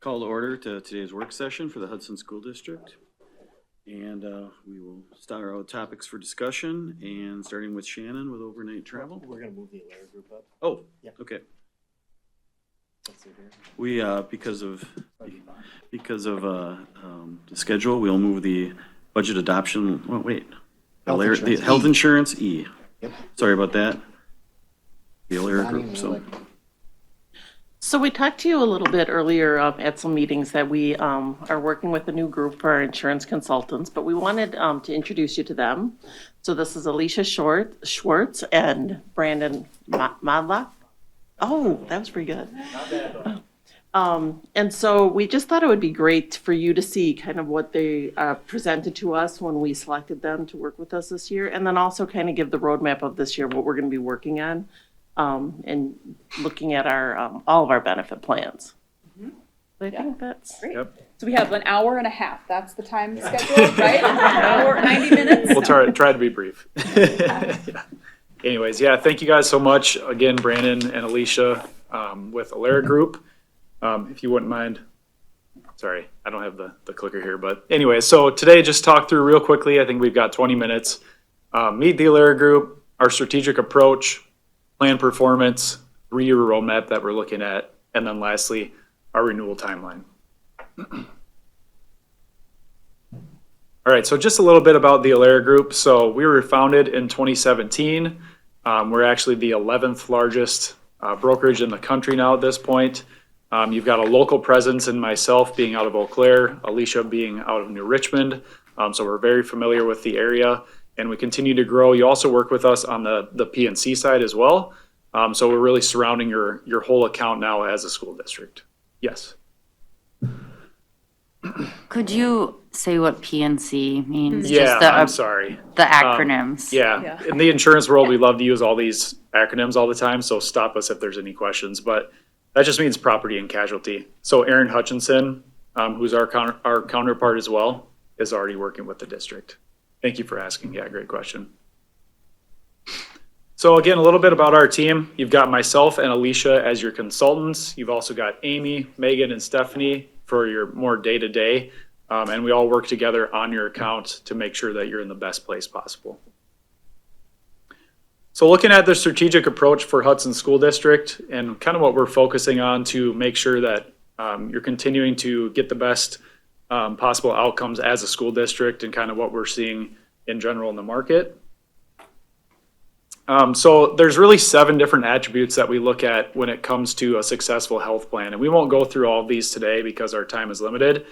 Call to order to today's work session for the Hudson School District. And we will start our topics for discussion, and starting with Shannon with overnight travel. We're gonna move the Alara group up. Oh, Yeah. okay. That's it here. We, because of the schedule, we'll move the budget adoption, oh, wait. The health insurance E. Yep. Sorry about that. The Alara Donnie, group, so. So we talked to you a little bit earlier at some meetings that we are working with a new group for our insurance consultants, but we wanted to introduce you to them. So this is Alicia Schwartz and Brandon Madla. Oh, that was pretty good. Not bad though. And so we just thought it would be great for you to see kind of what they presented to us when we selected them to work with us this year, and then also kind of give the roadmap of this year, what we're going to be working on. And looking at our, all of our benefit plans. So I think that's. Great. Yep. So we have an hour and a half. That's the time schedule, right? Or 90 minutes? We'll try to be brief. Yeah. Anyways, yeah, thank you guys so much. Again, Brandon and Alicia with Alara Group. If you wouldn't mind. Sorry, I don't have the clicker here. But anyway, so today just talk through real quickly. I think we've got 20 minutes. Meet the Alara Group, our strategic approach, plan performance, 3-year roadmap that we're looking at, and then lastly, our renewal timeline. All right, so just a little bit about the Alara Group. So we were founded in 2017. We're actually the 11th largest brokerage in the country now at this point. You've got a local presence in myself being out of Eau Claire, Alicia being out of New Richmond. So we're very familiar with the area, and we continue to grow. You also work with us on the P&C side as well. So we're really surrounding your whole account now as a school district. Yes. Could you say what PNC means? Yeah, Just I'm sorry. the acronyms. Yeah, in the insurance world, we love to use all these acronyms all the time, so stop us if there's any questions. But that just means property and casualty. So Aaron Hutchinson, who's our counterpart as well, is already working with the district. Thank you for asking. Yeah, great question. So again, a little bit about our team. You've got myself and Alicia as your consultants. You've also got Amy, Megan, and Stephanie for your more day-to-day. And we all work together on your account to make sure that you're in the best place possible. So looking at the strategic approach for Hudson School District and kind of what we're focusing on to make sure that you're continuing to get the best possible outcomes as a school district and kind of what we're seeing in general in the market. So there's really 7 different attributes that we look at when it comes to a successful health plan. And we won't go through all of these today because our time is limited.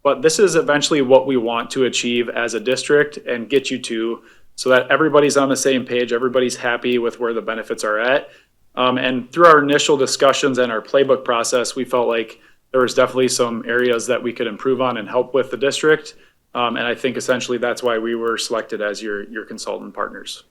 But this is eventually what we want to achieve as a district and get you to, so that everybody's on the same page, everybody's happy with where the benefits are at. And through our initial discussions and our playbook process, we felt like there was definitely some areas that we could improve on and help with the district. And I think essentially that's why we were selected as your consultant partners.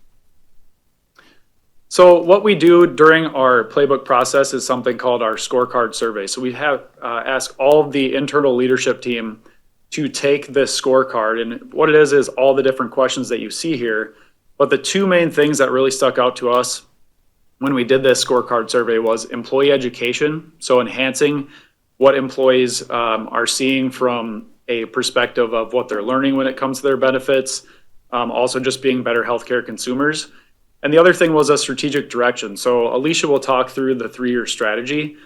So what we do during our playbook process is something called our scorecard survey. So we have asked all of the internal leadership team to take this scorecard, and what it is all the different questions that you see here. But the 2 main things that really stuck out to us when we did this scorecard survey was employee education. So enhancing what employees are seeing from a perspective of what they're learning when it comes to their benefits. Also just being better healthcare consumers. And the other thing was a strategic direction. So Alicia will talk through the 3-year strategy,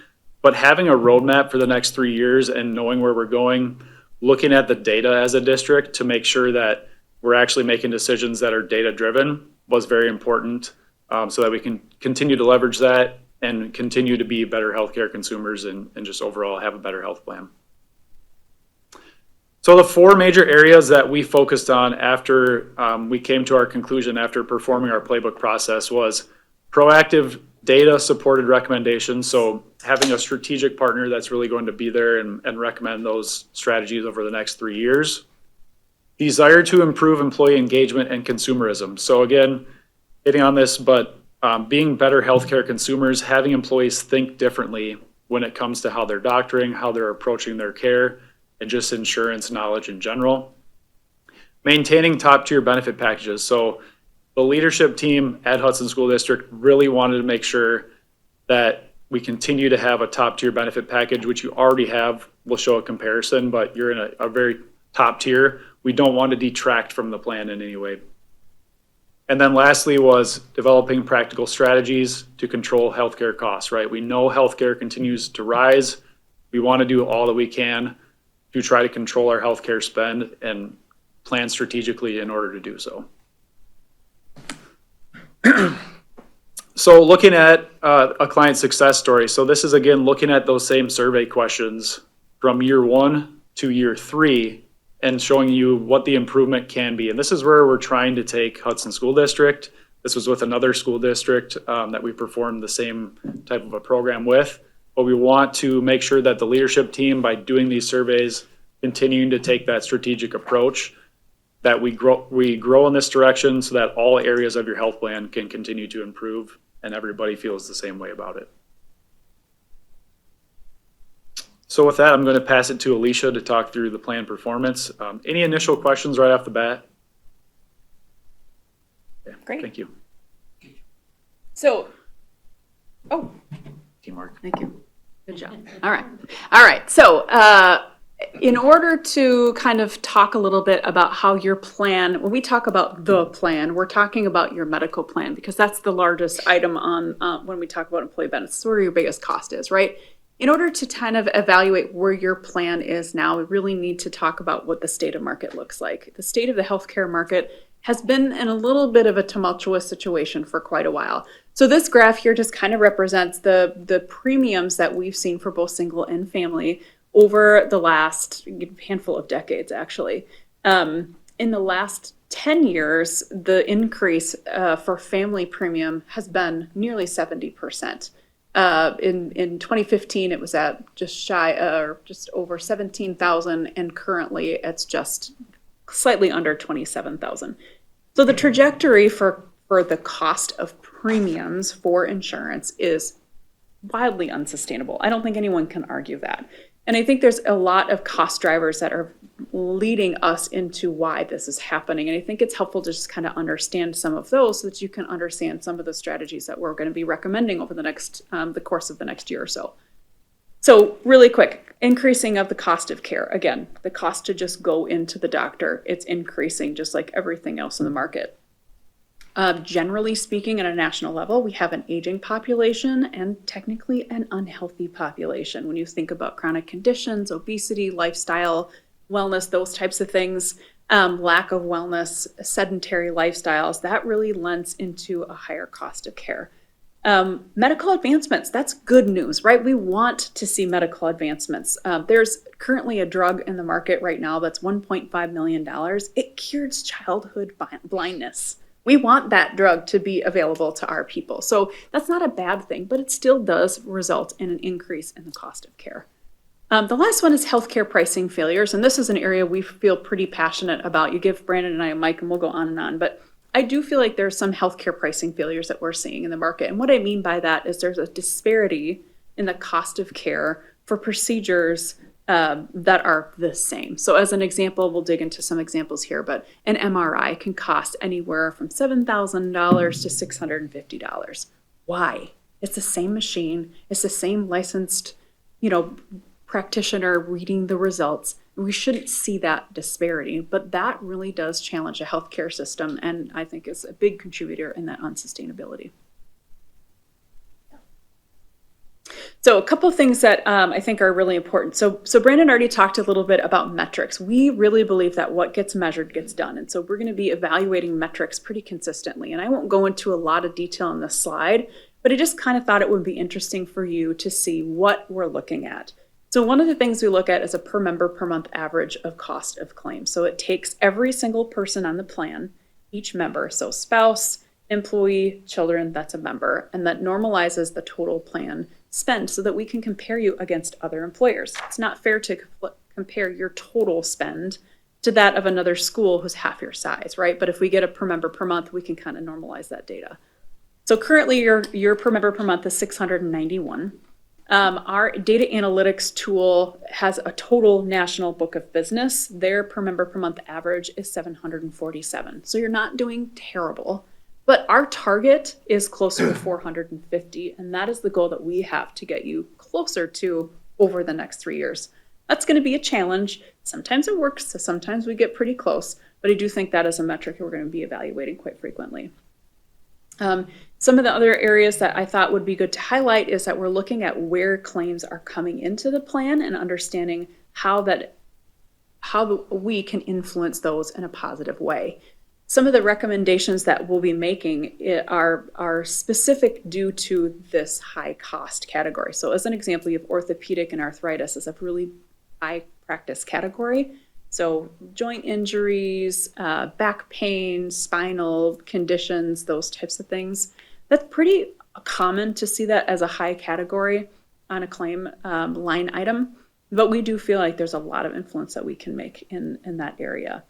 but having a roadmap for the next 3 years and knowing where we're going, looking at the data as a district to make sure that we're actually making decisions that are data driven was very important, so that we can continue to leverage that and continue to be better healthcare consumers and just overall have a better health plan. So the 4 major areas that we focused on after we came to our conclusion after performing our playbook process was proactive data supported recommendations. So having a strategic partner that's really going to be there and recommend those strategies over the next 3 years. Desire to improve employee engagement and consumerism. So again, hitting on this, but being better healthcare consumers, having employees think differently when it comes to how they're doctoring, how they're approaching their care, and just insurance knowledge in general. Maintaining top tier benefit packages. So the leadership team at Hudson School District really wanted to make sure that we continue to have a top tier benefit package, which you already have. We'll show a comparison, but you're in a very top tier. We don't want to detract from the plan in any way. And then lastly was developing practical strategies to control healthcare costs, right? We know healthcare continues to rise. We want to do all that we can to try to control our healthcare spend and plan strategically in order to do so. So looking at a client success story. So this is again looking at those same survey questions from year 1 to year 3 and showing you what the improvement can be. And this is where we're trying to take Hudson School District. This was with another school district that we performed the same type of a program with. But we want to make sure that the leadership team, by doing these surveys, continuing to take that strategic approach, that we grow in this direction so that all areas of your health plan can continue to improve and everybody feels the same way about it. So with that, I'm going to pass it to Alicia to talk through the plan performance. Any initial questions right off the bat? Yeah, Great. Thank you. So, Teamwork. Thank you. Good job. All right. All right. So, in order to kind of talk a little bit about how your plan, when we talk about the plan, we're talking about your medical plan because that's the largest item on when we talk about employee benefits. It's where your biggest cost is, right? In order to kind of evaluate where your plan is now, we really need to talk about what the state of market looks like. The state of the healthcare market has been in a little bit of a tumultuous situation for quite a while. So this graph here just kind of represents the premiums that we've seen for both single and family over the last handful of decades, actually. In the last 10 years, the increase for family premium has been nearly 70%. In 2015, it was at just over 17,000, and currently it's just slightly under 27,000. So the trajectory for the cost of premiums for insurance is wildly unsustainable. I don't think anyone can argue that. And I think there's a lot of cost drivers that are leading us into why this is happening. And I think it's helpful to just kind of understand some of those so that you can understand some of the strategies that we're going to be recommending over the course of the next year or so. So really quick, increasing of the cost of care. Again, the cost to just go into the doctor, it's increasing just like everything else in the market. Generally speaking, at a national level, we have an aging population and technically an unhealthy population. When you think about chronic conditions, obesity, lifestyle, wellness, those types of things, lack of wellness, sedentary lifestyles, that really lends into a higher cost of care. Medical advancements, that's good news, right? We want to see medical advancements. There's currently a drug in the market right now that's $1.5 million. It cures childhood blindness. We want that drug to be available to our people. So that's not a bad thing, but it still does result in an increase in the cost of care. The last one is healthcare pricing failures, and this is an area we feel pretty passionate about. You give Brandon and I a mic and we'll go on and on, but I do feel like there's some healthcare pricing failures that we're seeing in the market. And what I mean by that is there's a disparity in the cost of care for procedures that are the same. So as an example, we'll dig into some examples here, but an MRI can cost anywhere from $7,000 to $650. Why? It's the same machine. It's the same licensed, practitioner reading the results. We shouldn't see that disparity, but that really does challenge the healthcare system, and I think is a big contributor in that unsustainability. So a couple of things that I think are really important. So Brandon already talked a little bit about metrics. We really believe that what gets measured gets done. And so we're going to be evaluating metrics pretty consistently. And I won't go into a lot of detail on this slide, but I just kind of thought it would be interesting for you to see what we're looking at. So one of the things we look at is a per member per month average of cost of claims. So it takes every single person on the plan, each member, so spouse, employee, children, that's a member, and that normalizes the total plan spend so that we can compare you against other employers. It's not fair to compare your total spend to that of another school who's half your size, right? But if we get a per member per month, we can kind of normalize that data. So currently your per member per month is $691. Our data analytics tool has a total national book of business. Their per member per month average is $747. So you're not doing terrible, But our target is closer to 450, and that is the goal that we have to get you closer to over the next 3 years. That's going to be a challenge. Sometimes it works, so sometimes we get pretty close, but I do think that is a metric we're going to be evaluating quite frequently. Some of the other areas that I thought would be good to highlight is that we're looking at where claims are coming into the plan and understanding how we can influence those in a positive way. Some of the recommendations that we'll be making are specific due to this high cost category. So as an example, you have orthopedic and arthritis as a really high practice category. So joint injuries, back pain, spinal conditions, those types of things. That's pretty common to see that as a high category on a claim line item. But we do feel like there's a lot of influence that we can make in that area.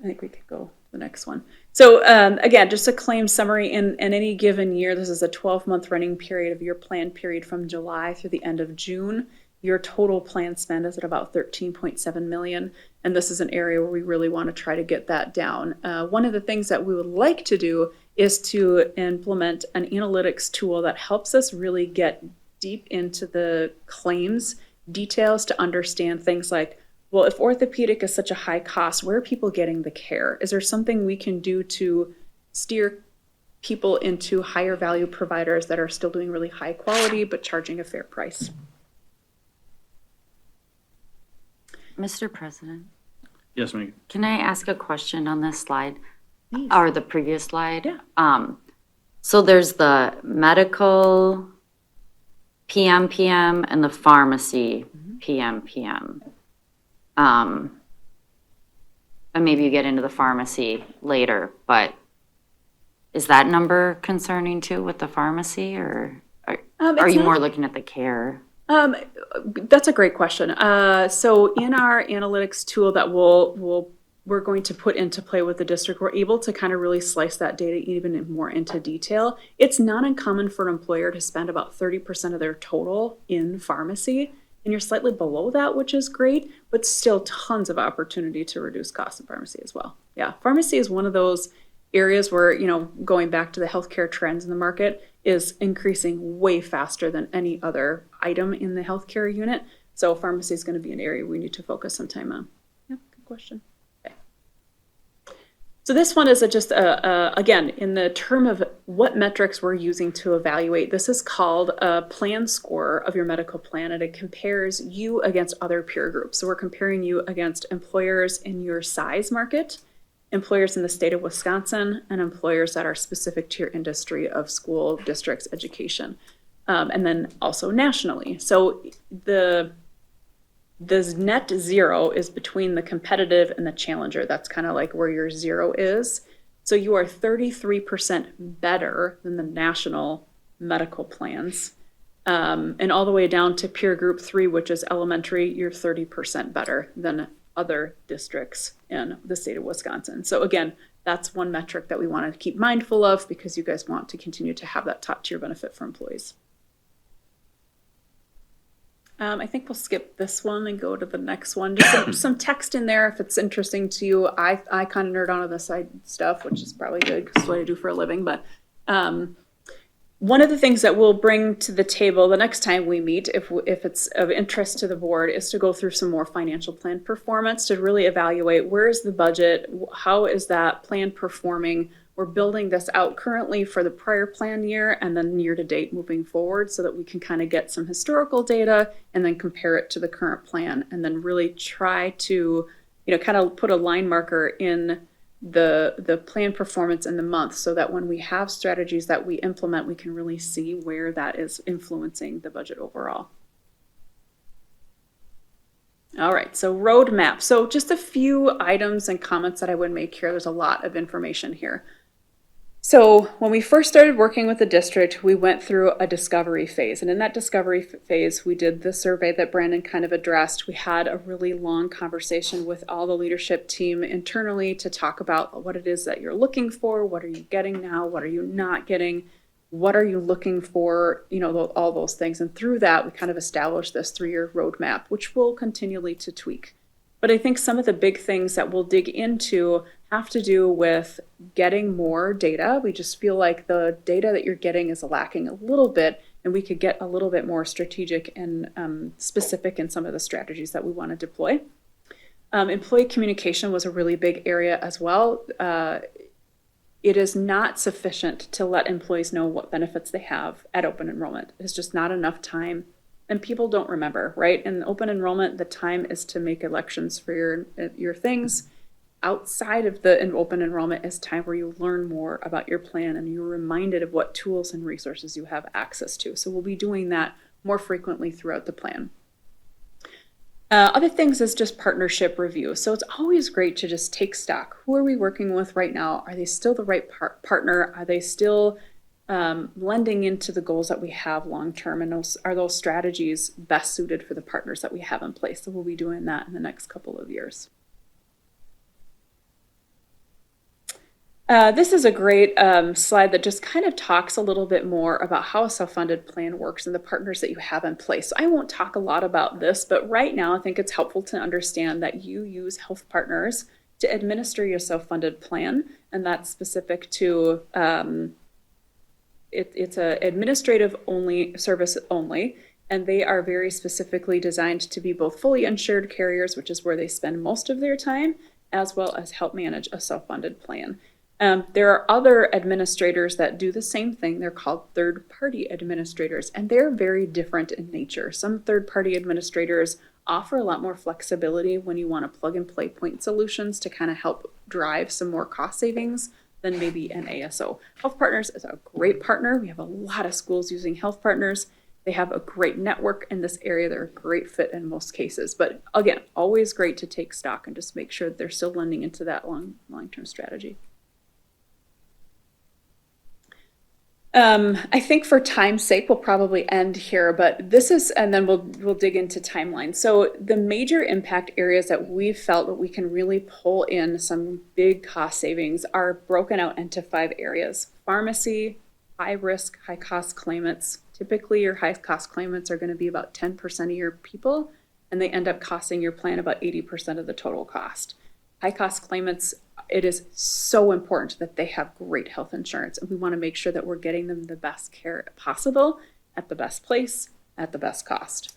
I think we could go to the next one. So again, just a claim summary. In any given year, this is a 12-month running period of your plan period from July through the end of June. Your total plan spend is at about 13.7 million. And this is an area where we really want to try to get that down. One of the things that we would like to do is to implement an analytics tool that helps us really get deep into the claims details to understand things like, well, if orthopedic is such a high cost, where are people getting the care? Is there something we can do to steer people into higher value providers that are still doing really high quality but charging a fair price? Mr. President, Yes, Megan? can I ask a question on this slide? Or the previous slide? Yeah. So there's the medical PMPM and the pharmacy PMPM. And maybe you get into the pharmacy later, but is that number concerning too with the pharmacy, or are you more looking at the care? That's a great question. So in our analytics tool that we're going to put into play with the district, we're able to kind of really slice that data even more into detail. It's not uncommon for an employer to spend about 30% of their total in pharmacy, and you're slightly below that, which is great, but still tons of opportunity to reduce costs in pharmacy as well. Yeah, pharmacy is one of those areas where, going back to the healthcare trends in the market, is increasing way faster than any other item in the healthcare unit. So pharmacy is going to be an area we need to focus some time on. Yeah, good question. Okay. So this one is again, in the term of what metrics we're using to evaluate, this is called a plan score of your medical plan, and it compares you against other peer groups. So we're comparing you against employers in your size market, employers in the state of Wisconsin, and employers that are specific to your industry of school districts, education, and then also nationally. So the net zero is between the competitive and the challenger. That's kind of like where your zero is. So you are 33% better than the national medical plans. And all the way down to peer group 3, which is elementary, you're 30% better than other districts in the state of Wisconsin. So again, that's one metric that we want to keep mindful of because you guys want to continue to have that top tier benefit for employees. I think we'll skip this one and go to the next one. Just some text in there if it's interesting to you. I kind of nerd on the side stuff, which is probably good because it's what I do for a living. But one of the things that we'll bring to the table the next time we meet, if it's of interest to the board, is to go through some more financial plan performance to really evaluate where is the budget, how is that plan performing. We're building this out currently for the prior plan year and then year to date moving forward so that we can kind of get some historical data and then compare it to the current plan and then really try to, kind of put a line marker in the plan performance in the month so that when we have strategies that we implement, we can really see where that is influencing the budget overall. All right, so roadmap. So just a few items and comments that I would make here. There's a lot of information here. So when we first started working with the district, we went through a discovery phase. And in that discovery phase, we did the survey that Brandon kind of addressed. We had a really long conversation with all the leadership team internally to talk about what it is that you're looking for. What are you getting now? What are you not getting? What are you looking for? All those things. And through that, we kind of established this 3-year roadmap, which we'll continually to tweak. But I think some of the big things that we'll dig into have to do with getting more data. We just feel like the data that you're getting is lacking a little bit, and we could get a little bit more strategic and specific in some of the strategies that we want to deploy. Employee communication was a really big area as well. It is not sufficient to let employees know what benefits they have at open enrollment. It's just not enough time. And people don't remember, right? In open enrollment, the time is to make elections for your things. Outside of the open enrollment is time where you learn more about your plan and you're reminded of what tools and resources you have access to. So we'll be doing that more frequently throughout the plan. Other things is just partnership review. So it's always great to just take stock. Who are we working with right now? Are they still the right partner? Are they still lending into the goals that we have long term? And are those strategies best suited for the partners that we have in place? So we'll be doing that in the next couple of years. This is a great slide that just kind of talks a little bit more about how a self-funded plan works and the partners that you have in place. So I won't talk a lot about this, but right now I think it's helpful to understand that you use health partners to administer your self-funded plan, and that's specific to it's a administrative only service only, and they are very specifically designed to be both fully insured carriers, which is where they spend most of their time, as well as help manage a self-funded plan. There are other administrators that do the same thing. They're called third-party administrators, and they're very different in nature. Some third-party administrators offer a lot more flexibility when you want to plug-and-play point solutions to kind of help drive some more cost savings than maybe an ASO. Health Partners is a great partner. We have a lot of schools using Health Partners. They have a great network in this area. They're a great fit in most cases. But again, always great to take stock and just make sure that they're still lending into that long-term strategy. I think for time's sake, we'll probably end here, but this is, and then we'll dig into timelines. So the major impact areas that we've felt that we can really pull in some big cost savings are broken out into 5 areas. Pharmacy, high risk, high cost claimants. Typically your high cost claimants are going to be about 10% of your people, and they end up costing your plan about 80% of the total cost. High cost claimants, it is so important that they have great health insurance, and we want to make sure that we're getting them the best care possible at the best place at the best cost.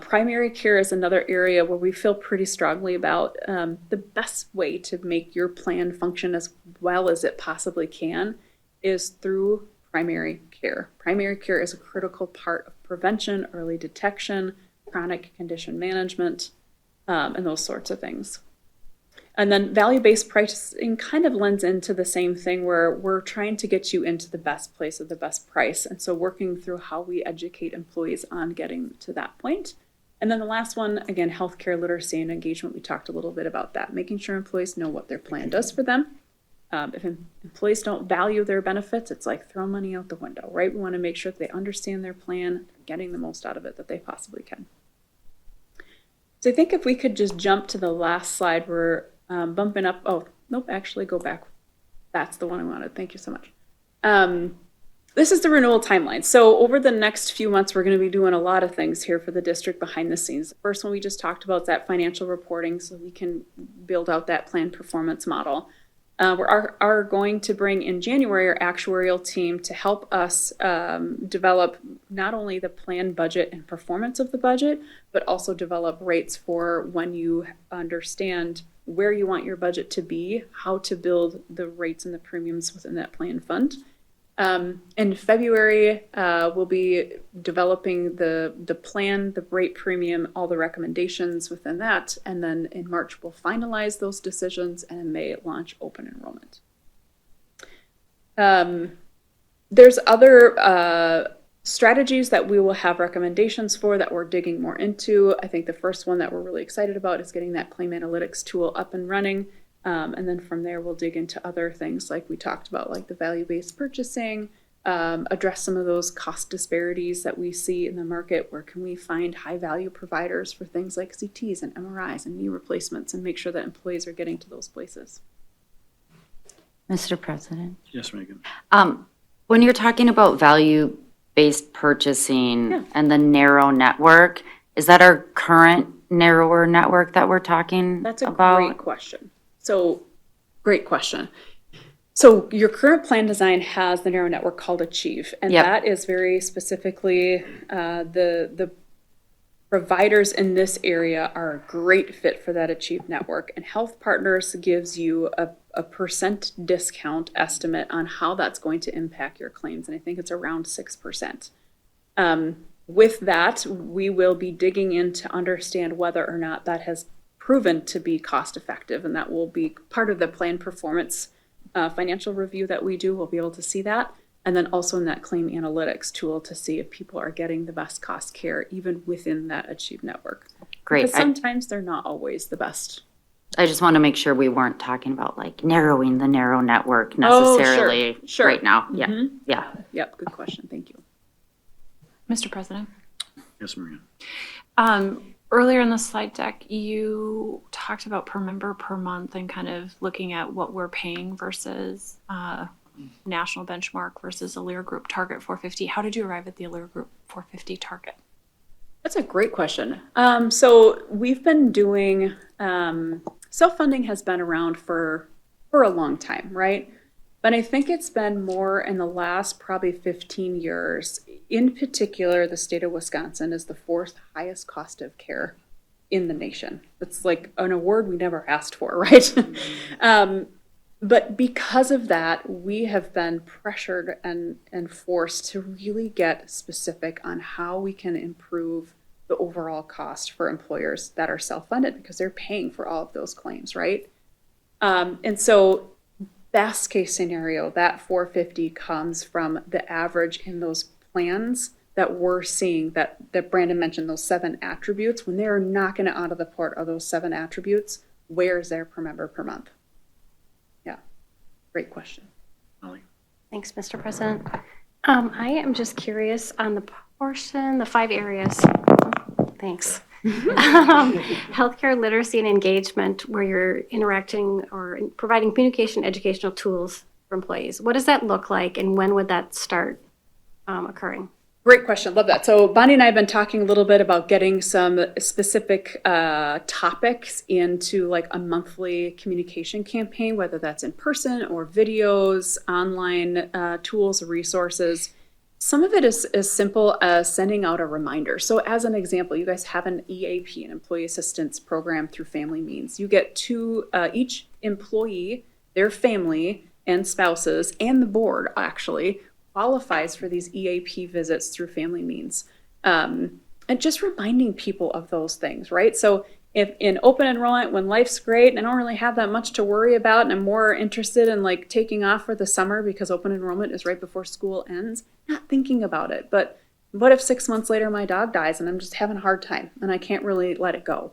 Primary care is another area where we feel pretty strongly about the best way to make your plan function as well as it possibly can is through primary care. Primary care is a critical part of prevention, early detection, chronic condition management, and those sorts of things. And then value-based pricing kind of lends into the same thing where we're trying to get you into the best place at the best price. And so working through how we educate employees on getting to that point. And then the last one, again, healthcare literacy and engagement. We talked a little bit about that, making sure employees know what their plan does for them. If employees don't value their benefits, it's like throw money out the window, right? We want to make sure that they understand their plan, getting the most out of it that they possibly can. So I think if we could just jump to the last slide, we're bumping up. Oh, nope, actually go back. That's the one I wanted. Thank you so much. This is the renewal timeline. So over the next few months, we're going to be doing a lot of things here for the district behind the scenes. The first one we just talked about is that financial reporting so we can build out that plan performance model. We are going to bring in January our actuarial team to help us develop not only the plan budget and performance of the budget, but also develop rates for when you understand where you want your budget to be, how to build the rates and the premiums within that plan fund. In February, we'll be developing the plan, the rate premium, all the recommendations within that. And then in March, we'll finalize those decisions and in May launch open enrollment. There's other strategies that we will have recommendations for that we're digging more into. I think the first one that we're really excited about is getting that claim analytics tool up and running. And then from there, we'll dig into other things like we talked about, like the value-based purchasing, address some of those cost disparities that we see in the market. Where can we find high-value providers for things like CTs and MRIs and knee replacements and make sure that employees are getting to those places. Mr. President? Yes, Megan. When you're talking about value-based purchasing and the narrow network, is that our current narrower network that we're talking That's a about? great question. So, great question. So your current plan design has the narrow network called Achieve, and Yep. that is very specifically, the providers in this area are a great fit for that Achieve network. And Health Partners gives you a percent discount estimate on how that's going to impact your claims, and I think it's around 6%. With that, we will be digging in to understand whether or not that has proven to be cost effective, and that will be part of the plan performance financial review that we do. We'll be able to see that, and then also in that claim analytics tool to see if people are getting the best cost care even within that Achieve network. Great. Because sometimes they're not always the best. I just want to make sure we weren't talking about like narrowing the narrow network Oh, sure, necessarily sure. right now. Yeah, Mhm. yeah. Yep, good question. Thank you. Mr. President, Yes, Maria. earlier in the slide deck, you talked about per member per month and kind of looking at what we're paying versus national benchmark versus Alere Group target 450. How did you arrive at the Alere Group 450 target? That's a great question. So we've been doing, self-funding has been around for a long time, right? But I think it's been more in the last probably 15 years. In particular, the state of Wisconsin is the fourth highest cost of care in the nation. It's like an award we never asked for, right? But because of that, we have been pressured and forced to really get specific on how we can improve the overall cost for employers that are self-funded, because they're paying for all of those claims, right? And so best case scenario, that 450 comes from the average in those plans that we're seeing that Brandon mentioned, those 7 attributes. When they're knocking it out of the park of those 7 attributes, where's their per member per month? Yeah, great question. Molly? Thanks, Mr. President. I am just curious on the portion, the 5 areas. Thanks. Healthcare literacy and engagement, where you're interacting or providing communication educational tools for employees. What does that look like, and when would that start occurring? Great question. Love that. So Bonnie and I have been talking a little bit about getting some specific topics into like a monthly communication campaign, whether that's in person or videos, online tools, resources. Some of it is as simple as sending out a reminder. So as an example, you guys have an EAP, an employee assistance program through Family Means. You get each employee, their family and spouses, and the board actually qualifies for these EAP visits through Family Means. And just reminding people of those things, right? So if in open enrollment, when life's great and I don't really have that much to worry about and I'm more interested in like taking off for the summer because open enrollment is right before school ends, not thinking about it. But what if 6 months later my dog dies and I'm just having a hard time and I can't really let it go?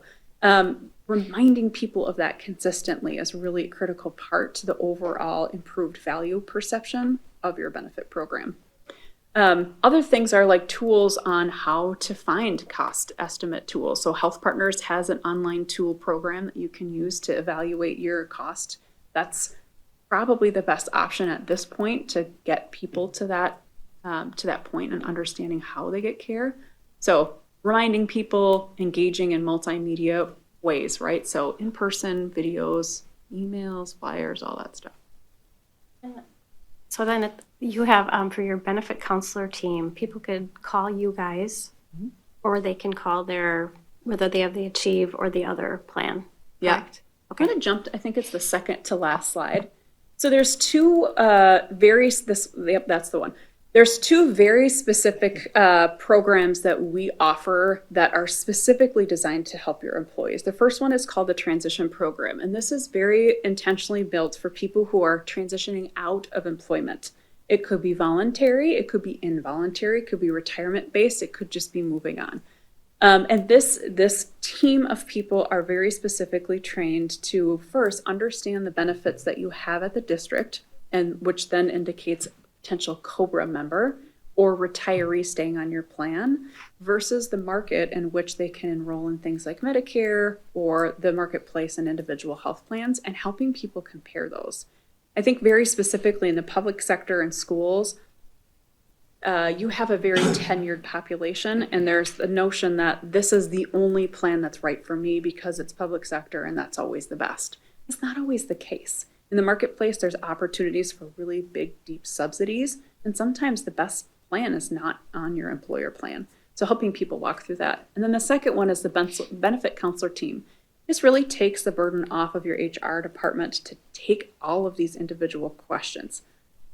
Reminding people of that consistently is really a critical part to the overall improved value perception of your benefit program. Other things are like tools on how to find cost estimate tools. So Health Partners has an online tool program that you can use to evaluate your cost. That's probably the best option at this point to get people to that point and understanding how they get care. So reminding people, engaging in multimedia ways, right? So in-person videos, emails, flyers, all that stuff. So then you have, for your benefit counselor team, people could call you guys, or they can call whether they have the Achieve or the other plan. Yeah. Correct? I'm going to jump, I think it's the second to last slide. So there's two that's the one. There's 2 very specific programs that we offer that are specifically designed to help your employees. The first one is called the Transition Program, and this is very intentionally built for people who are transitioning out of employment. It could be voluntary, it could be involuntary, it could be retirement-based, it could just be moving on. And this team of people are very specifically trained to first understand the benefits that you have at the district, and which then indicates potential COBRA member or retiree staying on your plan versus the market in which they can enroll in things like Medicare or the marketplace and individual health plans, and helping people compare those. I think very specifically in the public sector and schools, you have a very tenured population, and there's the notion that this is the only plan that's right for me because it's public sector and that's always the best. It's not always the case. In the marketplace, there's opportunities for really big, deep subsidies, and sometimes the best plan is not on your employer plan. So helping people walk through that. And then the second one is the benefit counselor team. This really takes the burden off of your HR department to take all of these individual questions.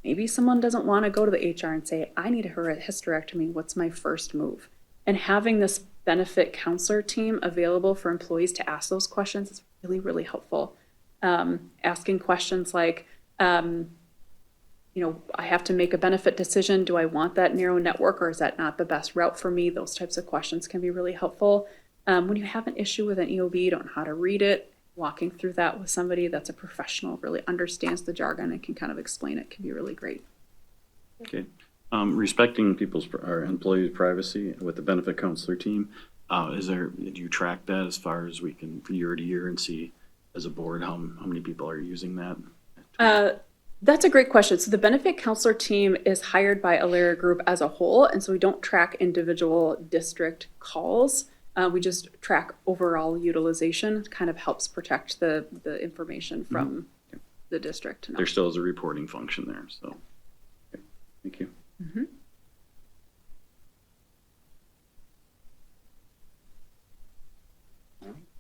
Maybe someone doesn't want to go to the HR and say, I need a hysterectomy, what's my first move? And having this benefit counselor team available for employees to ask those questions is really, really helpful. Asking questions like, I have to make a benefit decision. Do I want that narrow network, or is that not the best route for me? Those types of questions can be really helpful. When you have an issue with an EOB, you don't know how to read it, walking through that with somebody that's a professional, really understands the jargon and can kind of explain it can be really great. Okay. Respecting our employees' privacy with the benefit counselor team, do you track that as far as we can year to year and see as a board how many people are using that? That's a great question. So the benefit counselor team is hired by Alaria Group as a whole, and so we don't track individual district calls. We just track overall utilization. It kind of helps protect the information from the district. There still is a reporting function there, so, okay. Thank you.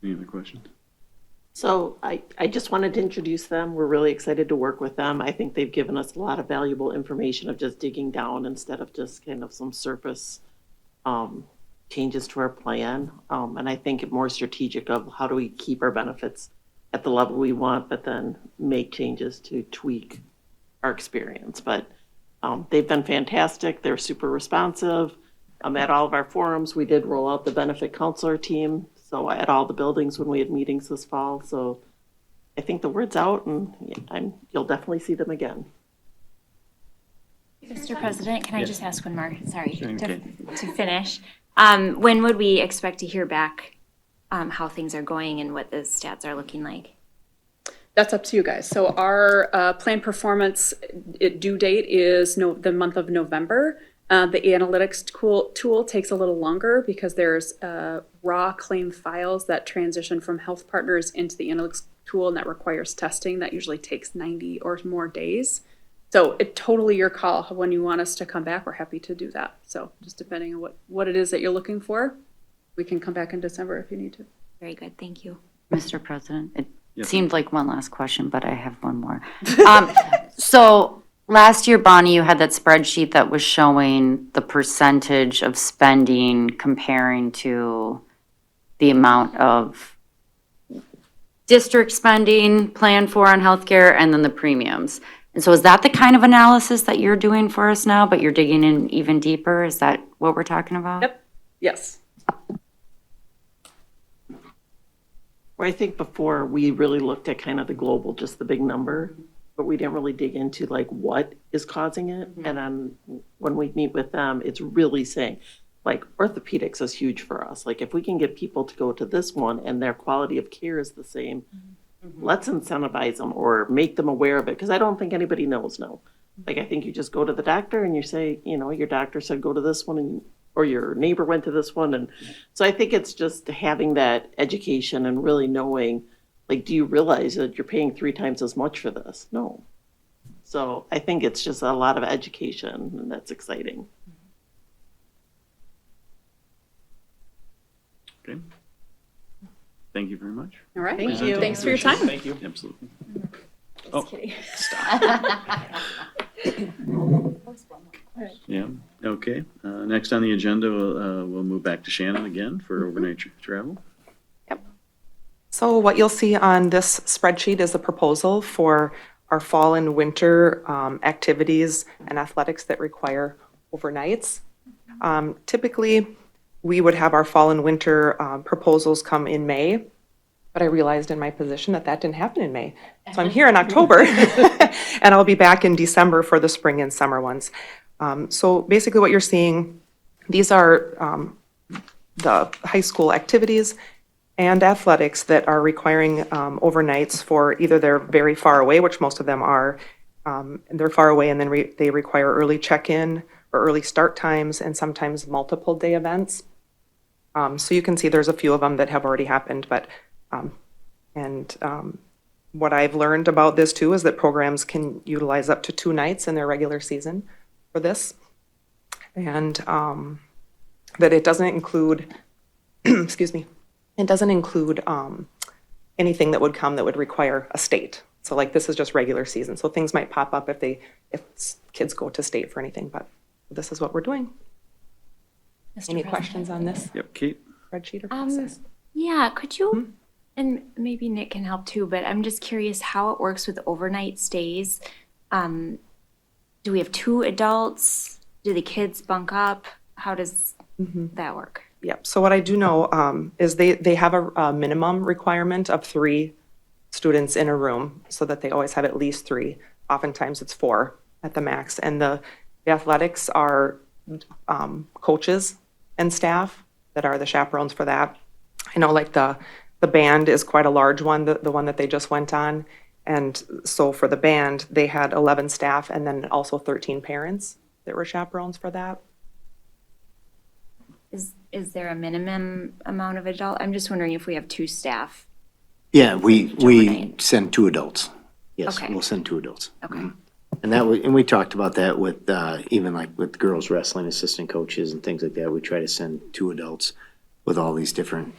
Any other questions? So I just wanted to introduce them. We're really excited to work with them. I think they've given us a lot of valuable information of just digging down instead of just kind of some surface changes to our plan. And I think more strategic of how do we keep our benefits at the level we want, but then make changes to tweak our experience. But they've been fantastic. They're super responsive. At all of our forums, we did roll out the benefit counselor team. So at all the buildings when we had meetings this fall. So I think the word's out, and you'll definitely see them again. Mr. President, can I just ask one more? Sorry, Okay. to finish. When would we expect to hear back how things are going and what the stats are looking like? That's up to you guys. So our plan performance due date is the month of November. The analytics tool takes a little longer because there's raw claim files that transition from health partners into the analytics tool, and that requires testing. That usually takes 90 or more days. So it's totally your call. When you want us to come back, we're happy to do that. So just depending on what it is that you're looking for, we can come back in December if you need to. Very good, thank you. Mr. President, it Yes. seemed like one last question, but I have one more. So last year, Bonnie, you had that spreadsheet that was showing the percentage of spending comparing to the amount of district spending planned for on healthcare and then the premiums. And so is that the kind of analysis that you're doing for us now, but you're digging in even deeper? Is that what we're talking about? Yep. Yes. Where I think before we really looked at kind of the global, just the big number, but we didn't really dig into like what is causing it. And then when we meet with them, it's really saying like orthopedics is huge for us. Like if we can get people to go to this one and their quality of care is the same, let's incentivize them or make them aware of it. Because I don't think anybody knows no. Like I think you just go to the doctor and you say, your doctor said go to this one or your neighbor went to this one. And so I think it's just having that education and really knowing, like, do you realize that you're paying 3 times as much for this? No. So I think it's just a lot of education, and that's exciting. Okay. Thank you very much. All right. Thank you. Thanks for your time. Thank you. Absolutely. Just kidding. Yeah, okay. Next on the agenda, we'll move back to Shannon again for overnight travel. So what you'll see on this spreadsheet is a proposal for our fall and winter activities and athletics that require overnights. Typically, we would have our fall and winter proposals come in May, but I realized in my position that didn't happen in May. So I'm here in October, and I'll be back in December for the spring and summer ones. So basically what you're seeing, these are the high school activities and athletics that are requiring overnights for either they're very far away, which most of them are, they're far away and then they require early check-in, or early start times, and sometimes multiple day events. So you can see there's a few of them that have already happened, but, what I've learned about this too is that programs can utilize up to 2 nights in their regular season for this. And that it doesn't include, excuse me, it doesn't include anything that would come that would require a state. So like this is just regular season. So things might pop up if kids go to state for anything, but this is what we're doing. Mr. Any President? questions on this Yep, Kate? spreadsheet or process? Yeah, could you, and maybe Nick can help too, but I'm just curious how it works with overnight stays. Do we have 2 adults? Do the kids bunk up? How does that work? Yep. So what I do know is they have a minimum requirement of 3 students in a room, so that they always have at least 3. Oftentimes it's 4 at the max. And the athletics are coaches and staff that are the chaperones for that. I know like the band is quite a large one, the one that they just went on. And so for the band, they had 11 staff and then also 13 parents that were chaperones for that. Is there a minimum amount of adult? I'm just wondering if we have 2 staff. Yeah, we overnight. send 2 adults. Yes, Okay. we'll send 2 adults. Okay. And we talked about that with, even like with girls wrestling assistant coaches and things like that. We try to send 2 adults with all these different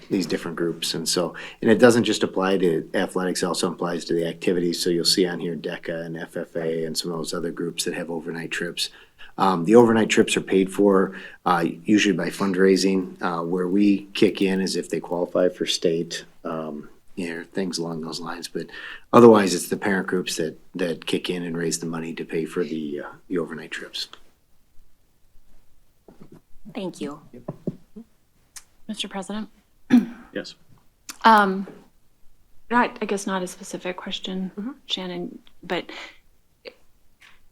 groups. And so, and it doesn't just apply to athletics, it also applies to the activities. So you'll see on here DECA and FFA and some of those other groups that have overnight trips. The overnight trips are paid for, usually by fundraising. Where we kick in is if they qualify for state, things along those lines. But otherwise, it's the parent groups that kick in and raise the money to pay for the overnight trips. Thank you. Mr. President? Yes. I guess not a specific question, Shannon, but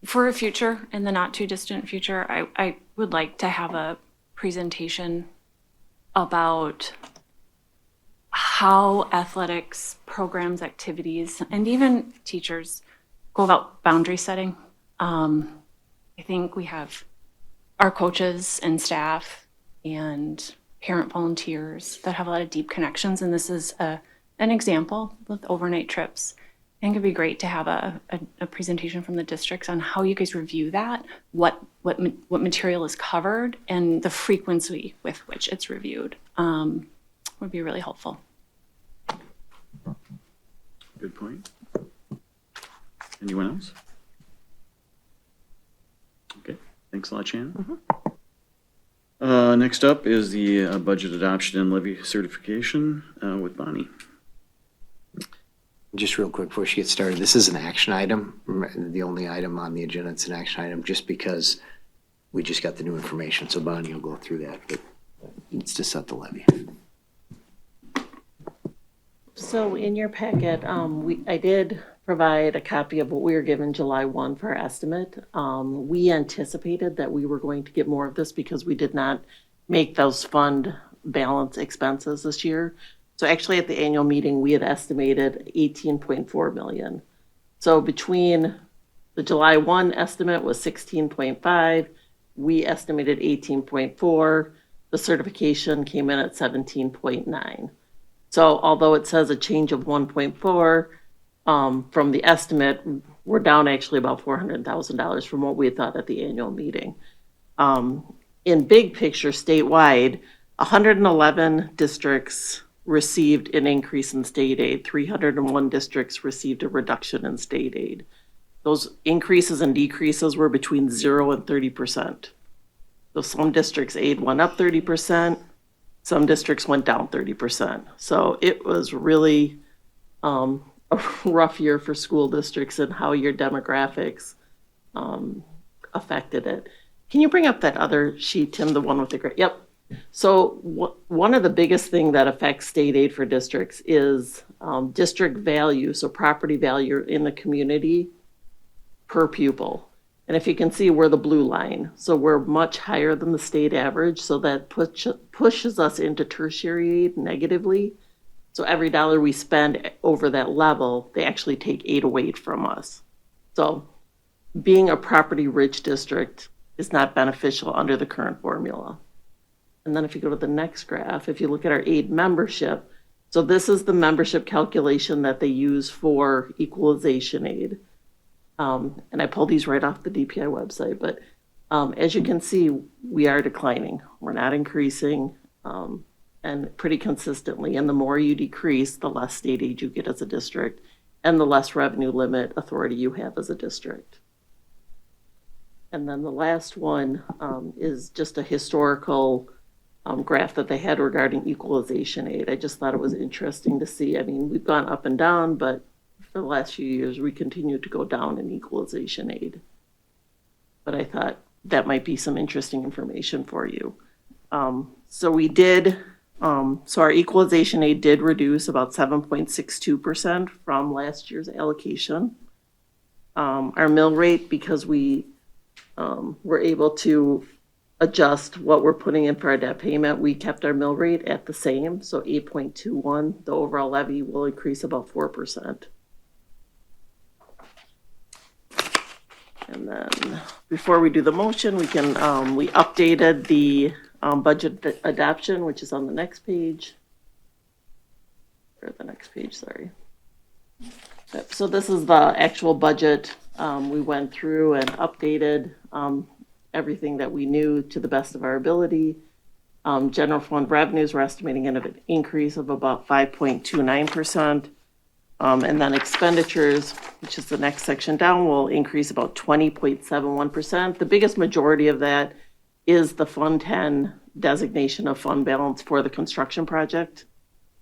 for a future, in the not too distant future, I would like to have a presentation about how athletics, programs, activities, and even teachers go about boundary setting. I think we have our coaches and staff and parent volunteers that have a lot of deep connections, and this is an example with overnight trips. I think it'd be great to have a presentation from the districts on how you guys review that, what material is covered, and the frequency with which it's reviewed. Would be really helpful. Good point. Anyone else? Okay, thanks a lot, Shannon. Next up is the budget adoption and levy certification with Bonnie. Just real quick before she gets started, this is an action item. The only item on the agenda, it's an action item just because we just got the new information. So Bonnie will go through that, but it's to set the levy. So in your packet, I did provide a copy of what we were given July 1 for our estimate. We anticipated that we were going to get more of this because we did not make those fund balance expenses this year. So actually at the annual meeting, we had estimated 18.4 million. So between the July 1 estimate was 16.5, we estimated 18.4, the certification came in at 17.9. So although it says a change of 1.4 from the estimate, we're down actually about $400,000 from what we had thought at the annual meeting. In big picture statewide, 111 districts received an increase in state aid. 301 districts received a reduction in state aid. Those increases and decreases were between 0 and 30%. So some districts' aid went up 30%, some districts went down 30%. So it was really a rough year for school districts and how your demographics affected it. Can you bring up that other sheet, Tim, the one with the great, yep. So one of the biggest thing that affects state aid for districts is district value, so property value in the community per pupil. And if you can see, we're the blue line. So we're much higher than the state average, so that pushes us into tertiary aid negatively. So every dollar we spend over that level, they actually take 808 from us. So being a property-rich district is not beneficial under the current formula. And then if you go to the next graph, if you look at our aid membership, so this is the membership calculation that they use for equalization aid. And I pulled these right off the DPI website, but as you can see, we are declining. We're not increasing, and pretty consistently. And the more you decrease, the less state aid you get as a district, and the less revenue limit authority you have as a district. And then the last one is just a historical graph that they had regarding equalization aid. I just thought it was interesting to see. I mean, we've gone up and down, but for the last few years, we continue to go down in equalization aid. But I thought that might be some interesting information for you. So we did, so our equalization aid did reduce about 7.62% from last year's allocation. Our mill rate, because we were able to adjust what we're putting in for our debt payment, we kept our mill rate at the same, so 8.21. The overall levy will increase about 4%. And then before we do the motion, we can, we updated the budget adoption, which is on the next page. Or the next page, sorry. Yep, so this is the actual budget. We went through and updated everything that we knew to the best of our ability. General fund revenues, we're estimating an increase of about 5.29%. And then expenditures, which is the next section down, will increase about 20.71%. The biggest majority of that is the Fund 10 designation of fund balance for the construction project.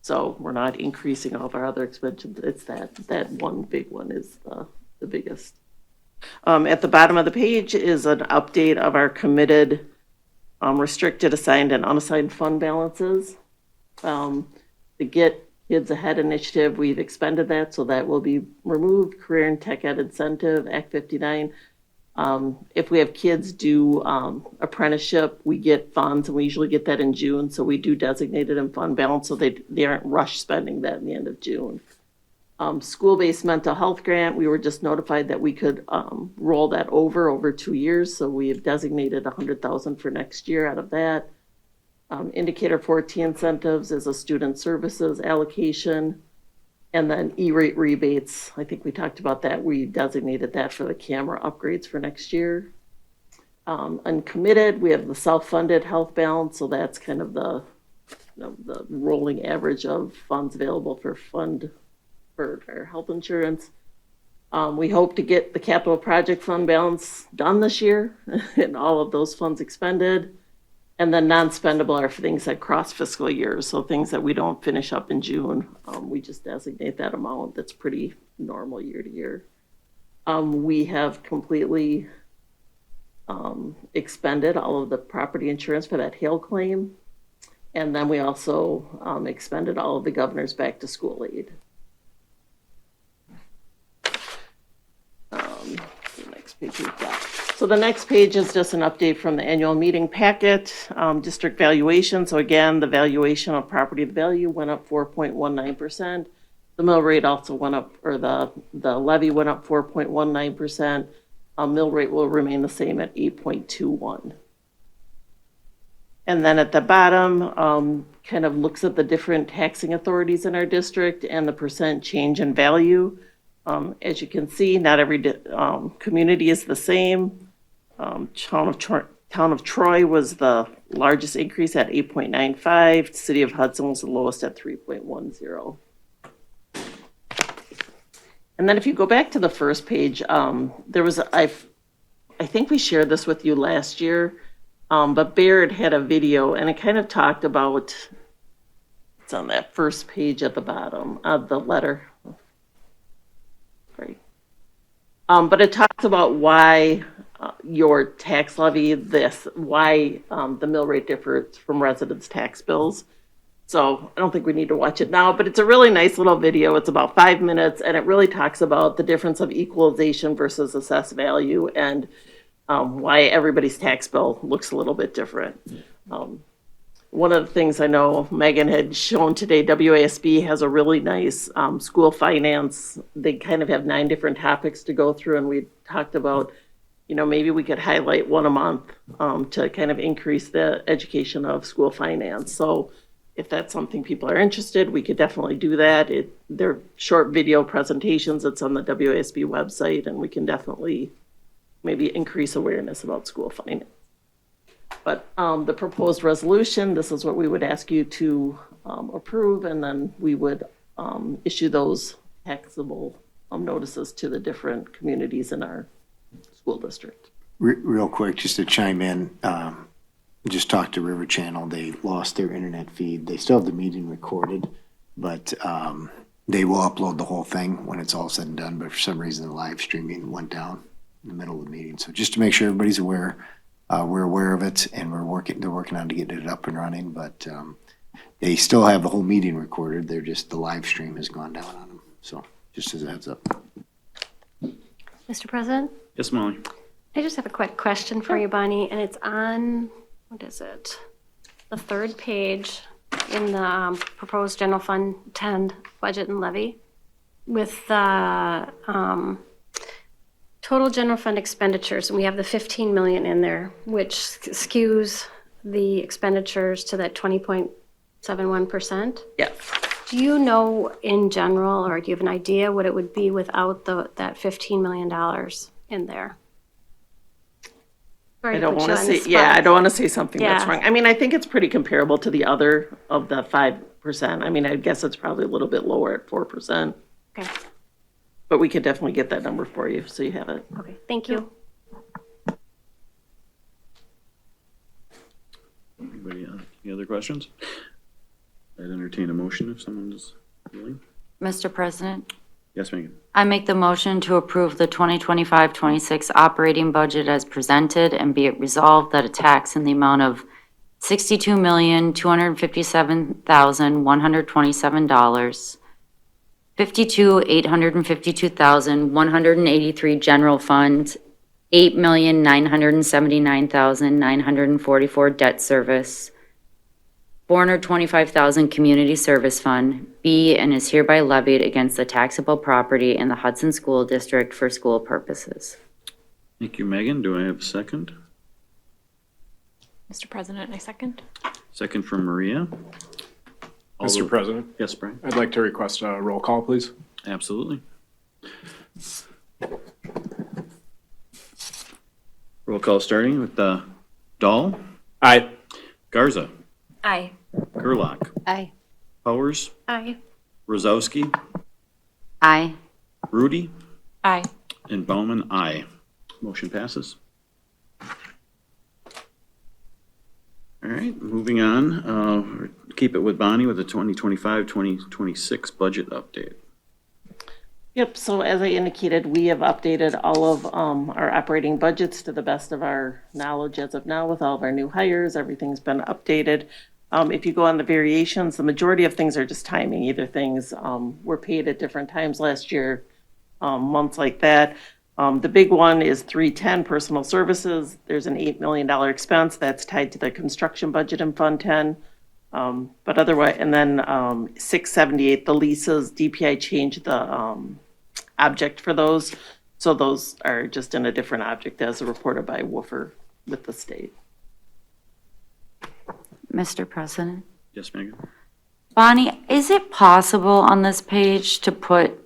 So we're not increasing all of our other expenses. It's that one big one is the biggest. At the bottom of the page is an update of our committed, restricted, assigned, and unassigned fund balances. The Get Kids Ahead initiative, we've expended that, so that will be removed. Career and Tech Ed incentive, Act 59. If we have kids do apprenticeship, we get funds, and we usually get that in June, so we do designate it in fund balance, so they aren't rush spending that in the end of June. School-based mental health grant, we were just notified that we could roll that over 2 years, so we have designated $100,000 for next year out of that. Indicator 4T incentives is a student services allocation. And then E-rate rebates, I think we talked about that. We designated that for the camera upgrades for next year. Uncommitted, we have the self-funded health balance, so that's kind of the rolling average of funds available for our health insurance. We hope to get the capital project fund balance done this year and all of those funds expended. And then non-spendable are for things that cross fiscal years. So things that we don't finish up in June, we just designate that amount. That's pretty normal year to year. We have completely expended all of the property insurance for that hail claim. And then we also expended all of the governor's back to school aid. The next page we've got. So the next page is just an update from the annual meeting packet, district valuation. So again, the valuation of property value went up 4.19%. The mill rate also went up, or the levy went up 4.19%. Mill rate will remain the same at 8.21. And then at the bottom, kind of looks at the different taxing authorities in our district and the percent change in value. As you can see, not every community is the same. Town of Troy was the largest increase at 8.95. City of Hudson was the lowest at 3.10. And then if you go back to the first page, there was, I think we shared this with you last year, but Baird had a video and it kind of talked about, it's on that first page at the bottom of the letter. Right. But it talks about why your tax levy, why the mill rate differs from residents' tax bills. So I don't think we need to watch it now, but it's a really nice little video. It's about 5 minutes, and it really talks about the difference of equalization versus assessed value and why everybody's tax bill looks a little bit different. One of the things I know Megan had shown today, WASB has a really nice school finance. They kind of have 9 different topics to go through, and we talked about maybe we could highlight one a month to kind of increase the education of school finance. So if that's something people are interested, we could definitely do that. They're short video presentations. It's on the WASB website, and we can definitely maybe increase awareness about school finance. But the proposed resolution, this is what we would ask you to approve, and then we would issue those taxable notices to the different communities in our school district. Real quick, just to chime in, just talked to River Channel. They lost their internet feed. They still have the meeting recorded, but they will upload the whole thing when it's all said and done. But for some reason, the live streaming went down in the middle of the meeting. So just to make sure everybody's aware, we're aware of it, and they're working on to get it up and running. But they still have the whole meeting recorded. The live stream has gone down on them. So just as a heads up. Mr. President, Yes, Molly? I just have a quick question for you, Bonnie, and it's on, what is it? The third page in the proposed general fund 10 budget and levy with the total general fund expenditures, and we have the 15 million in there, which skews the expenditures to that 20.71%. Yes. Do you know in general, or do you have an idea what it would be without that $15 million in there? Sorry I to don't put want you to on the say, yeah, I spot. don't want to say something that's Yeah. wrong. I mean, I think it's pretty comparable to the other of the 5%. I mean, I guess it's probably a little bit lower at 4%, Okay, but we could definitely get that number for you, so you have it. okay, thank you. Anybody, any other questions? I'd entertain a motion if someone's willing. Mr. President, Yes, Megan? I make the motion to approve the 2025-26 operating budget as presented, and be it resolved that a tax in the amount of $62,257,127, $52,852,183 general fund, $8,979,944 debt service, $425,000 community service fund, be and is hereby levied against the taxable property in the Hudson School District for school purposes. Thank you, Megan. Do I have a second? Mr. President, I second. Second from Maria. All Mr. tho- President, Yes, Brian? I'd like to request a roll call, please. Absolutely. Roll call starting with Dahl, Aye. Garza, Aye. Gerlach, Aye. Powers, Aye. Rozowski, Aye. Rudy, Aye. and Bauman, aye. Motion passes. All right, moving on. Keep it with Bonnie with the 2025-2026 budget update. Yep, so as I indicated, we have updated all of our operating budgets to the best of our knowledge as of now with all of our new hires. Everything's been updated. If you go on the variations, the majority of things are just timing. Either things were paid at different times last year, months like that. The big one is 310 personal services. There's an $8 million expense that's tied to the construction budget in Fund 10. But otherwise, and then 678, the leases, DPI changed the object for those. So those are just in a different object as reported by Woofer with the state. Mr. President. Yes, Megan? Bonnie, is it possible on this page to put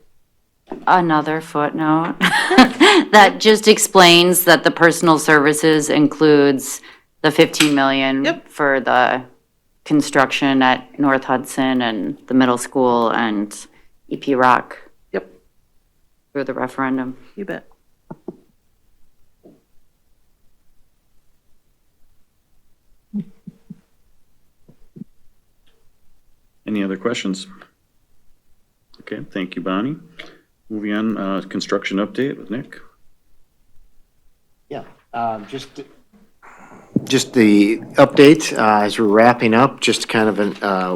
another footnote that just explains that the personal services includes the 15 million Yep. for the construction at North Hudson and the middle school and EP Rock Yep, through the referendum? you bet. Any other questions? Okay, thank you, Bonnie. Moving on, construction update with Nick. Yeah, just the update, as we're wrapping up, just kind of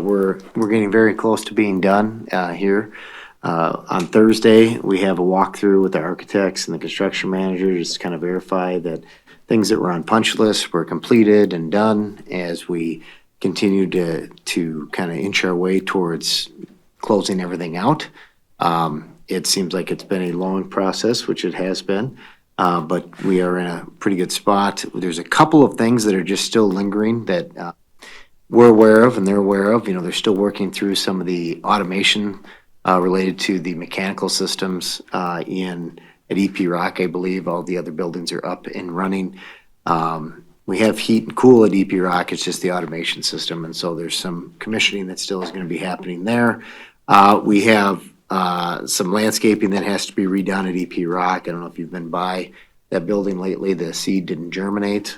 we're getting very close to being done, here. On Thursday, we have a walkthrough with the architects and the construction manager, just to kind of verify that things that were on punch lists were completed and done as we continue to kind of inch our way towards closing everything out. It seems like it's been a long process, which it has been. but we are in a pretty good spot. There's a couple of things that are just still lingering that we're aware of and they're aware of. You know, they're still working through some of the automation related to the mechanical systems at EP Rock, I believe. All the other buildings are up and running. We have heat and cool at EP Rock, it's just the automation system, and so there's some commissioning that still is gonna be happening there. We have some landscaping that has to be redone at EP Rock. I don't know if you've been by that building lately. The seed didn't germinate,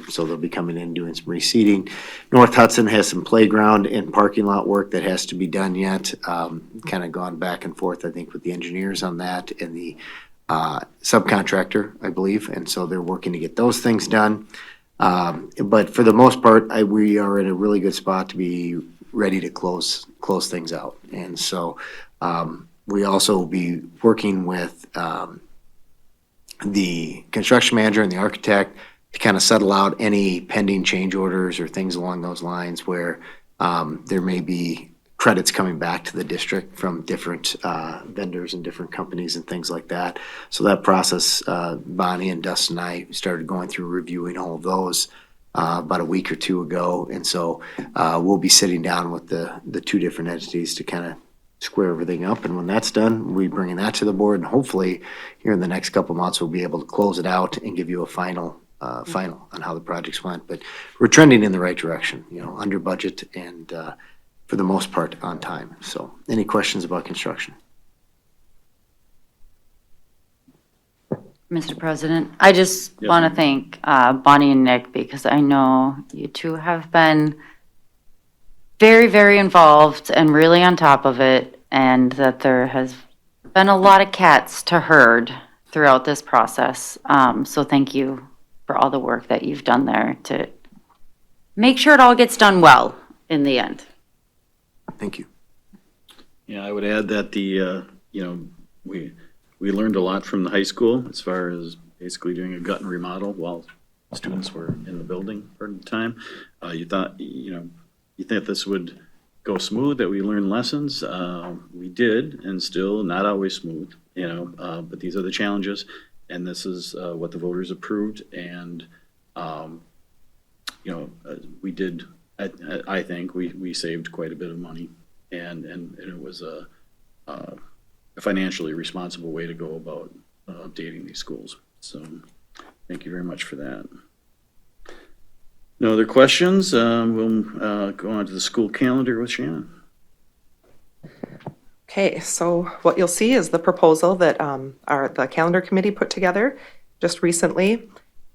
so they'll be coming in doing some reseeding. North Hudson has some playground and parking lot work that has to be done yet. Kind of gone back and forth, I think, with the engineers on that and the subcontractor, I believe, and so they're working to get those things done. But for the most part, we are in a really good spot to be ready to close things out. And so we also will be working with the construction manager and the architect to kind of settle out any pending change orders or things along those lines where there may be credits coming back to the district from different vendors and different companies and things like that. So that process, Bonnie and Dustin and I started going through reviewing all of those about a week or two ago. And so we'll be sitting down with the two different entities to kind of square everything up. And when that's done, we'll be bringing that to the board. And hopefully here in the next couple months, we'll be able to close it out and give you a final on how the projects went. But we're trending in the right direction, you know, under budget and for the most part on time. So any questions about construction? Mr. President, I just Yes, want to ma'am. thank Bonnie and Nick because I know you two have been very, very involved and really on top of it, and that there has been a lot of cats to herd throughout this process. So thank you for all the work that you've done there to make sure it all gets done well in the end. Thank you. Yeah, I would add that we learned a lot from the high school as far as basically doing a gut and remodel while students were in the building part of the time. You thought this would go smooth, that we learned lessons. We did, and still not always smooth, but these are the challenges, and this is what the voters approved. And, we did, I think we saved quite a bit of money, and it was a financially responsible way to go about updating these schools. So thank you very much for that. No other questions? We'll go on to the school calendar with Shannon. Okay, so what you'll see is the proposal that the calendar committee put together just recently.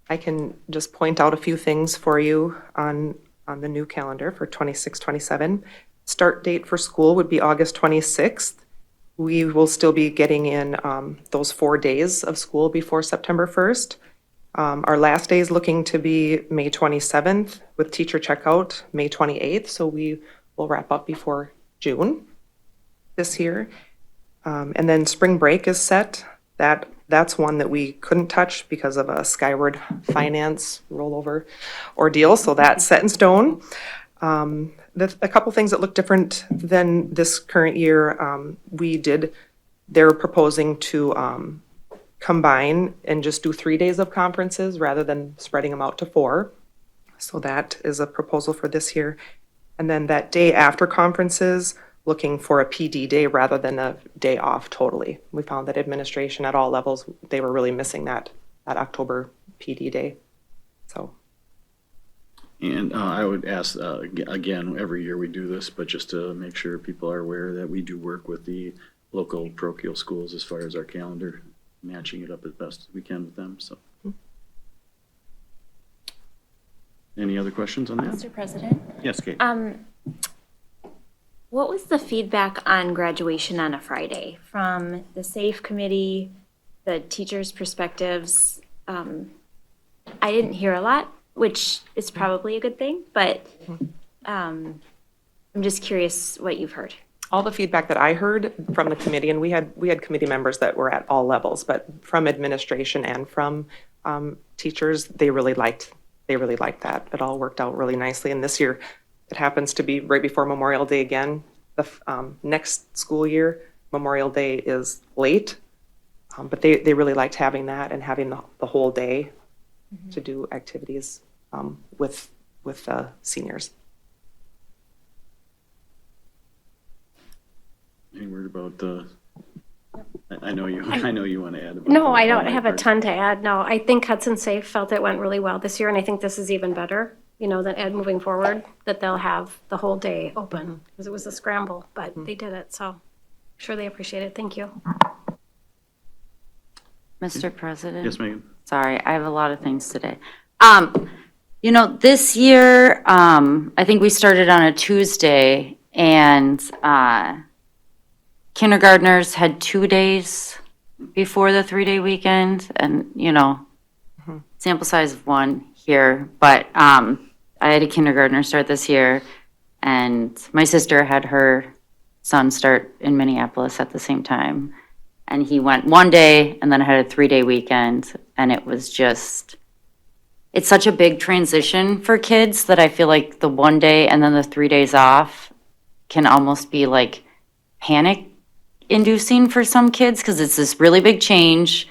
I can just point out a few things for you on the new calendar for 26-27. Start date for school would be August 26th. We will still be getting in those 4 days of school before September 1st. Our last day is looking to be May 27th with teacher checkout May 28th, so we will wrap up before June this year. And then spring break is set. That's one that we couldn't touch because of a Skyward Finance rollover ordeal, so that's set in stone. A couple things that look different than this current year, they're proposing to combine and just do 3 days of conferences rather than spreading them out to 4. So that is a proposal for this year. And then that day after conferences, looking for a PD day rather than a day off totally. We found that administration at all levels, they were really missing that October PD day. So. And I would ask, again, every year we do this, but just to make sure people are aware that we do work with the local parochial schools as far as our calendar, matching it up as best as we can with them, so. Any other questions on that? Mr. President, Yes, Kate? what was the feedback on graduation on a Friday from the SAFE committee, the teachers' perspectives? I didn't hear a lot, which is probably a good thing, but I'm just curious what you've heard. All the feedback that I heard from the committee, and we had committee members that were at all levels, but from administration and from teachers, they really liked that. It all worked out really nicely. And this year, it happens to be right before Memorial Day again. The next school year, Memorial Day is late. But they really liked having that and having the whole day to do activities with seniors. Any word about the, I know you want to add about. No, the I don't all-night have a party. ton to add. No, I think Hudson Safe felt it went really well this year, and I think this is even better, than Ed moving forward, that they'll have the whole day open, because it was a scramble, but they did it, so I'm sure they appreciate it. Thank you. Mr. President? Yes, Megan? Sorry, I have a lot of things today. This year, I think we started on a Tuesday, and kindergartners had 2 days before the 3-day weekend, and, sample size of 1 here, but I had a kindergartner start this year, and my sister had her son start in Minneapolis at the same time. And he went 1 day and then had a 3-day weekend. And it was just, it's such a big transition for kids that I feel like the 1 day and then the 3 days off can almost be like panic inducing for some kids, because it's this really big change.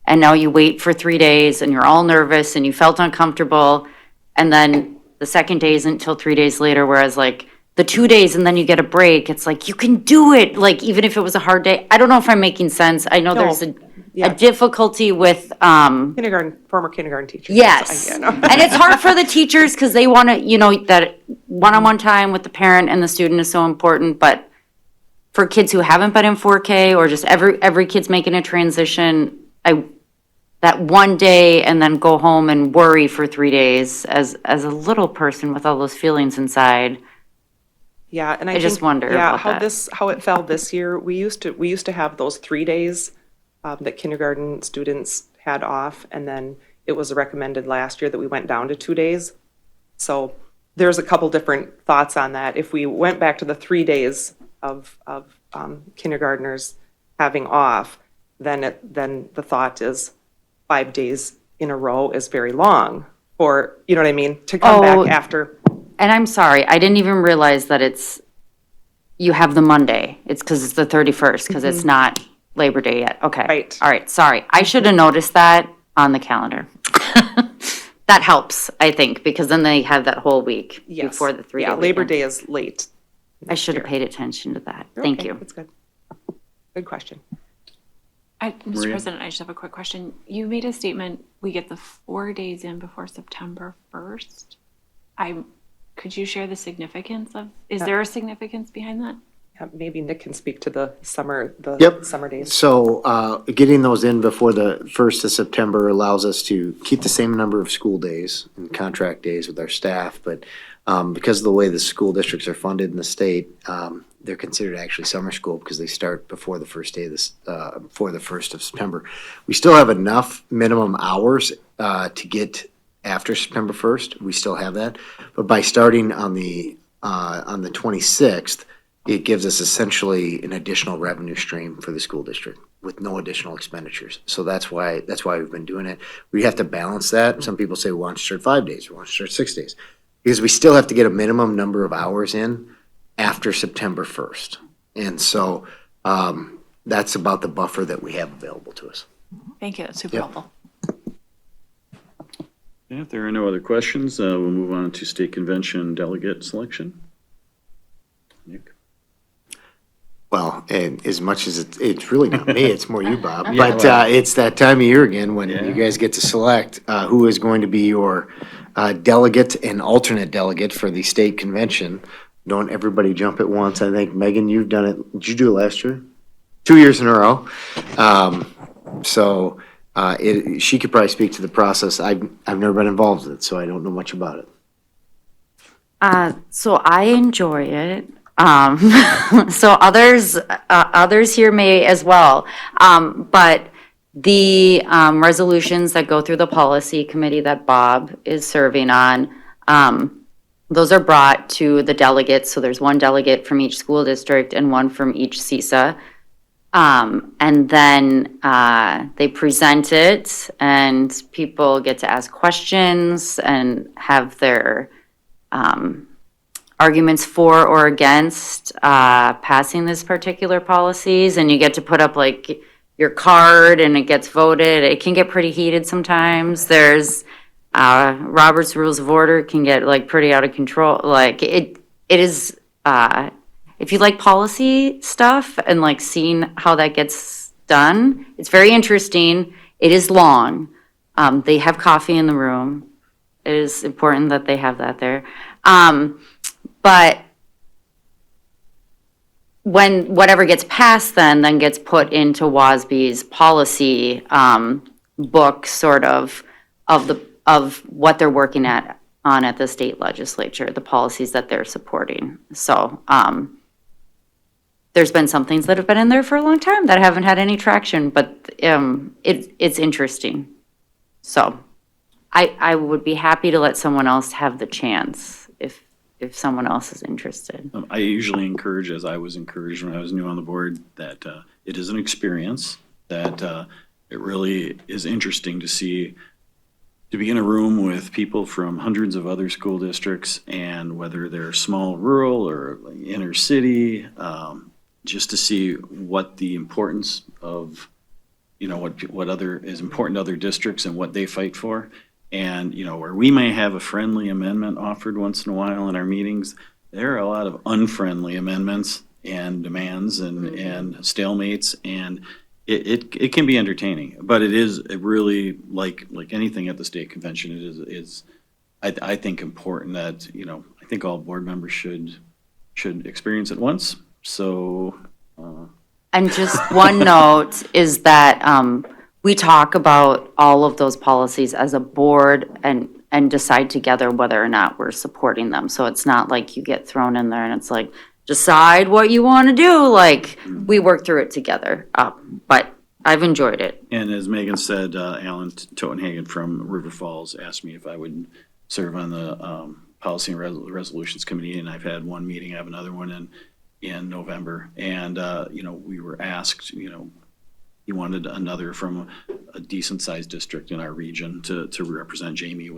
And now you wait for 3 days and you're all nervous and you felt uncomfortable. And then the second day isn't until 3 days later, whereas like the 2 days and then you get a break, it's like you can do it, like even if it was a hard day. I don't know if I'm making sense. I know No, there's a yeah. difficulty with Former kindergarten teachers. yes. I know. And it's hard for the teachers because they want to, that one-on-one time with the parent and the student is so important. But for kids who haven't been in 4K or just every kid's making a transition, that 1 day and then go home and worry for 3 days as a little person with all those feelings inside. Yeah, and I just think, wonder yeah, about that. how it fell this year. We used to have those 3 days that kindergarten students had off, and then it was recommended last year that we went down to 2 days. So there's a couple different thoughts on that. If we went back to the 3 days of kindergartners having off, then the thought is 5 days in a row is very long, or you know what I mean, to come back after. And I'm sorry, I didn't even realize that you have the Monday. It's because it's the 31st, because it's not Labor Day yet. Okay. Right. All right, sorry. I should have noticed that on the calendar. That helps, I think, because then they have that whole week Yes. before the 3-day Yeah, Labor weekend. Day is late. I should have paid attention to that. Thank Okay, you. That's good. Good question. Mr. Maria? President, I just have a quick question. You made a statement, we get the 4 days in before September 1st. Could you share the significance is there a significance behind that? Maybe Nick can speak to the summer Yep. summer days. So getting those in before the 1st of September allows us to keep the same number of school days and contract days with our staff. But because of the way the school districts are funded in the state, they're considered actually summer school because they start before the first day of before the 1st of September. We still have enough minimum hours to get after September 1st. We still have that. But by starting on the 26th, it gives us essentially an additional revenue stream for the school district with no additional expenditures. So that's why we've been doing it. We have to balance that. Some people say, we want to start 5 days, we want to start 6 days. Because we still have to get a minimum number of hours in after September 1st. And so that's about the buffer that we have available to us. Thank you, that's super Yep. helpful. Yeah, if there are no other questions, we'll move on to state convention delegate selection. Nick? Well, and as much as it's really not me, it's more you, Bob. Yeah, But well. it's that time of year again when Yeah. you guys get to select who is going to be your delegate and alternate delegate for the state convention. Don't everybody jump at once. I think, Megan, you've done it. Did you do it last year? 2 years in a row. She could probably speak to the process. I've never been involved in it, so I don't know much about it. So I enjoy it. So others here may as well. But the resolutions that go through the policy committee that Bob is serving on, those are brought to the delegates. So there's one delegate from each school district and one from each CISA. And then they present it and people get to ask questions and have their arguments for or against passing this particular policies. And you get to put up like your card and it gets voted. It can get pretty heated sometimes. There's Robert's Rules of Order can get like pretty out of control. Like it is, if you like policy stuff and like seeing how that gets done, it's very interesting. It is long. They have coffee in the room. It is important that they have that there. But when whatever gets passed then gets put into WASB's policy book, sort of what they're working on at the state legislature, the policies that they're supporting. So there's been some things that have been in there for a long time that haven't had any traction, but it's interesting. So I would be happy to let someone else have the chance if someone else is interested. I usually encourage, as I was encouraged when I was new on the board, that it is an experience, that it really is interesting to see, to be in a room with people from hundreds of other school districts, and whether they're small, rural, or inner city, just to see what the importance of, what other is important to other districts and what they fight for. And, where we may have a friendly amendment offered once in a while in our meetings, there are a lot of unfriendly amendments and demands and stalemates, and it can be entertaining. But it is really, like anything at the state convention, it is I think important that, I think all board members should experience it once. So. And just one note is that we talk about all of those policies as a board and decide together whether or not we're supporting them. So it's not like you get thrown in there and it's like, decide what you want to do. Like, we work through it together. But I've enjoyed it. And as Megan said, Alan Totenhagen from River Falls asked me if I would serve on the Policy and Resolutions Committee, and I've had one meeting. I have another one in November. And, we were asked, he wanted another from a decent sized district in our region to represent. Jamie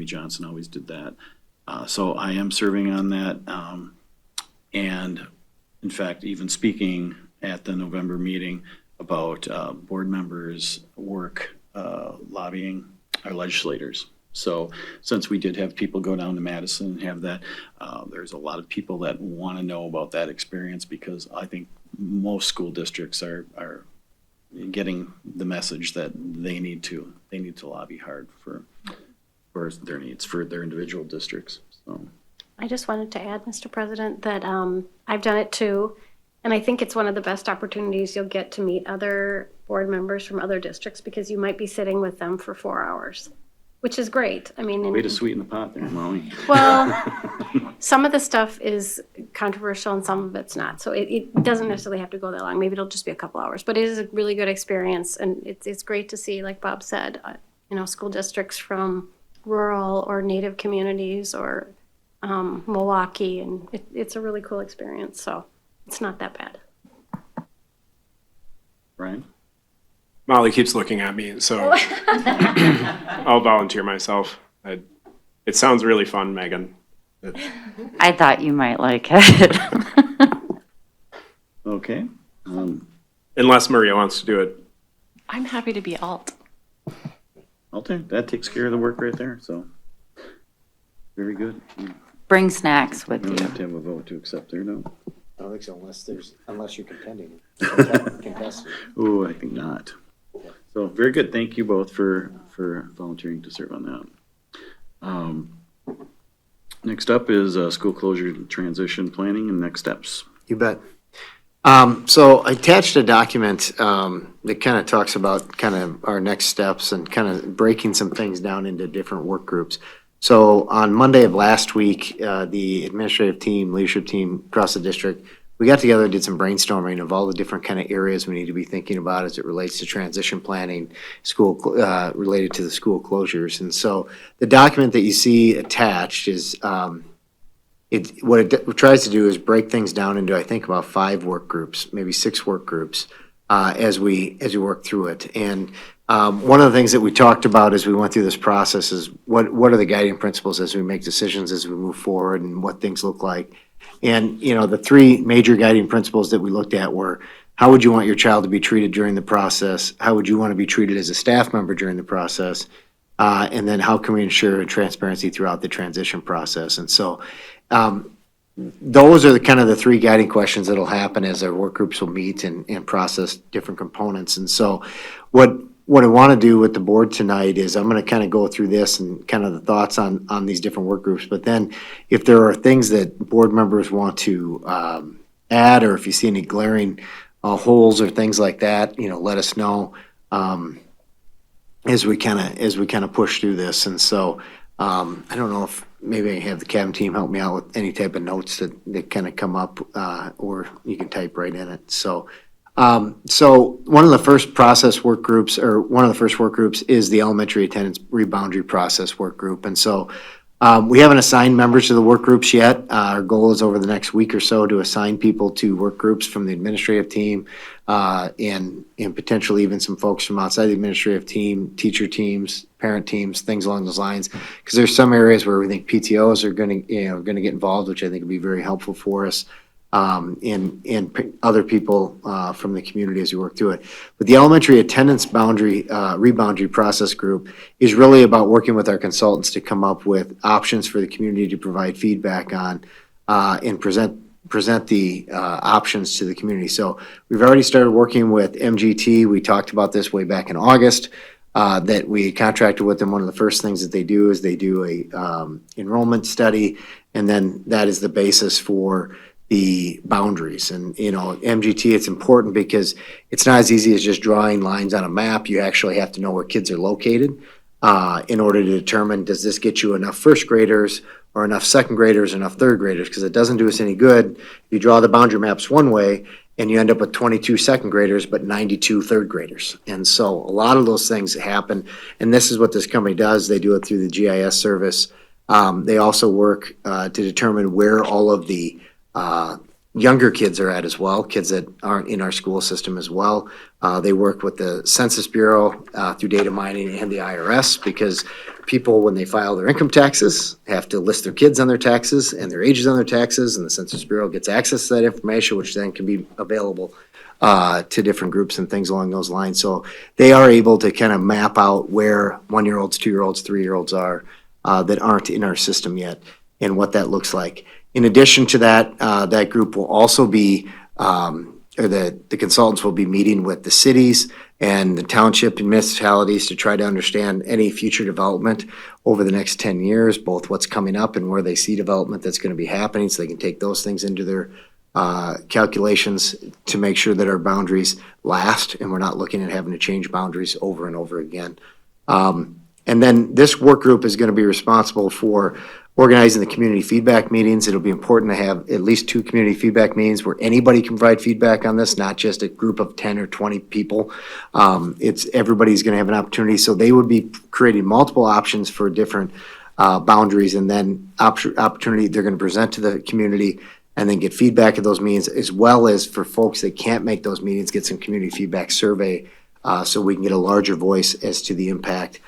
Johnson always did that. So I am serving on that. And in fact, even speaking at the November meeting about board members' work lobbying our legislators. So since we did have people go down to Madison and have that, there's a lot of people that want to know about that experience, because I think most school districts are getting the message that they need to lobby hard for their needs, for their individual districts. So I just wanted to add, Mr. President, that I've done it too, and I think it's one of the best opportunities you'll get to meet other board members from other districts, because you might be sitting with them for 4 hours, which is great. I mean, way to sweeten the pot there, Molly. well, some of the stuff is controversial and some of it's not, so it doesn't necessarily have to go that long. Maybe it'll just be a couple hours, but it is a really good experience, and it's great to see, like Bob said, school districts from rural or native communities or Milwaukee, and it's a really cool experience, so it's not that bad. Brian? Molly keeps looking at me, so I'll volunteer myself. It sounds really fun, Megan. I thought you might like it. Okay. Unless Maria wants to do it. I'm happy to be alt. That takes care of the work right there, so. Very good. You Bring snacks with don't you. have to have a vote to accept there, no? I don't think so, unless you're contending. Contesting. Oh, I think not. So, very good. Thank you both for volunteering to serve on that. Next up is school closure transition planning and next steps. You bet. So I attached a document that kind of talks about kind of our next steps and kind of breaking some things down into different work groups. So on Monday of last week, the administrative team, leadership team across the district, we got together and did some brainstorming of all the different kind of areas we need to be thinking about as it relates to transition planning, related to the school closures. And so the document that you see attached is what it tries to do is break things down into, I think, about 5 work groups, maybe 6 work groups, as we work through it. And one of the things that we talked about as we went through this process is what are the guiding principles as we make decisions, as we move forward, and what things look like. And, the 3 major guiding principles that we looked at were how would you want your child to be treated during the process? How would you want to be treated as a staff member during the process? And then how can we ensure transparency throughout the transition process? And so those are the kind of the three guiding questions that'll happen as our work groups will meet and process different components. And so what I want to do with the board tonight is I'm going to kind of go through this and kind of the thoughts on these different work groups. But then if there are things that board members want to add, or if you see any glaring holes or things like that, let us know as we kind of push through this. And so I don't know if maybe I have the cabin team help me out with any type of notes that kind of come up, or you can type right in it. So one of the first process work groups, or one of the first work groups, is the elementary attendance reboundary process work group. And so we haven't assigned members to the work groups yet. Our goal is over the next week or so to assign people to work groups from the administrative team, and potentially even some folks from outside the administrative team, teacher teams, parent teams, things along those lines. Because there's some areas where we think PTOs are going to get involved, which I think would be very helpful for us. And other people from the community as we work through it. But the elementary attendance reboundary process group is really about working with our consultants to come up with options for the community to provide feedback on, and present the options to the community. So we've already started working with MGT. We talked about this way back in August, that we contracted with them. One of the first things that they do is they do a enrollment study, and then that is the basis for the boundaries. And, MGT, it's important because it's not as easy as just drawing lines on a map. You actually have to know where kids are located in order to determine, does this get you enough first graders or enough second graders, enough third graders? Because it doesn't do us any good if you draw the boundary maps one way and you end up with 22 second graders but 92 third graders. And so a lot of those things happen, and this is what this company does. They do it through the GIS service. They also work to determine where all of the younger kids are at as well, kids that aren't in our school system as well. They work with the Census Bureau through data mining and the IRS, because people, when they file their income taxes, have to list their kids on their taxes and their ages on their taxes, and the Census Bureau gets access to that information, which then can be available to different groups and things along those lines. So they are able to kind of map out where 1-year-olds, 2-year-olds, 3-year-olds are that aren't in our system yet, and what that looks like. In addition to that, that group will also be, or the consultants will be meeting with the cities and the township and municipalities to try to understand any future development over the next 10 years, both what's coming up and where they see development that's going to be happening, so they can take those things into their calculations to make sure that our boundaries last and we're not looking at having to change boundaries over and over again. And then this work group is going to be responsible for organizing the community feedback meetings. It'll be important to have at least 2 community feedback meetings where anybody can provide feedback on this, not just a group of 10 or 20 people. Everybody's going to have an opportunity. So they would be creating multiple options for different boundaries, and then opportunity they're going to present to the community and then get feedback at those meetings, as well as for folks that can't make those meetings, get some community feedback survey so we can get a larger voice as to the impact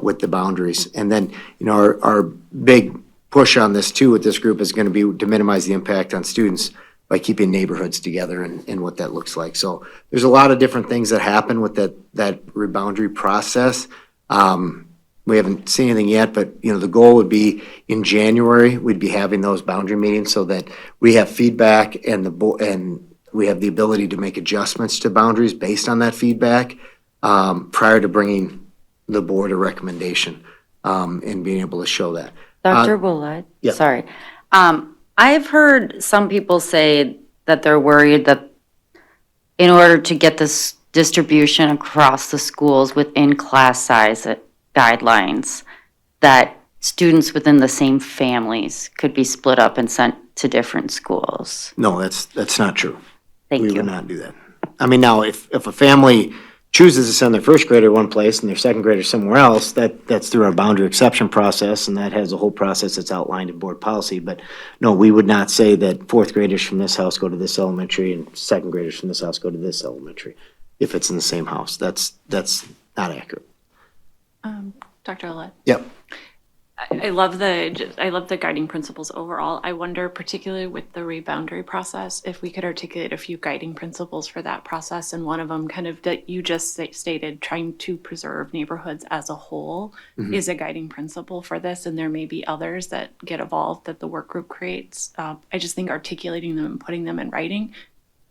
with the boundaries. And then, our big push on this too with this group is going to be to minimize the impact on students by keeping neighborhoods together and what that looks like. So there's a lot of different things that happen with that reboundary process. We haven't seen anything yet, but the goal would be in January, we'd be having those boundary meetings so that we have feedback and we have the ability to make adjustments to boundaries based on that feedback prior to bringing the board a recommendation and being able to show that. Dr. Bullitt, yeah. sorry. I've heard some people say that they're worried that in order to get this distribution across the schools within class size guidelines, that students within the same families could be split up and sent to different schools. No, that's not true. Thank We you. would not do that. I mean, now, if a family chooses to send their first grader one place and their second grader somewhere else, that's through our boundary exception process, and that has a whole process that's outlined in board policy. But no, we would not say that fourth graders from this house go to this elementary and second graders from this house go to this elementary if it's in the same house. That's not accurate. Dr. Olet? Yep. I love the guiding principles overall. I wonder, particularly with the reboundary process, if we could articulate a few guiding principles for that process. And one of them, kind of that you just stated, trying to preserve neighborhoods as a whole is a guiding principle for this. And there may be others that get evolved that the work group creates. I just think articulating them and putting them in writing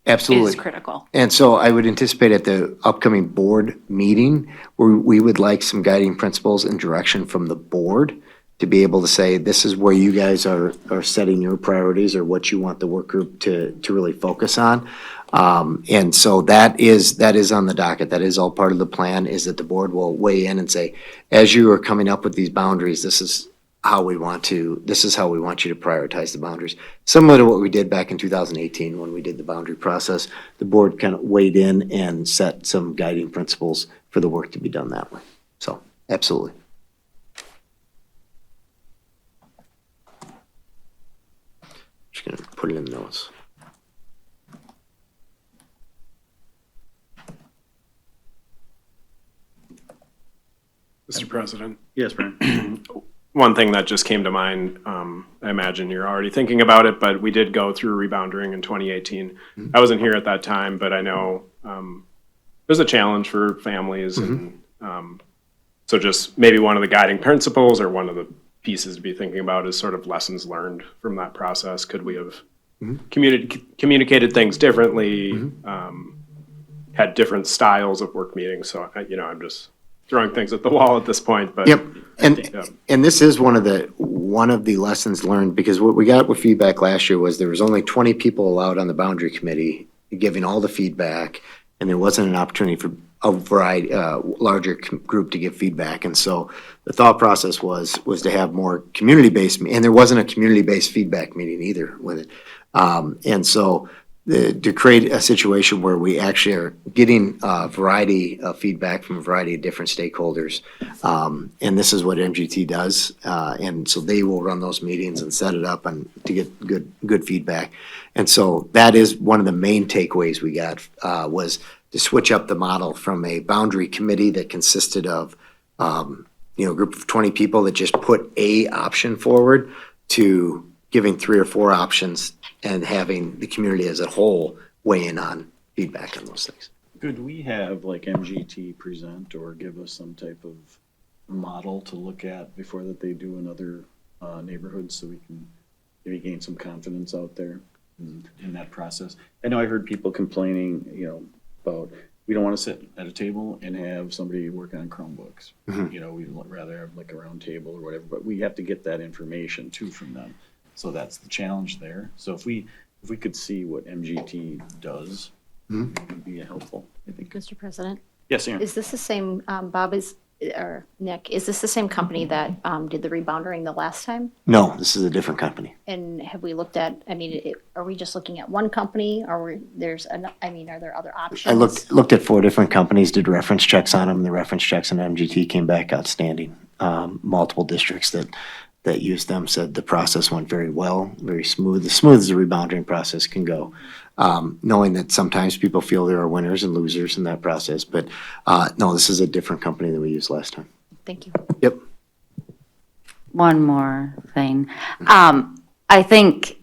Absolutely. is critical. And so I would anticipate at the upcoming board meeting, where we would like some guiding principles and direction from the board to be able to say, this is where you guys are setting your priorities or what you want the work group to really focus on. And so that is on the docket. That is all part of the plan, is that the board will weigh in and say, as you are coming up with these boundaries, this is how we want you to prioritize the boundaries. Similar to what we did back in 2018 when we did the boundary process, the board kind of weighed in and set some guiding principles for the work to be done that way. So, absolutely. Just gonna put it in the notes. Mr. President, Yes, Brian. one thing that just came to mind, I imagine you're already thinking about it, but we did go through rebounding in 2018. I wasn't here at that time, but I know there's a challenge for families. And so just maybe one of the guiding principles or one of the pieces to be thinking about is sort of lessons learned from that process. Could we have communicated things differently, had different styles of work meetings? So, I'm just throwing things at the wall at this point, but. Yep, and this is one of the lessons learned, because what we got with feedback last year was there was only 20 people allowed on the boundary committee giving all the feedback, and there wasn't an opportunity for a variety, larger group to give feedback. And so the thought process was to have more community-based, and there wasn't a community-based feedback meeting either with it. And so to create a situation where we actually are getting a variety of feedback from a variety of different stakeholders. And this is what MGT does. And so they will run those meetings and set it up and to get good feedback. And so that is one of the main takeaways we got, was to switch up the model from a boundary committee that consisted of, a group of 20 people that just put a option forward, to giving 3 or 4 options and having the community as a whole weigh in on feedback on those things. Could we have like MGT present or give us some type of model to look at before that they do in other neighborhoods, so we can maybe gain some confidence out there in that process? I know I heard people complaining, about, we don't want to sit at a table and have somebody work on Chromebooks. We'd rather have like a round table or whatever, but we have to get that information too from them. So that's the challenge there. So if we could see what MGT does, it would be helpful, I think. Mr. President, Yes, Aaron. is this the same, Bob, or Nick, is this the same company that did the reboundering the last time? No, this is a different company. And have we looked at, are we just looking at one company, or are there other options? I looked at 4 different companies, did reference checks on them. The reference checks on MGT came back outstanding. Multiple districts that used them said the process went very well, very smooth, as smooth as a rebounding process can go. Knowing that sometimes people feel there are winners and losers in that process, but no, this is a different company than we used last time. Thank you. Yep. One more thing. I think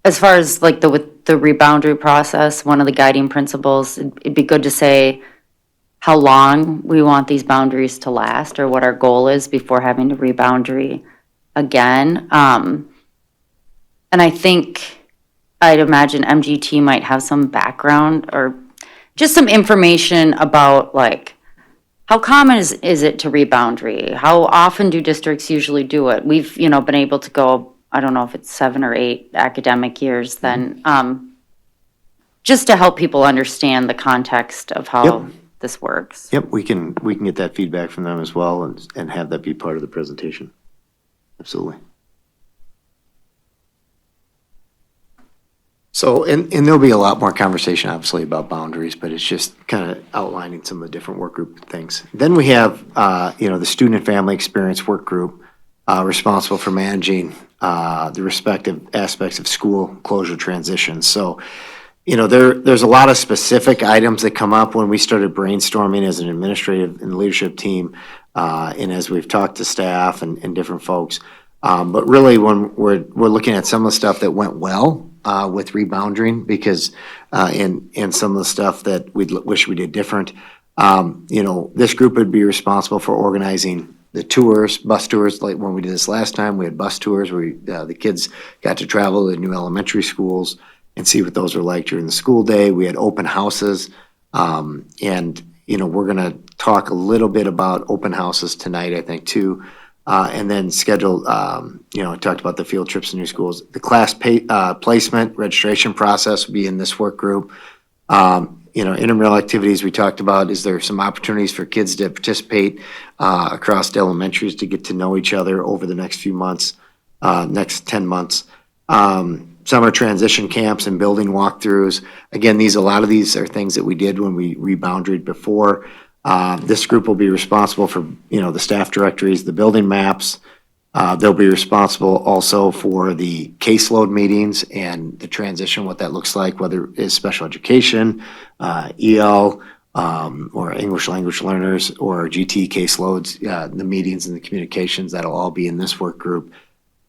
as far as like with the reboundary process, one of the guiding principles, it'd be good to say how long we want these boundaries to last, or what our goal is before having to reboundary again. And I think, I'd imagine MGT might have some background or just some information about like, how common is it to reboundary? How often do districts usually do it? We've, been able to go, I don't know if it's 7 or 8 academic years then, just to help people understand the context of how this works. Yep, we can get that feedback from them as well and have that be part of the presentation. Absolutely. So, and there'll be a lot more conversation, obviously, about boundaries, but it's just kind of outlining some of the different work group things. Then we have, the student and family experience work group, responsible for managing the respective aspects of school closure transitions. So, there's a lot of specific items that come up when we started brainstorming as an administrative and leadership team. and as we've talked to staff and different folks. But really, when we're looking at some of the stuff that went well with rebounding, because and some of the stuff that we wish we did different. This group would be responsible for organizing the tours, bus tours. Like when we did this last time, we had bus tours where the kids got to travel to the new elementary schools and see what those were like during the school day. We had open houses, and we're going to talk a little bit about open houses tonight, I think, too. And then schedule, I talked about the field trips to new schools. The class placement registration process will be in this work group. Intramural activities we talked about. Is there some opportunities for kids to participate across the elementaries to get to know each other over the next few months, next 10 months? Summer transition camps and building walkthroughs. Again, a lot of these are things that we did when we reboundaried before. This group will be responsible for, the staff directories, the building maps. They'll be responsible also for the caseload meetings and the transition, what that looks like, whether it's special education, EL, or English language learners, or GT caseloads, the meetings and the communications, that'll all be in this work group.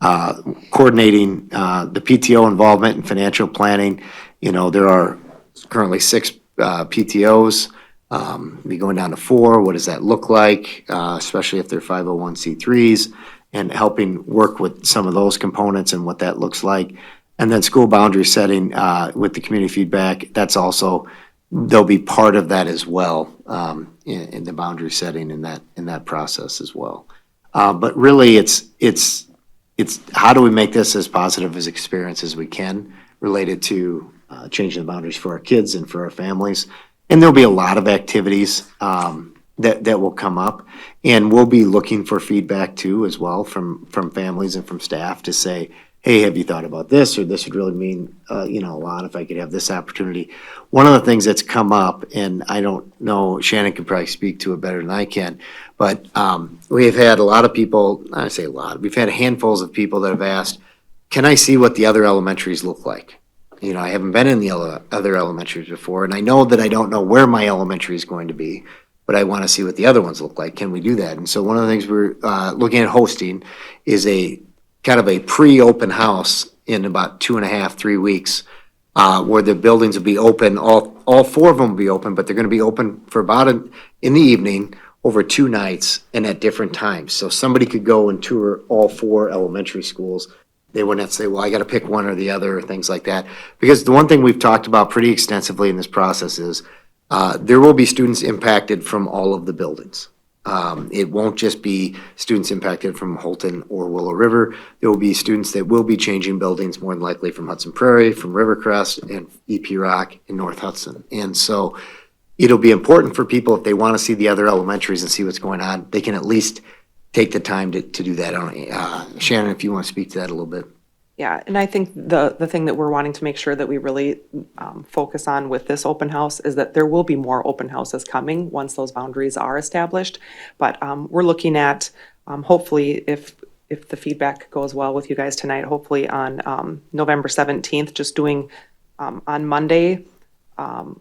Coordinating the PTO involvement and financial planning. There are currently 6 PTOs. Be going down to 4. What does that look like, especially if they're 501c3s, and helping work with some of those components and what that looks like. And then school boundary setting with the community feedback. They'll be part of that as well, in the boundary setting in that process as well. But really, it's how do we make this as positive as experience as we can related to changing the boundaries for our kids and for our families. And there'll be a lot of activities that will come up, and we'll be looking for feedback too as well from families and from staff to say, hey, have you thought about this? Or this would really mean a lot if I could have this opportunity. One of the things that's come up, and I don't know, Shannon could probably speak to it better than I can, but we've had a lot of people, I say a lot, we've had handfuls of people that have asked, can I see what the other elementaries look like? I haven't been in the other elementaries before, and I know that I don't know where my elementary is going to be, but I want to see what the other ones look like. Can we do that? And so one of the things we're looking at hosting is a kind of a pre-open house in about 2.5, 3 weeks, where the buildings will be open. All 4 of them will be open, but they're going to be open for in the evening over 2 nights and at different times. So somebody could go and tour all 4 elementary schools. They wouldn't have to say, well, I got to pick one or the other, or things like that. Because the one thing we've talked about pretty extensively in this process is there will be students impacted from all of the buildings. It won't just be students impacted from Holton or Willow River. There will be students that will be changing buildings, more than likely from Hudson Prairie, from Rivercrest, and EP Rock, and North Hudson. And so it'll be important for people, if they want to see the other elementaries and see what's going on, they can at least take the time to do that. Shannon, if you want to speak to that a little bit. Yeah, and I think the thing that we're wanting to make sure that we really focus on with this open house is that there will be more open houses coming once those boundaries are established. But we're looking at, hopefully, if the feedback goes well with you guys tonight, hopefully on November 17th, just doing on Monday,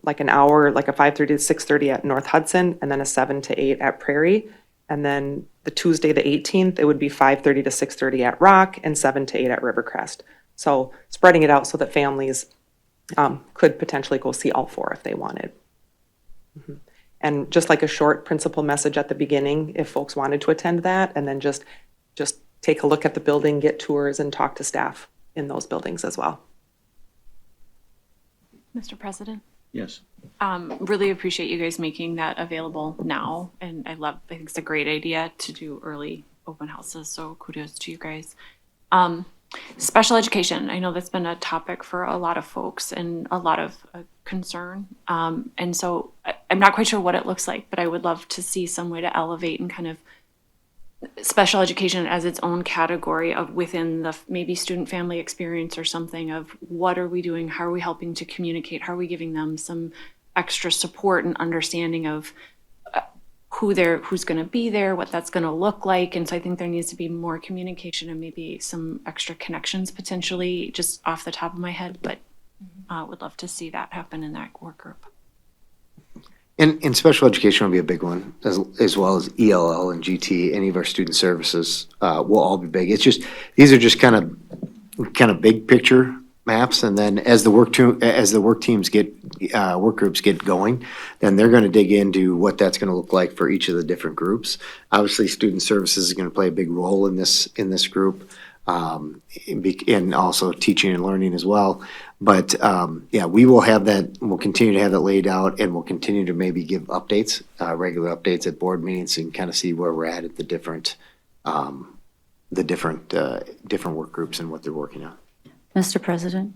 like an hour, like a 5:30 to 6:30 at North Hudson, and then a 7 to 8 at Prairie. And then the Tuesday, the 18th, it would be 5:30 to 6:30 at Rock and 7 to 8 at Rivercrest. So spreading it out so that families could potentially go see all 4 if they wanted. Mm-hmm. And just like a short principal message at the beginning, if folks wanted to attend that, and then just take a look at the building, get tours, and talk to staff in those buildings as well. Mr. President? Yes. Really appreciate you guys making that available now. And I think it's a great idea to do early open houses. So kudos to you guys. Special education. I know that's been a topic for a lot of folks and a lot of concern. And so I'm not quite sure what it looks like, but I would love to see some way to elevate and kind of special education as its own category of within the maybe student family experience or something of what are we doing? How are we helping to communicate? How are we giving them some extra support and understanding of who's going to be there, what that's going to look like. And so I think there needs to be more communication and maybe some extra connections potentially just off the top of my head, but would love to see that happen in that work group. And special education will be a big one, as well as ELL and GT. Any of our student services will all be big. It's just, these are just kind of big picture maps, and then as the work teams get, work groups get going, then they're gonna dig into what that's gonna look like for each of the different groups. Obviously, student services is gonna play a big role in this group, and also teaching and learning as well. But, yeah, we will have that, we'll continue to have that laid out, and we'll continue to maybe give updates, regular updates at board meetings, and kind of see where we're at the different work groups and what they're working on. Mr. President?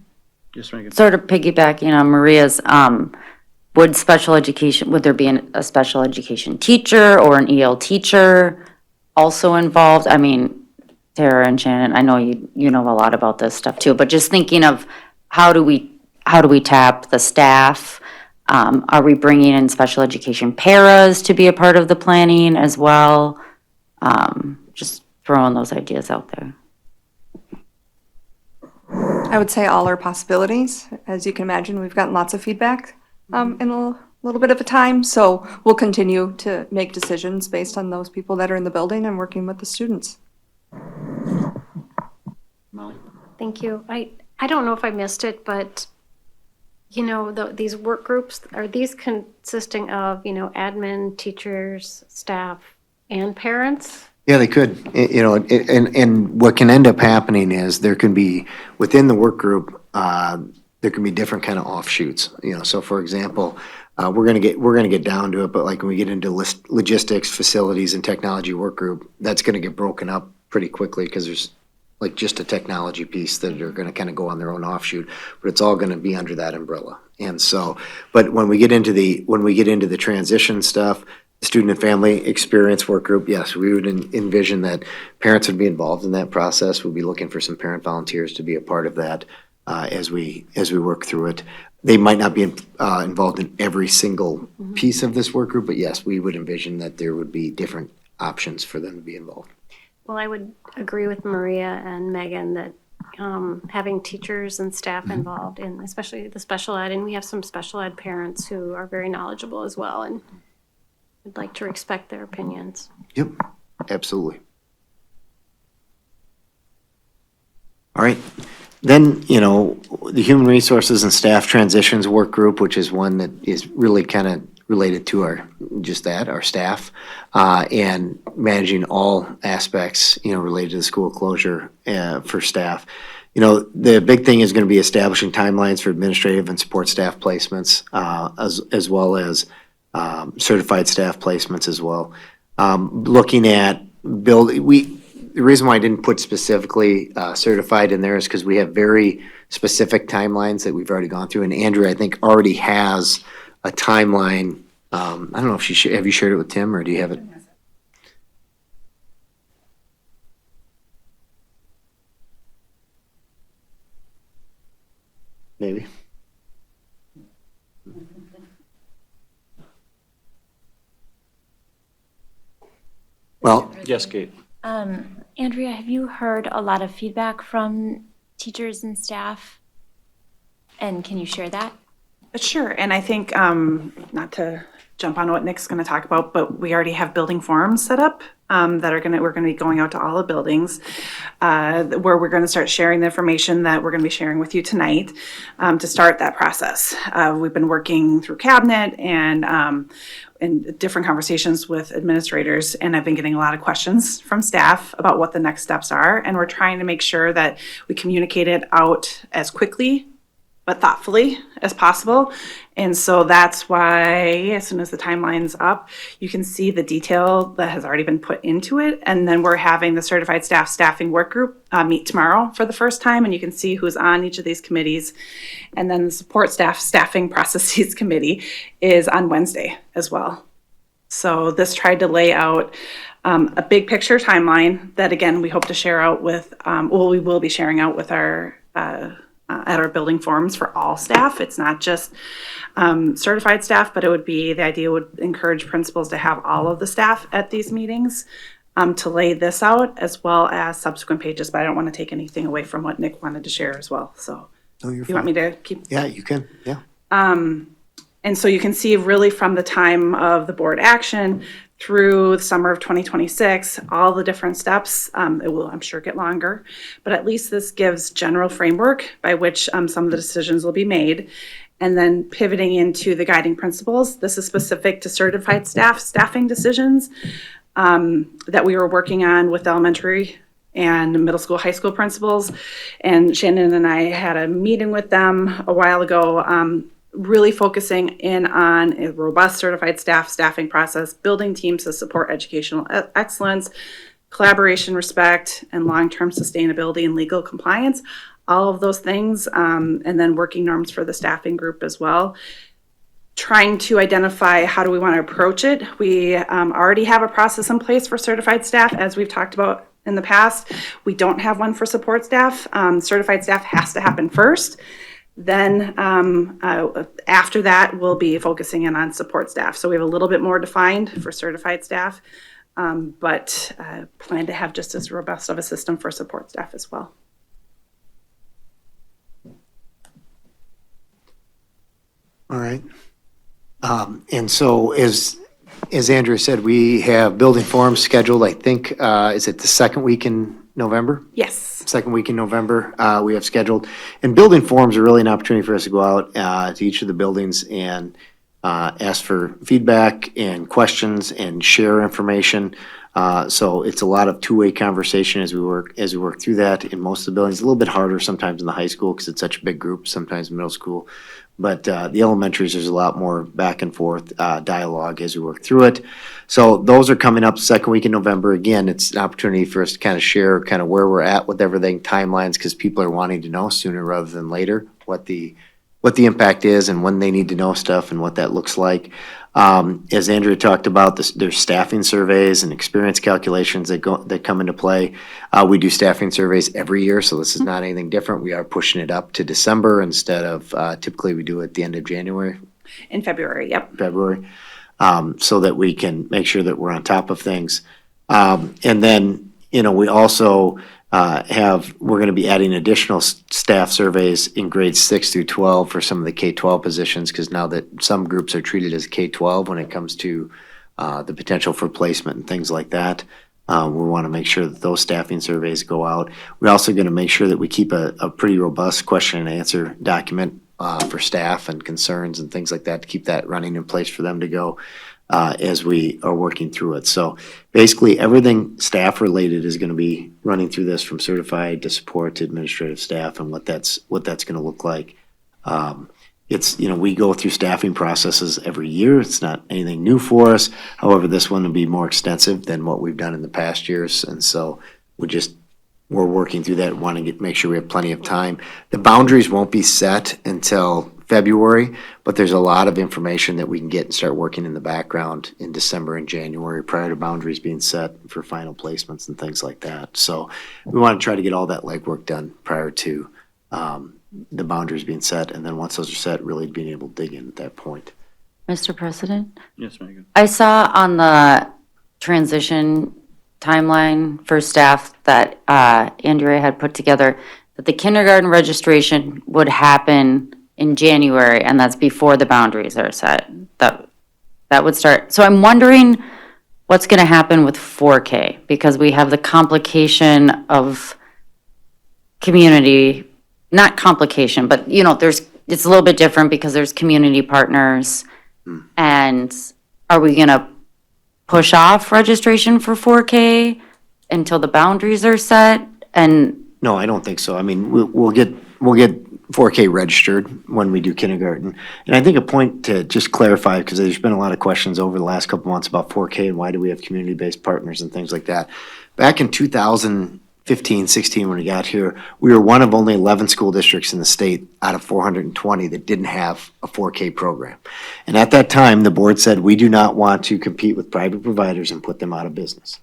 Yes, Megan. Sort of piggybacking on Maria's, would there be a special education teacher or an EL teacher also involved? I mean, Tara and Shannon, I know you know a lot about this stuff too, but just thinking of how do we tap the staff? Are we bringing in special education paras to be a part of the planning as well? Just throwing those ideas out there. I would say all are possibilities. As you can imagine, we've gotten lots of feedback in a little bit of a time, so we'll continue to make decisions based on those people that are in the building and working with the students. Molly? Thank you. I don't know if I missed it, but, you know, these work groups, are these consisting of, you know, admin, teachers, staff, and parents? Yeah, they could, you know, and what can end up happening is there can be, within the work group, there can be different kind of offshoots, you know, so for example, we're gonna get down to it, but like when we get into logistics, facilities, and technology work group, that's gonna get broken up pretty quickly, because there's like just a technology piece that are gonna kind of go on their own offshoot, but it's all gonna be under that umbrella. And so, but when we get into the transition stuff, student and family experience work group, yes, we would envision that parents would be involved in that process. We'll be looking for some parent volunteers to be a part of that as we work through it. They might not be involved in every single piece of this work group, but yes, we would envision that there would be different options for them to be involved. Well, I would agree with Maria and Megan that having teachers and staff involved, and especially the special ed, and we have some special ed parents who are very knowledgeable as well, and I'd like to respect their opinions. Yep, absolutely. All right, then, you know, the Human Resources and Staff Transitions Work Group, which is one that is really kind of related to our staff, and managing all aspects, you know, related to the school closure for staff. You know, the big thing is going to be establishing timelines for administrative and support staff placements, as well as certified staff placements as well. Looking at the reason why I didn't put specifically certified in there is because we have very specific timelines that we've already gone through. And Andrew, I think, already has a timeline. I don't know if have you shared it with Tim, or do you have it? Maybe. Well, Yes, Kate. Andrea, have you heard a lot of feedback from teachers and staff? And can you share that? Sure, and I think, not to jump on what Nick's gonna talk about, but we already have building forums set up that we're gonna be going out to all the buildings, where we're gonna start sharing the information that we're gonna be sharing with you tonight, to start that process. We've been working through cabinet and different conversations with administrators, and I've been getting a lot of questions from staff about what the next steps are, and we're trying to make sure that we communicate it out as quickly but thoughtfully as possible. And so that's why, as soon as the timeline's up, you can see the detail that has already been put into it. And then we're having the certified staff staffing work group meet tomorrow for the first time, and you can see who's on each of these committees. And then the support staff staffing processes committee is on Wednesday as well. So this tried to lay out a big picture timeline that, again, we hope to share out with, we will be sharing out with our at our building forums for all staff. It's not just certified staff, but the idea would encourage principals to have all of the staff at these meetings to lay this out, as well as subsequent pages. But I don't want to take anything away from what Nick wanted to share as well. So no, you're you want me to keep? Yeah, you can, yeah. And so you can see really from the time of the board action through the summer of 2026, all the different steps. It will, I'm sure, get longer, but at least this gives general framework by which some of the decisions will be made. And then pivoting into the guiding principles, this is specific to certified staffing decisions that we were working on with elementary and middle school, high school principals. And Shannon and I had a meeting with them a while ago, really focusing in on a robust certified staffing process, building teams to support educational excellence, collaboration, respect, and long-term sustainability and legal compliance, all of those things, and then working norms for the staffing group as well. Trying to identify how do we want to approach it. We already have a process in place for certified staff, as we've talked about in the past. We don't have one for support staff. Certified staff has to happen first. Then after that, we'll be focusing in on support staff. So we have a little bit more defined for certified staff, but plan to have just as robust of a system for support staff as well. All right. And so as Andrea said, we have building forums scheduled, I think, is it the second week in November? Yes. Second week in November, we have scheduled. And building forums are really an opportunity for us to go out to each of the buildings and ask for feedback and questions and share information. So it's a lot of two-way conversation as we work through that in most of the buildings. A little bit harder sometimes in the high school because it's such a big group, sometimes middle school. But the elementaries, there's a lot more back and forth dialogue as we work through it. So those are coming up second week in November. Again, it's an opportunity for us to kind of share kind of where we're at with everything, timelines, because people are wanting to know sooner rather than later what the impact is and when they need to know stuff and what that looks like. As Andrea talked about, there's staffing surveys and experience calculations that come into play. We do staffing surveys every year, so this is not anything different. We are pushing it up to December instead of typically we do it at the end of January. In February, yep. February, so that we can make sure that we're on top of things. And then, we also we're going to be adding additional staff surveys in grades 6 through 12 for some of the K-12 positions, because now that some groups are treated as K-12 when it comes to the potential for placement and things like that. We want to make sure that those staffing surveys go out. We're also going to make sure that we keep a pretty robust question and answer document for staff and concerns and things like that to keep that running in place for them to go as we are working through it. So basically, everything staff related is going to be running through this, from certified to support to administrative staff, and what that's going to look like. It's, we go through staffing processes every year. It's not anything new for us. However, this one will be more extensive than what we've done in the past years. And so we're working through that, want to make sure we have plenty of time. The boundaries won't be set until February, but there's a lot of information that we can get and start working in the background in December and January prior to boundaries being set for final placements and things like that. So we want to try to get all that legwork done prior to the boundaries being set, and then once those are set, really being able to dig in at that point. Mr. President? Yes, Megan. I saw on the transition timeline for staff that Andrea had put together that the kindergarten registration would happen in January, and that's before the boundaries are set. That would start. So I'm wondering what's going to happen with 4K, because we have the complication of community, not complication, but it's a little bit different because there's community partners. And are we going to push off registration for 4K until the boundaries are set? And no, I don't think so. I mean, we'll get 4K registered when we do kindergarten. And I think a point to just clarify, because there's been a lot of questions over the last couple months about 4K and why do we have community-based partners and things like that. Back in 2015, 16, when we got here, we were one of only 11 school districts in the state out of 420 that didn't have a 4K program. And at that time, the board said, we do not want to compete with private providers and put them out of business.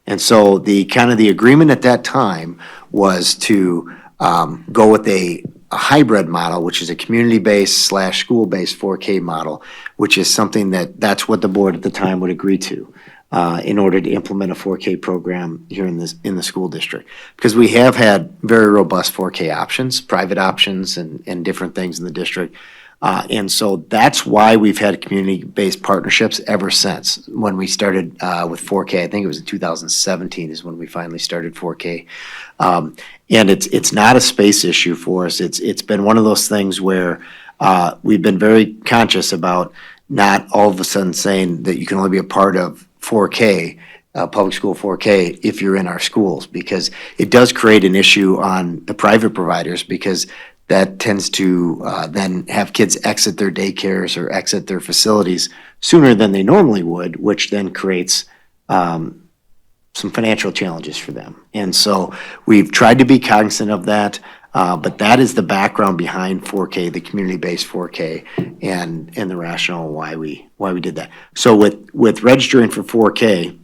And so the agreement at that time was to go with a hybrid model, which is a community-based / school-based 4K model, which is something that's what the board at the time would agree to in order to implement a 4K program here in the school district. Because we have had very robust 4K options, private options, and different things in the district. And so that's why we've had community-based partnerships ever since. When we started with 4K, I think it was in 2017 is when we finally started 4K. And it's not a space issue for us. It's been one of those things where we've been very conscious about not all of a sudden saying that you can only be a part of 4K, public school 4K, if you're in our schools, because it does create an issue on the private providers, because that tends to then have kids exit their daycares or exit their facilities sooner than they normally would, which then creates some financial challenges for them. And so we've tried to be cognizant of that, but that is the background behind 4K, the community-based 4K, and the rationale why we did that. So with registering for 4K,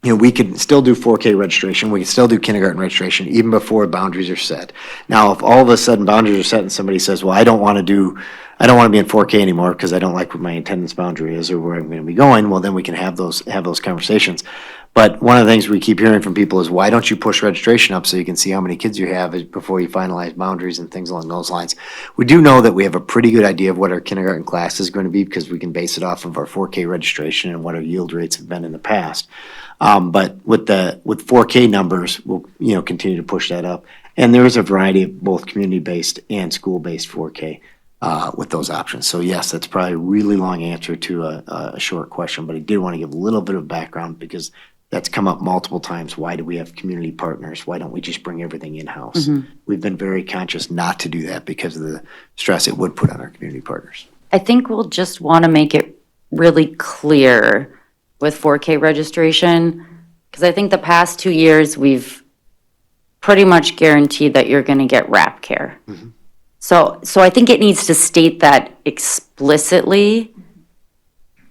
we can still do 4K registration. We can still do kindergarten registration even before boundaries are set. Now, if all of a sudden boundaries are set and somebody says, well, I don't want to be in 4K anymore because I don't like what my attendance boundary is or where I'm going to be going, well, then we can have those conversations. But one of the things we keep hearing from people is, why don't you push registration up so you can see how many kids you have before you finalize boundaries and things along those lines? We do know that we have a pretty good idea of what our kindergarten class is going to be, because we can base it off of our 4K registration and what our yield rates have been in the past. But with 4K numbers, we'll continue to push that up. And there is a variety of both community-based and school-based 4K with those options. So yes, that's probably a really long answer to a short question, but I did want to give a little bit of background because that's come up multiple times. Why do we have community partners? Why don't we just bring everything in-house? We've been very conscious not to do that because of the stress it would put on our community partners. I think we'll just want to make it really clear with 4K registration, because I think the past 2 years, we've pretty much guaranteed that you're going to get wrap care. So I think it needs to state that explicitly,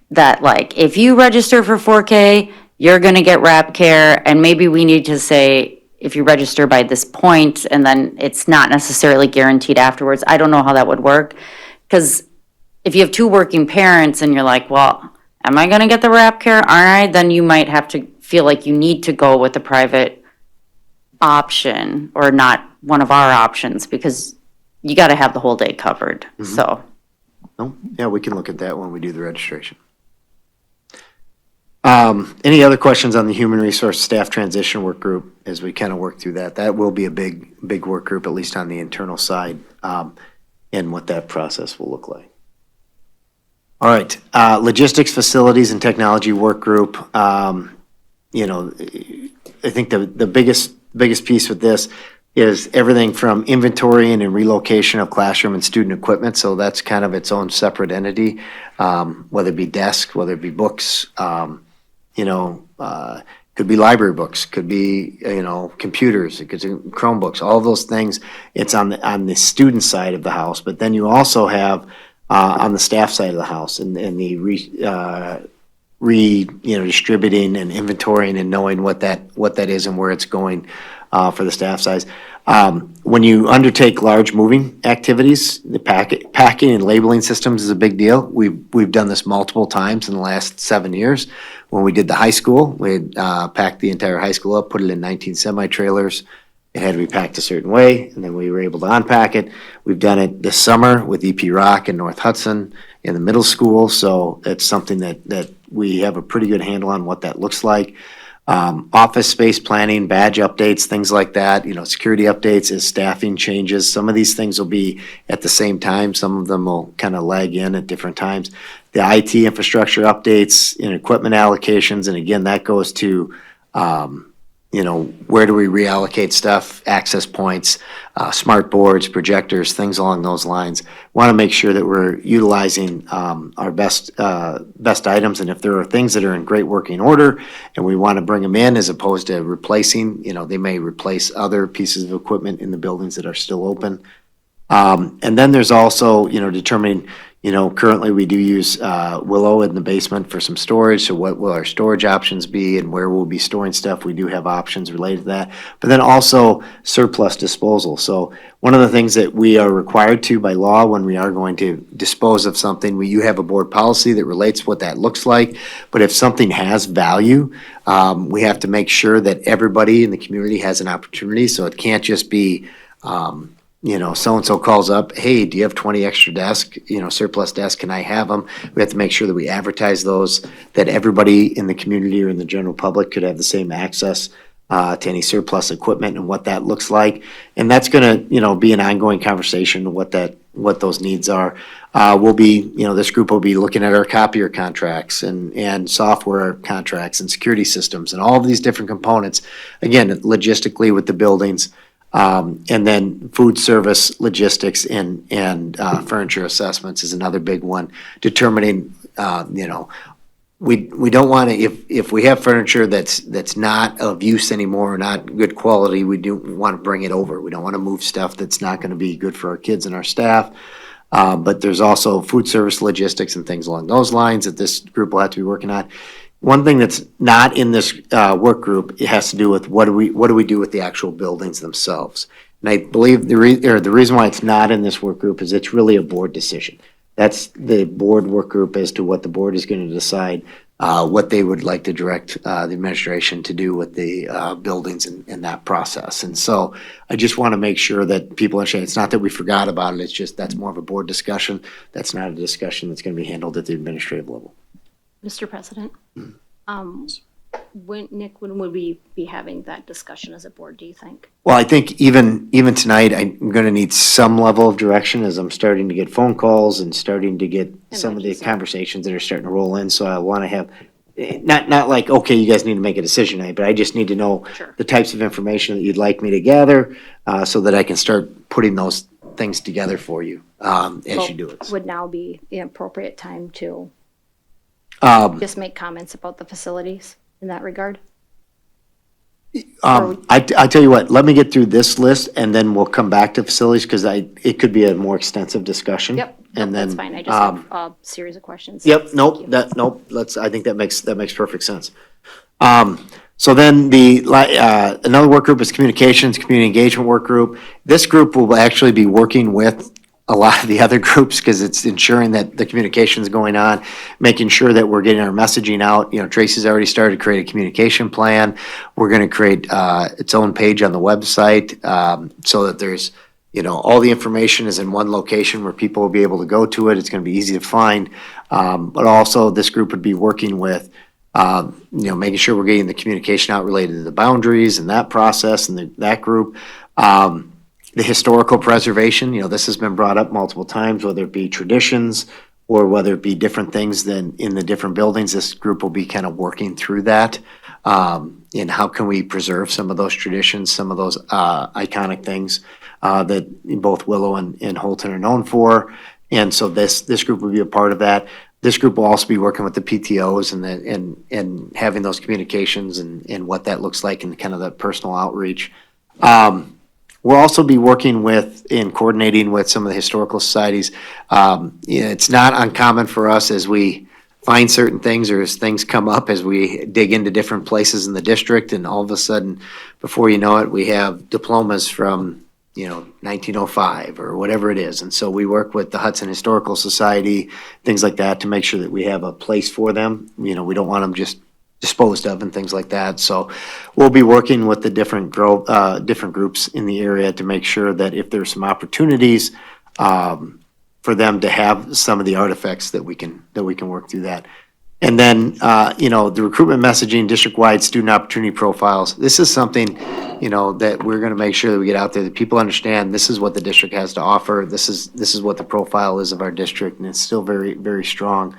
that like, if you register for 4K, you're going to get wrap care, and maybe we need to say, if you register by this point, and then it's not necessarily guaranteed afterwards. I don't know how that would work, because if you have two working parents and you're like, well, am I going to get the wrap care? Aren't I? Then you might have to feel like you need to go with the private option or not one of our options, because you got to have the whole day covered. So, Yeah, we can look at that when we do the registration. Any other questions on the human resource staff transition work group as we kind of work through that? That will be a big work group, at least on the internal side, and what that process will look like. All right, logistics, facilities, and technology work group. I think the biggest piece with this is everything from inventory and relocation of classroom and student equipment. So that's kind of its own separate entity, whether it be desks, whether it be books, could be library books, could be, computers, it could be Chromebooks, all of those things. It's on the student side of the house, but then you also have on the staff side of the house and the distributing and inventorying and knowing what that is and where it's going for the staff size. When you undertake large moving activities, the packing and labeling systems is a big deal. We've done this multiple times in the last 7 years. When we did the high school, we packed the entire high school up, put it in 19 semi-trailers. It had to be packed a certain way, and then we were able to unpack it. We've done it this summer with EP Rock and North Hudson in the middle school, so it's something that we have a pretty good handle on what that looks like. Office space planning, badge updates, things like that, security updates as staffing changes. Some of these things will be at the same time. Some of them will kind of lag in at different times. The IT infrastructure updates and equipment allocations, and again, that goes to, where do we reallocate stuff, access points, smart boards, projectors, things along those lines. Want to make sure that we're utilizing our best items, and if there are things that are in great working order and we want to bring them in as opposed to replacing, they may replace other pieces of equipment in the buildings that are still open. And then there's also, determining, currently we do use Willow in the basement for some storage. So what will our storage options be and where we'll be storing stuff? We do have options related to that. But then also surplus disposal. So one of the things that we are required to by law when we are going to dispose of something, you have a board policy that relates what that looks like. But if something has value, we have to make sure that everybody in the community has an opportunity. So it can't just be so-and-so calls up, hey, do you have 20 extra desks, surplus desks, can I have them? We have to make sure that we advertise those, that everybody in the community or in the general public could have the same access to any surplus equipment and what that looks like. And that's gonna, be an ongoing conversation, what those needs are. This group will be looking at our copier contracts and software contracts and security systems and all of these different components. Again, logistically with the buildings, and then food service logistics and furniture assessments is another big one. Determining, we don't want to, if we have furniture that's not of use anymore or not good quality, we do want to bring it over. We don't want to move stuff that's not going to be good for our kids and our staff. But there's also food service logistics and things along those lines that this group will have to be working on. One thing that's not in this work group, it has to do with what do we do with the actual buildings themselves. And I believe the reason why it's not in this work group is it's really a board decision. That's the board work group as to what the board is going to decide, what they would like to direct the administration to do with the buildings and that process. And so I just want to make sure that people understand, it's not that we forgot about it, it's just that's more of a board discussion. That's not a discussion that's going to be handled at the administrative level. Mr. President, when would we be having that discussion as a board, do you think? Well, I think even tonight, I'm going to need some level of direction as I'm starting to get phone calls and starting to get some of the conversations that are starting to roll in. So I want to have, not like, okay, you guys need to make a decision tonight, but I just need to know the types of information that you'd like me to gather so that I can start putting those things together for you as you do it. Would now be the appropriate time to just make comments about the facilities in that regard? I tell you what, let me get through this list and then we'll come back to facilities because it could be a more extensive discussion. Yep, And then, that's fine. I just have a series of questions. Yep, Thank you. I think that makes perfect sense. So then another work group is communications, community engagement work group. This group will actually be working with a lot of the other groups because it's ensuring that the communication is going on, making sure that we're getting our messaging out. Tracy's already started to create a communication plan. We're going to create its own page on the website so that there's, all the information is in one location where people will be able to go to it. It's going to be easy to find. But also this group would be working with, making sure we're getting the communication out related to the boundaries and that process and that group. The historical preservation, this has been brought up multiple times, whether it be traditions or whether it be different things than in the different buildings. This group will be kind of working through that. And how can we preserve some of those traditions, some of those iconic things that both Willow and Holton are known for. And so this group will be a part of that. This group will also be working with the PTOs and having those communications and what that looks like and kind of the personal outreach. We'll also be working with and coordinating with some of the historical societies. It's not uncommon for us as we find certain things or as things come up as we dig into different places in the district and all of a sudden, before you know it, we have diplomas from 1905 or whatever it is. And so we work with the Hudson Historical Society, things like that, to make sure that we have a place for them. We don't want them just disposed of and things like that. So we'll be working with the different groups in the area to make sure that if there's some opportunities for them to have some of the artifacts that we can work through that. And then, the recruitment messaging, district-wide student opportunity profiles. This is something, that we're going to make sure that we get out there, that people understand this is what the district has to offer. This is what the profile is of our district, and it's still very, very strong.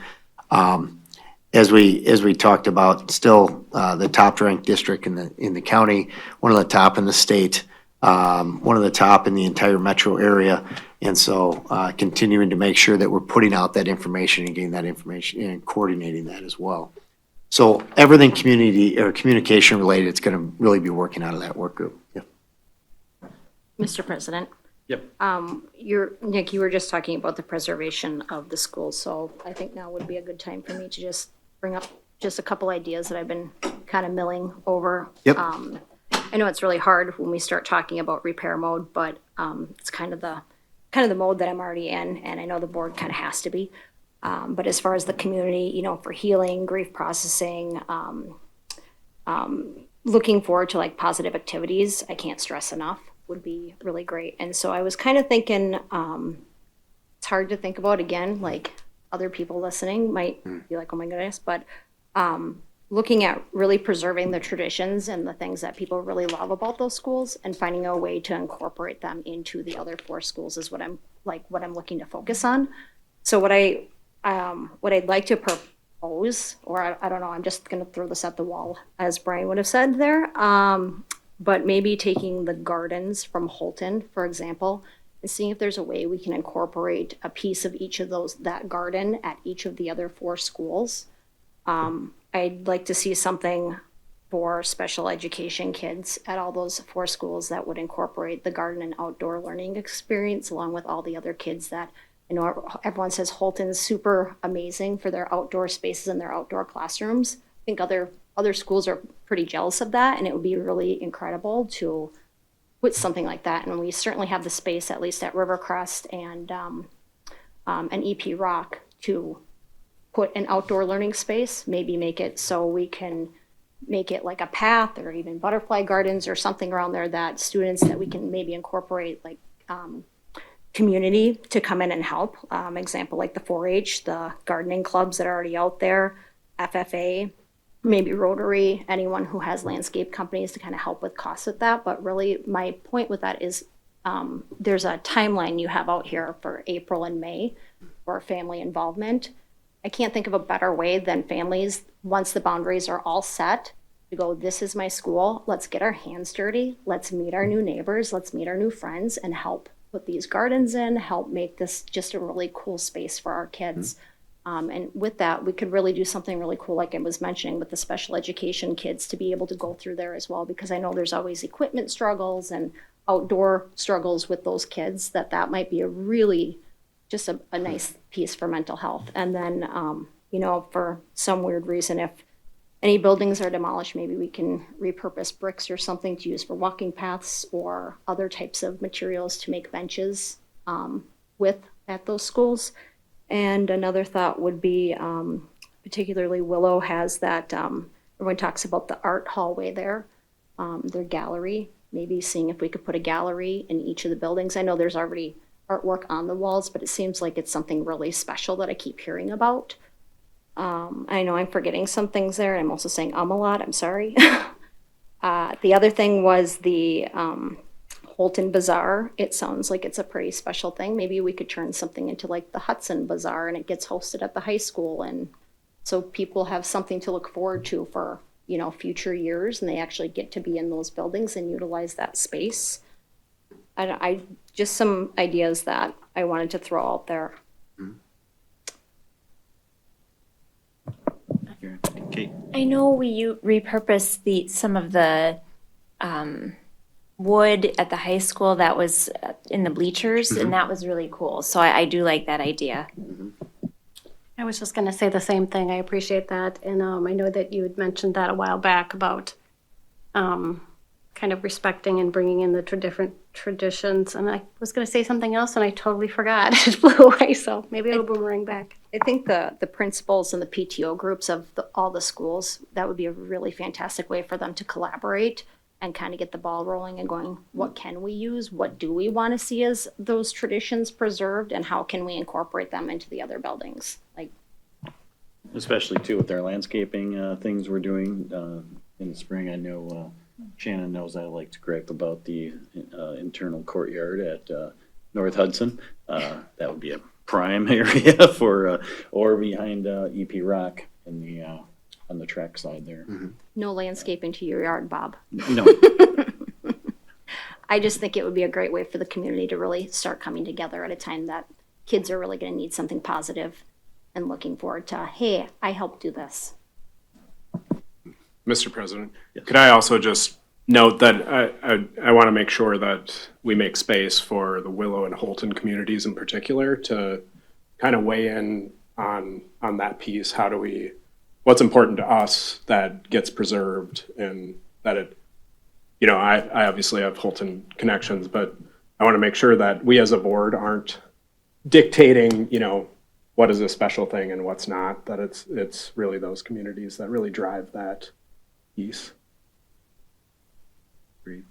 As we talked about, still the top-ranked district in the county, one of the top in the state, one of the top in the entire metro area. And so continuing to make sure that we're putting out that information and getting that information and coordinating that as well. So everything community or communication related, it's going to really be working out of that work group. Yeah. Mr. President? Yep. Nick, you were just talking about the preservation of the school, so I think now would be a good time for me to just bring up just a couple ideas that I've been kind of milling over. Yep. I know it's really hard when we start talking about repair mode, but it's kind of the mode that I'm already in, and I know the board kind of has to be. But as far as the community, for healing, grief processing, looking forward to like positive activities, I can't stress enough. would be really great. And so I was kind of thinking, it's hard to think about again, like other people listening might be like, oh my goodness, but looking at really preserving the traditions and the things that people really love about those schools and finding a way to incorporate them into the other 4 schools is what I'm looking to focus on. So what I'd like to propose, or I don't know, I'm just gonna throw this at the wall, as Brian would have said there. But maybe taking the gardens from Holton, for example, and seeing if there's a way we can incorporate a piece of each of that garden at each of the other 4 schools. I'd like to see something for special education kids at all those 4 schools that would incorporate the garden and outdoor learning experience along with all the other kids that, you know, everyone says Holton's super amazing for their outdoor spaces and their outdoor classrooms. I think other schools are pretty jealous of that, and it would be really incredible to put something like that. And we certainly have the space, at least at Rivercrest and EP Rock, to put an outdoor learning space, maybe make it so we can make it like a path or even butterfly gardens or something around there that students that we can maybe incorporate like community to come in and help. Example, like the 4-H, the gardening clubs that are already out there, FFA, maybe Rotary, anyone who has landscape companies to kind of help with costs with that. But really my point with that is there's a timeline you have out here for April and May for family involvement. I can't think of a better way than families, once the boundaries are all set, to go, this is my school, let's get our hands dirty, let's meet our new neighbors, let's meet our new friends and help put these gardens in, help make this just a really cool space for our kids. And with that, we could really do something really cool, like I was mentioning, with the special education kids to be able to go through there as well, because I know there's always equipment struggles and outdoor struggles with those kids, that might be a really just a nice piece for mental health. And then, you know, for some weird reason, if any buildings are demolished, maybe we can repurpose bricks or something to use for walking paths or other types of materials to make benches at those schools. And another thought would be, particularly Willow has that, everyone talks about the art hallway there, their gallery, maybe seeing if we could put a gallery in each of the buildings. I know there's already artwork on the walls, but it seems like it's something really special that I keep hearing about. I know I'm forgetting some things there, and I'm also saying a lot, I'm sorry. The other thing was the Holton Bazaar. It sounds like it's a pretty special thing. Maybe we could turn something into like the Hudson Bazaar, and it gets hosted at the high school, and so people have something to look forward to for, you know, future years, and they actually get to be in those buildings and utilize that space. I just some ideas that I wanted to throw out there. Kate? I know we repurposed some of the wood at the high school that was in the bleachers, and that was really cool. So I do like that idea. I was just gonna say the same thing. I appreciate that. And I know that you had mentioned that a while back about kind of respecting and bringing in the different traditions. And I was gonna say something else and I totally forgot. It flew away, so maybe it'll boomerang back. I think the principals and the PTO groups of all the schools, that would be a really fantastic way for them to collaborate and kind of get the ball rolling and going, what can we use? What do we want to see as those traditions preserved? And how can we incorporate them into the other buildings? Like, Especially too with our landscaping things we're doing in the spring. I know Shannon knows I like to gripe about the internal courtyard at North Hudson. That would be a prime area for, or behind EP Rock in the on the track side there. no landscaping to your yard, Bob. No. I just think it would be a great way for the community to really start coming together at a time that kids are really going to need something positive and looking forward to, hey, I helped do this. Mr. President, could I also just note that I want to make sure that we make space for the Willow and Holton communities in particular to kind of weigh in on that piece. How do we, what's important to us that gets preserved and that it, you know, I obviously have Holton connections, but I want to make sure that we as a board aren't dictating, you know, what is a special thing and what's not, that it's really those communities that really drive that piece. Agreed.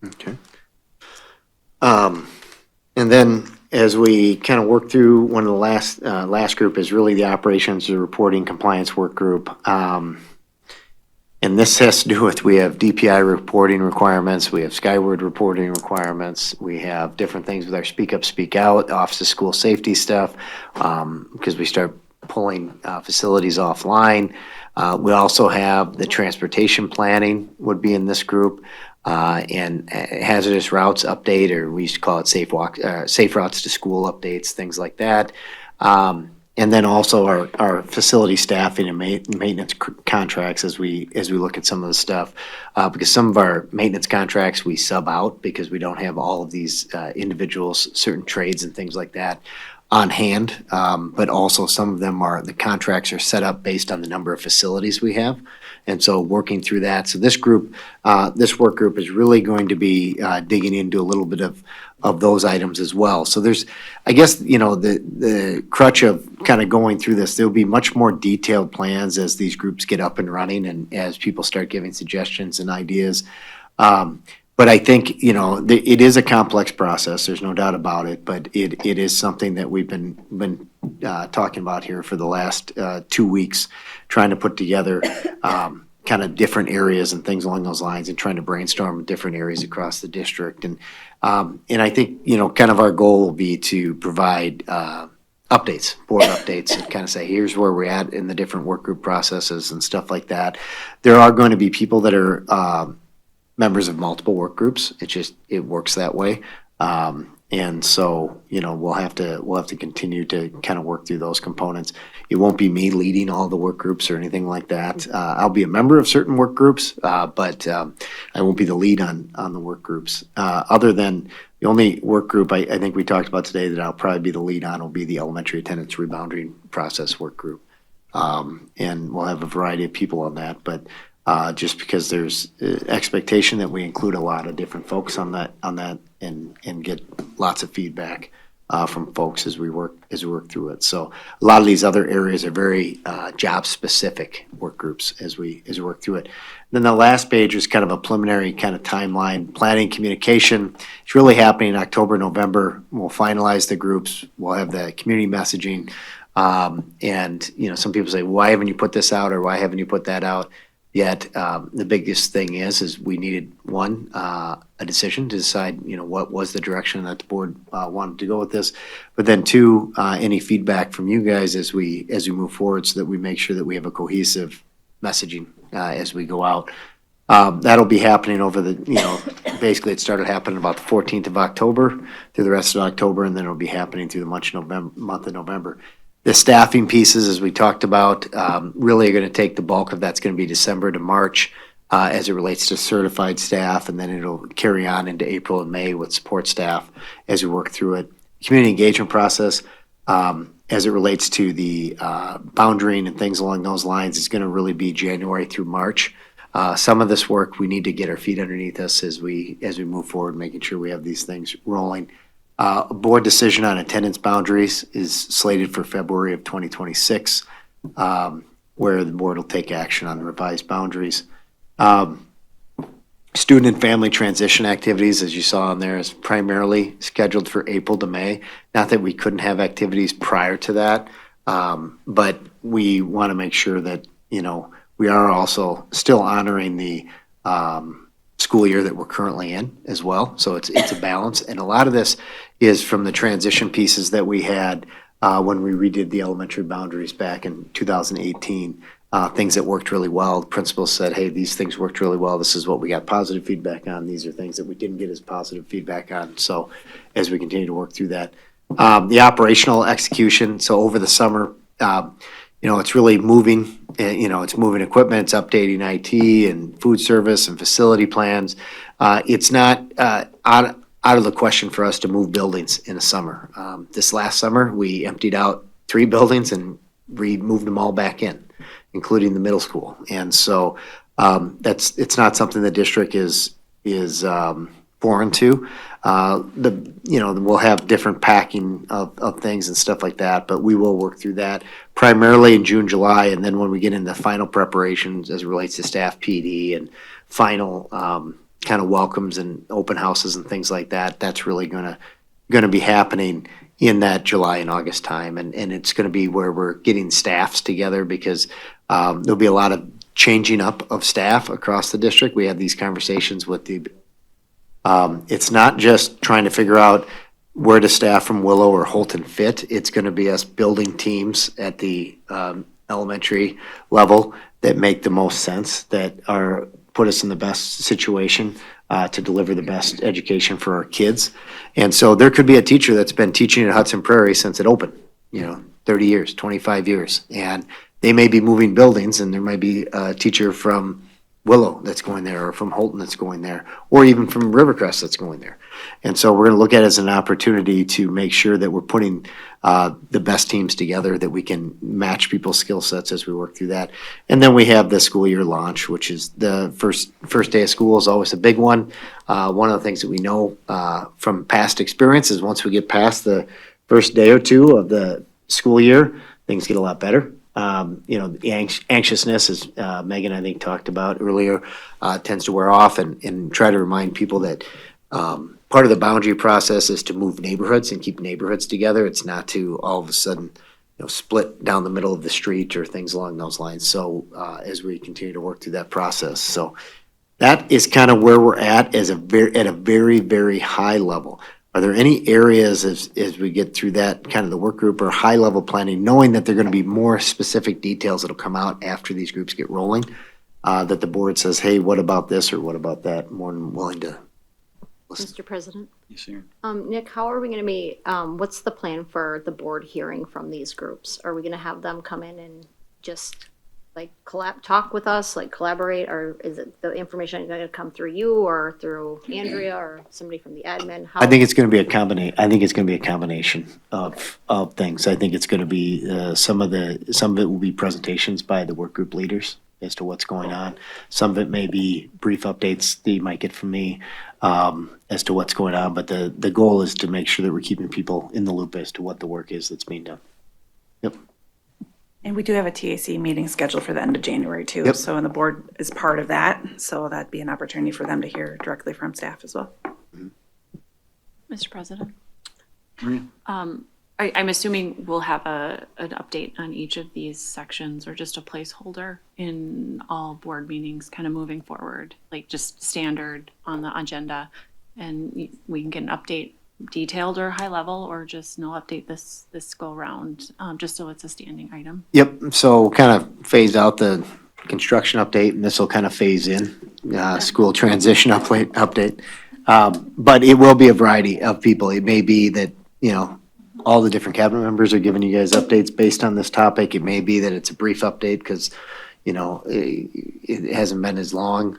Okay. And then as we kind of work through, one of the last group is really the operations and reporting compliance work group. And this has to do with, we have DPI reporting requirements, we have Skyward reporting requirements, we have different things with our Speak Up, Speak Out, Office of School Safety stuff, because we start pulling facilities offline. We also have the transportation planning would be in this group, and hazardous routes update, or we used to call it safe routes to school updates, things like that. And then also our facility staffing and maintenance contracts as we look at some of the stuff. Because some of our maintenance contracts we sub out because we don't have all of these individuals, certain trades and things like that on hand. But also some of them the contracts are set up based on the number of facilities we have. And so working through that. So this group, this work group is really going to be digging into a little bit of those items as well. So there's, I guess, the crutch of kind of going through this, there'll be much more detailed plans as these groups get up and running and as people start giving suggestions and ideas. But I think, it is a complex process, there's no doubt about it, but it is something that we've been talking about here for the last 2 weeks, trying to put together kind of different areas and things along those lines and trying to brainstorm different areas across the district. And I think, kind of our goal will be to provide updates, board updates, and kind of say, here's where we're at in the different work group processes and stuff like that. There are going to be people that are members of multiple work groups. It works that way. And so, we'll have to continue to kind of work through those components. It won't be me leading all the work groups or anything like that. I'll be a member of certain work groups, but I won't be the lead on the work groups. Other than the only work group I think we talked about today that I'll probably be the lead on will be the elementary attendance rebounding process work group. And we'll have a variety of people on that, but just because there's expectation that we include a lot of different folks on that and get lots of feedback from folks as we work through it. So a lot of these other areas are very job specific work groups as we work through it. Then the last page is kind of a preliminary kind of timeline, planning, communication. It's really happening in October, November. We'll finalize the groups. We'll have the community messaging. And some people say, why haven't you put this out, or why haven't you put that out yet? The biggest thing is we needed a decision to decide, what was the direction that the board wanted to go with this. But then two, any feedback from you guys as we move forward, so that we make sure that we have a cohesive messaging as we go out. That'll be happening over basically it started happening about the 14th of October through the rest of October, and then it'll be happening through the month of November. The staffing pieces, as we talked about, really are going to take the bulk of that's going to be December to March as it relates to certified staff, and then it'll carry on into April and May with support staff as we work through it. Community engagement process, as it relates to the boundarying and things along those lines, is going to really be January through March. Some of this work, we need to get our feet underneath us as we move forward, making sure we have these things rolling. A board decision on attendance boundaries is slated for February of 2026, where the board will take action on the revised boundaries. Student and family transition activities, as you saw on there, is primarily scheduled for April to May. Not that we couldn't have activities prior to that, but we want to make sure that, we are also still honoring the school year that we're currently in as well. So it's a balance. And a lot of this is from the transition pieces that we had when we redid the elementary boundaries back in 2018. Things that worked really well. The principals said, hey, these things worked really well. This is what we got positive feedback on. These are things that we didn't get as positive feedback on. So as we continue to work through that. The operational execution. So over the summer, it's really moving, it's moving equipment, it's updating IT and food service and facility plans. It's not out of the question for us to move buildings in the summer. This last summer, we emptied out 3 buildings and moved them all back in, including the middle school. And so it's not something the district is foreign to. We'll have different packing of things and stuff like that, but we will work through that primarily in June, July, and then when we get into final preparations as it relates to staff PD and final kind of welcomes and open houses and things like that, that's really gonna be happening in that July and August time. And it's gonna be where we're getting staffs together because there'll be a lot of changing up of staff across the district. We have these conversations with it's not just trying to figure out where does staff from Willow or Holton fit. It's gonna be us building teams at the elementary level that make the most sense, that put us in the best situation to deliver the best education for our kids. And so there could be a teacher that's been teaching at Hudson Prairie since it opened, 30 years, 25 years. And they may be moving buildings, and there might be a teacher from Willow that's going there, or from Holton that's going there, or even from Rivercrest that's going there. And so we're going to look at it as an opportunity to make sure that we're putting the best teams together, that we can match people's skill sets as we work through that. And then we have the school year launch, which is the first day of school is always a big one. One of the things that we know from past experience is once we get past the first day or two of the school year, things get a lot better. The anxiousness, as Megan, I think, talked about earlier, tends to wear off, and try to remind people that part of the boundary process is to move neighborhoods and keep neighborhoods together. It's not to all of a sudden, split down the middle of the street or things along those lines. So as we continue to work through that process, so that is kind of where we're at at a very, very high level. Are there any areas as we get through that kind of the work group or high level planning, knowing that there are going to be more specific details that'll come out after these groups get rolling, that the board says, hey, what about this or what about that? More than willing to listen. Mr. President? Yes, sir. Nick, how are we gonna be, what's the plan for the board hearing from these groups? Are we gonna have them come in and just like talk with us, like collaborate, or is it the information gonna come through you or through Andrea or somebody from the admin? I think it's going to be a combination of things. I think it's going to be some of it will be presentations by the work group leaders as to what's going on. Some of it may be brief updates that you might get from me as to what's going on. But the goal is to make sure that we're keeping people in the loop as to what the work is that's being done. Yep. And we do have a TAC meeting scheduled for the end of January too. Yep. So, and the board is part of that. So that'd be an opportunity for them to hear directly from staff as well. Mr. President? Maria? I'm assuming we'll have an update on each of these sections or just a placeholder in all board meetings kind of moving forward, like just standard on the agenda. And we can get an update detailed or high level, or just no update this go round, just so it's a standing item. Yep. So kind of phase out the construction update, and this will kind of phase in school transition update. But it will be a variety of people. It may be that, all the different cabinet members are giving you guys updates based on this topic. It may be that it's a brief update because, it hasn't been as long.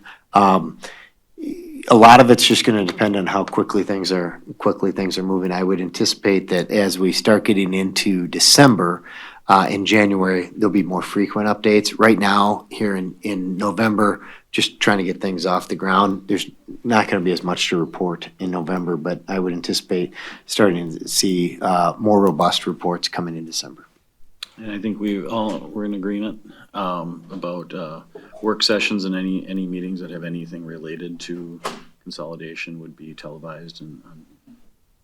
A lot of it's just going to depend on how quickly things are moving. I would anticipate that as we start getting into December, in January, there'll be more frequent updates. Right now, here in November, just trying to get things off the ground, there's not going to be as much to report in November, but I would anticipate starting to see more robust reports coming in December. And I think we're in agreement about work sessions and any meetings that have anything related to consolidation would be televised, and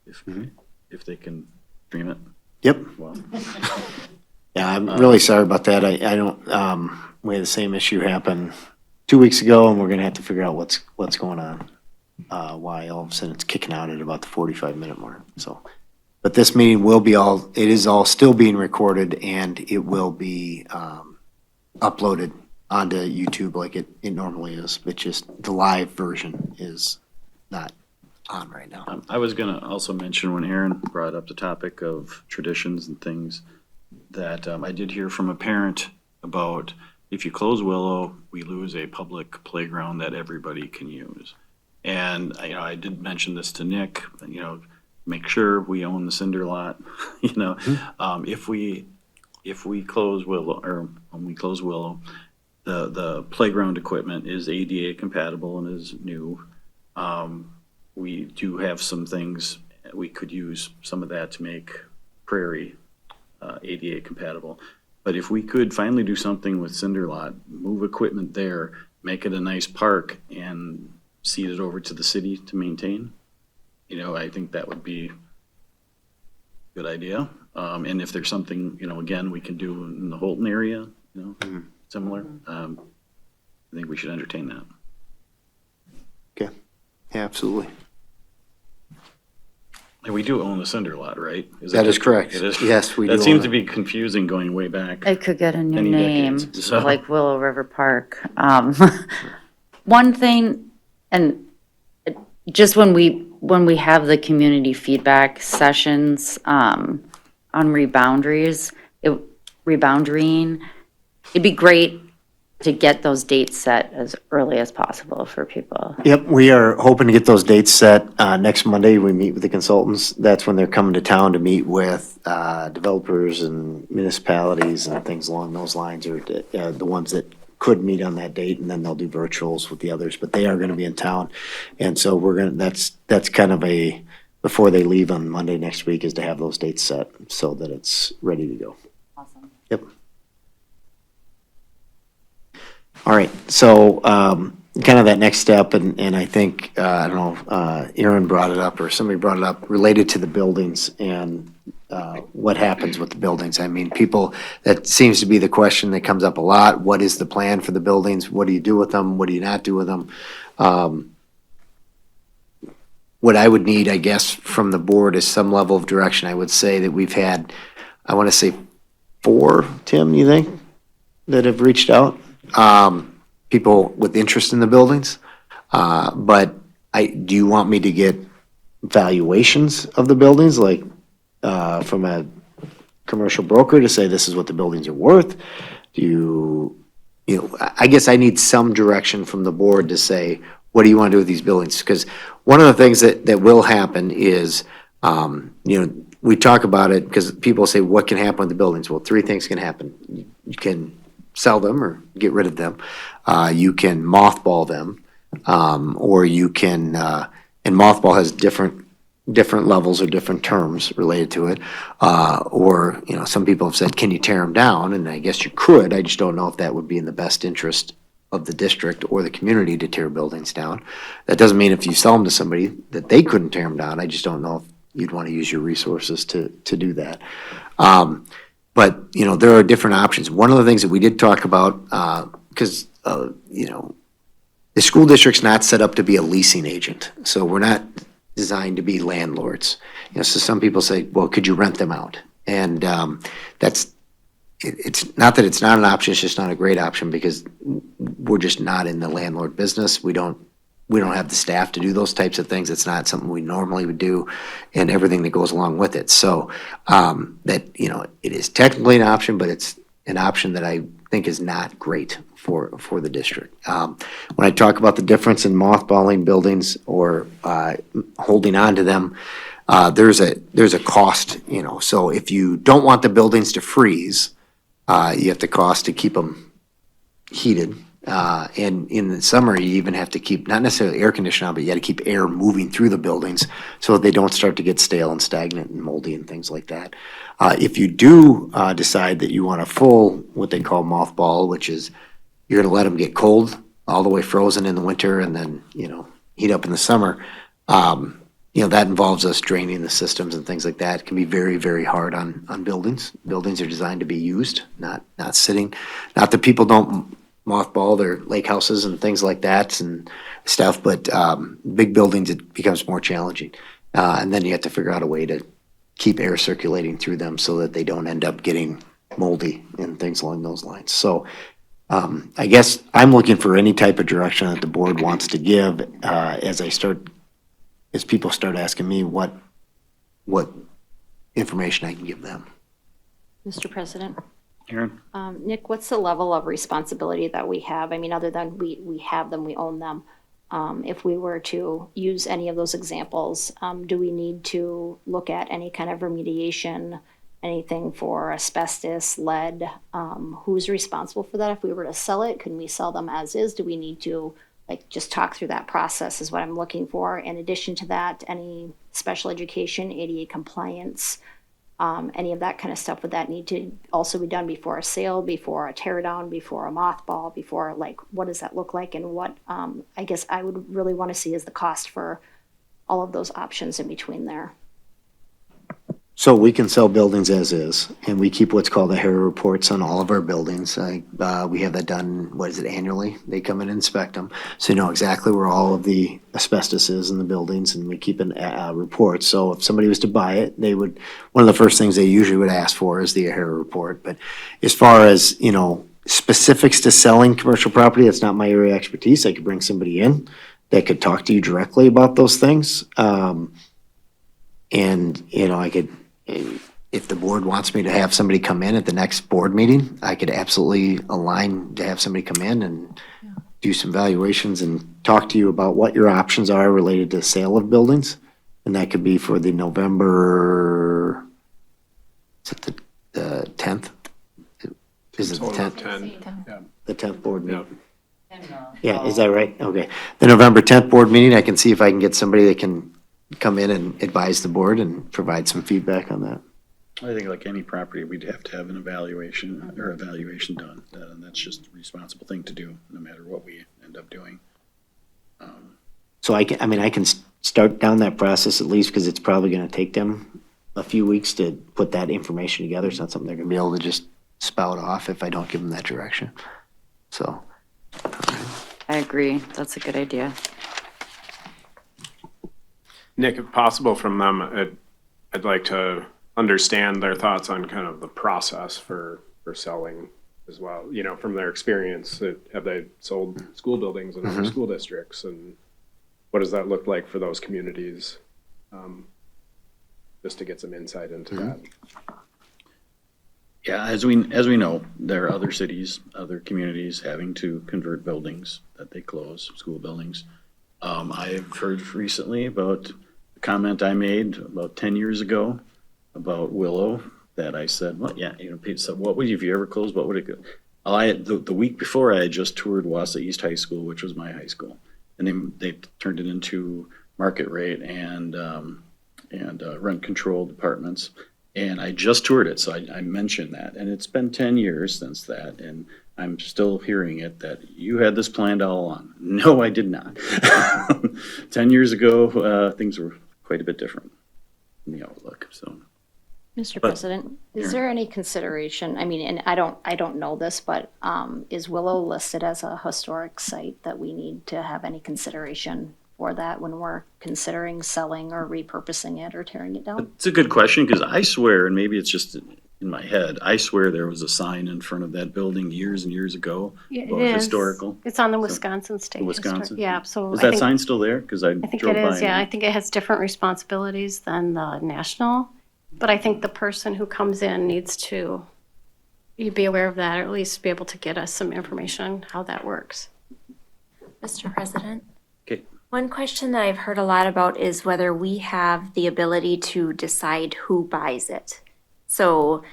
if they can stream it. Yep. Well, Yeah, I'm really sorry about that. I don't, we had the same issue happen 2 weeks ago, and we're gonna have to figure out what's going on. Why all of a sudden it's kicking out at about the 45-minute mark, so. But this meeting it is all still being recorded, and it will be uploaded onto YouTube like it normally is. It's just the live version is not on right now. I was gonna also mention when Aaron brought up the topic of traditions and things, that I did hear from a parent about if you close Willow, we lose a public playground that everybody can use. And I did mention this to Nick, make sure we own the cinder lot. If we close Willow, or when we close Willow, the playground equipment is ADA compatible and is new. We do have some things, we could use some of that to make Prairie ADA compatible. But if we could finally do something with cinder lot, move equipment there, make it a nice park, and cede it over to the city to maintain, I think that would be a good idea. And if there's something, again, we can do in the Holton area, similar, I think we should entertain that. Okay, yeah, absolutely. And we do own the cinder lot, right? That is correct. It is. Yes, we do That seems own to it. be confusing going way back. It could get a new Many name, decades, so. like Willow River Park. One thing, and just when we have the community feedback sessions, on reboundarying, it'd be great to get those dates set as early as possible for people. Yep, we are hoping to get those dates set. Next Monday, we meet with the consultants. That's when they're coming to town to meet with developers and municipalities and things along those lines, or the ones that could meet on that date, and then they'll do virtuals with the others, but they are gonna be in town. And so that's kind of before they leave on Monday next week, is to have those dates set so that it's ready to go. Awesome. Yep. All right, so kind of that next step, and I think, I don't know, Aaron brought it up or somebody brought it up related to the buildings and what happens with the buildings. I mean, that seems to be the question that comes up a lot. What is the plan for the buildings? What do you do with them? What do you not do with them? What I would need, I guess, from the board is some level of direction. I would say that we've had, I want to say 4, Tim, you think, that have reached out? People with interest in the buildings. But do you want me to get valuations of the buildings, like from a commercial broker to say this is what the buildings are worth? I guess I need some direction from the board to say, what do you want to do with these buildings? Because one of the things that will happen is, we talk about it because people say, what can happen with the buildings? Well, 3 things can happen. You can sell them or get rid of them. You can mothball them, or you can, and mothball has different levels or different terms related to it. Or, some people have said, can you tear them down? And I guess you could. I just don't know if that would be in the best interest of the district or the community to tear buildings down. That doesn't mean if you sell them to somebody that they couldn't tear them down. I just don't know if you'd want to use your resources to do that. But, there are different options. One of the things that we did talk about, because, the school district's not set up to be a leasing agent. So we're not designed to be landlords. So some people say, well, could you rent them out? And it's not that it's not an option, it's just not a great option because we're just not in the landlord business. We don't have the staff to do those types of things. It's not something we normally would do and everything that goes along with it. So it is technically an option, but it's an option that I think is not great for the district. When I talk about the difference in mothballing buildings or holding on to them, there's a cost, so if you don't want the buildings to freeze, you have the cost to keep them heated. And in the summer, you even have to keep, not necessarily air conditioning on, but you got to keep air moving through the buildings so that they don't start to get stale and stagnant and moldy and things like that. If you do decide that you want a full, what they call mothball, which is you're going to let them get cold, all the way frozen in the winter, and then, heat up in the summer, that involves us draining the systems and things like that. It can be very, very hard on buildings. Buildings are designed to be used, not sitting. Not that people don't mothball their lake houses and things like that and stuff, but big buildings, it becomes more challenging. And then you have to figure out a way to keep air circulating through them so that they don't end up getting moldy and things along those lines. So I guess I'm looking for any type of direction that the board wants to give as people start asking me what information I can give them. Mr. President? Aaron? Nick, what's the level of responsibility that we have? I mean, other than we have them, we own them. If we were to use any of those examples, do we need to look at any kind of remediation, anything for asbestos, lead? Who's responsible for that? If we were to sell it, can we sell them as is? Do we need to just talk through that process is what I'm looking for. In addition to that, any special education, ADA compliance, Any of that kind of stuff, would that need to also be done before a sale, before a tear down, before a mothball, before, like, what does that look like? And what, I guess I would really want to see is the cost for all of those options in between there. So we can sell buildings as is, and we keep what's called the HERA reports on all of our buildings. We have that done, what is it, annually? They come and inspect them, so you know exactly where all of the asbestos is in the buildings, and we keep a report. So if somebody was to buy it, they would, one of the first things they usually would ask for is the HERA report. But as far as, you know, specifics to selling commercial property, that's not my area of expertise. I could bring somebody in that could talk to you directly about those things. And, you know, I could, if the board wants me to have somebody come in at the next board meeting, I could absolutely align to have somebody come in and do some valuations and talk to you about what your options are related to sale of buildings. And that could be for the November, is it the 10th? Is it the 10th? The 10th board meeting? Yeah, is that right? Okay. The November 10th board meeting, I can see if I can get somebody that can come in and advise the board and provide some feedback on that. I think like any property, we'd have to have an evaluation done. And that's just a responsible thing to do, no matter what we end up doing. So I can start down that process at least, because it's probably gonna take them a few weeks to put that information together. It's not something they're gonna be able to just spout off if I don't give them that direction. So. I agree. That's a good idea. Nick, if possible from them, I'd like to understand their thoughts on kind of the process for selling as well. You know, from their experience, have they sold school buildings in other school districts, and what does that look like for those communities? Just to get some insight into that. Yeah, as we know, there are other cities, other communities having to convert buildings that they close, school buildings. I've heard recently about a comment I made about 10 years ago about Willow, that I said, well, yeah, you know, people said, what would you, if you ever closed, what would it go? The week before, I had just toured Wausau East High School, which was my high school, and they turned it into market rate and rent controlled apartments. And I just toured it, so I mentioned that. And it's been 10 years since that, and I'm still hearing it, that you had this planned all along. No, I did not. 10 years ago, things were quite a bit different in the outlook, so. Mr. President, is there any consideration, I mean, and I don't know this, but is Willow listed as a historic site that we need to have any consideration for that when we're considering selling or repurposing it or tearing it down? It's a good question, because I swear, and maybe it's just in my head, I swear there was a sign in front of that building years and years ago about historical. It's on the Wisconsin State. Wisconsin? Yeah, so Is I that think, sign still there? Because I think drove it by. is, yeah. I think it has different responsibilities than the national. But I think the person who comes in needs to be aware of that, or at least be able to get us some information how that works. Mr. President? Okay. One question that I've heard a lot about is whether we have the ability to decide who buys it. So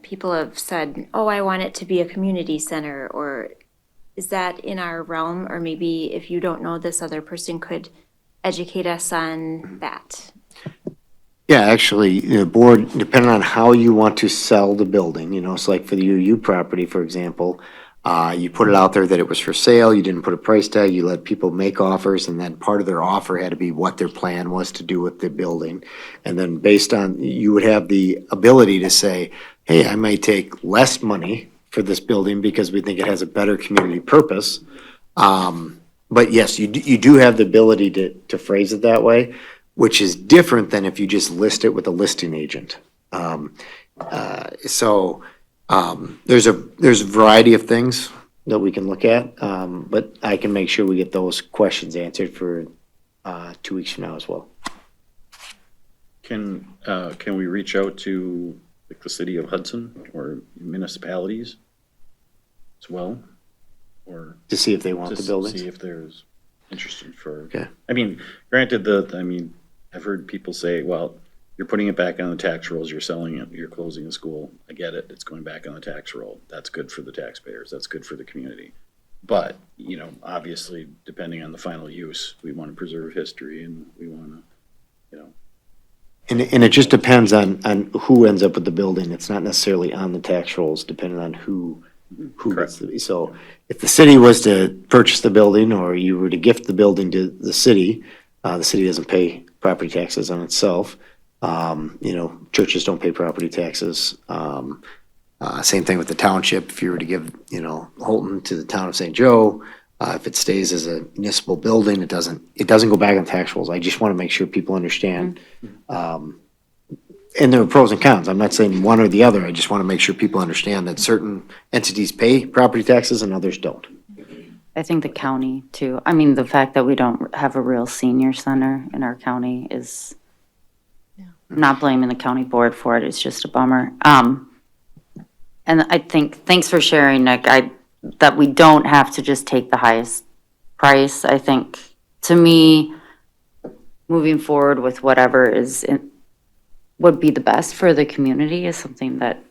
people have said, oh, I want it to be a community center, or is that in our realm? Or maybe if you don't know, this other person could educate us on that. Yeah, actually, the board, depending on how you want to sell the building, you know, it's like for the UU property, for example, you put it out there that it was for sale, you didn't put a price tag, you let people make offers, and then part of their offer had to be what their plan was to do with the building. And then based on, you would have the ability to say, hey, I might take less money for this building because we think it has a better community purpose. But yes, you do have the ability to phrase it that way, which is different than if you just list it with a listing agent. There's a variety of things that we can look at, but I can make sure we get those questions answered for 2 weeks from now as well. Can we reach out to like the city of Hudson or municipalities as well? Or To see if they want the just buildings? see if there's interested for, Okay. I mean, granted I've heard people say, well, you're putting it back on the tax rolls, you're selling it, you're closing the school. I get it, it's going back on the tax roll. That's good for the taxpayers, that's good for the community. But, you know, obviously, depending on the final use, we want to preserve history and we want to, you know, And it just depends on who ends up with the building. It's not necessarily on the tax rolls, depending on who gets to be. So if the city was to purchase the building, or you were to gift the building to the city doesn't pay property taxes on itself. Churches don't pay property taxes. Same thing with the township. If you were to give, Holton to the town of St. Joe, if it stays as a municipal building, it doesn't go back on tax rolls. I just want to make sure people understand. And there are pros and cons. I'm not saying one or the other. I just want to make sure people understand that certain entities pay property taxes and others don't. I think the county too. I mean, the fact that we don't have a real senior center in our county is, not blaming the county board for it, it's just a bummer. And I think, thanks for sharing, Nick, that we don't have to just take the highest price. I think, to me, moving forward with whatever would be the best for the community is something that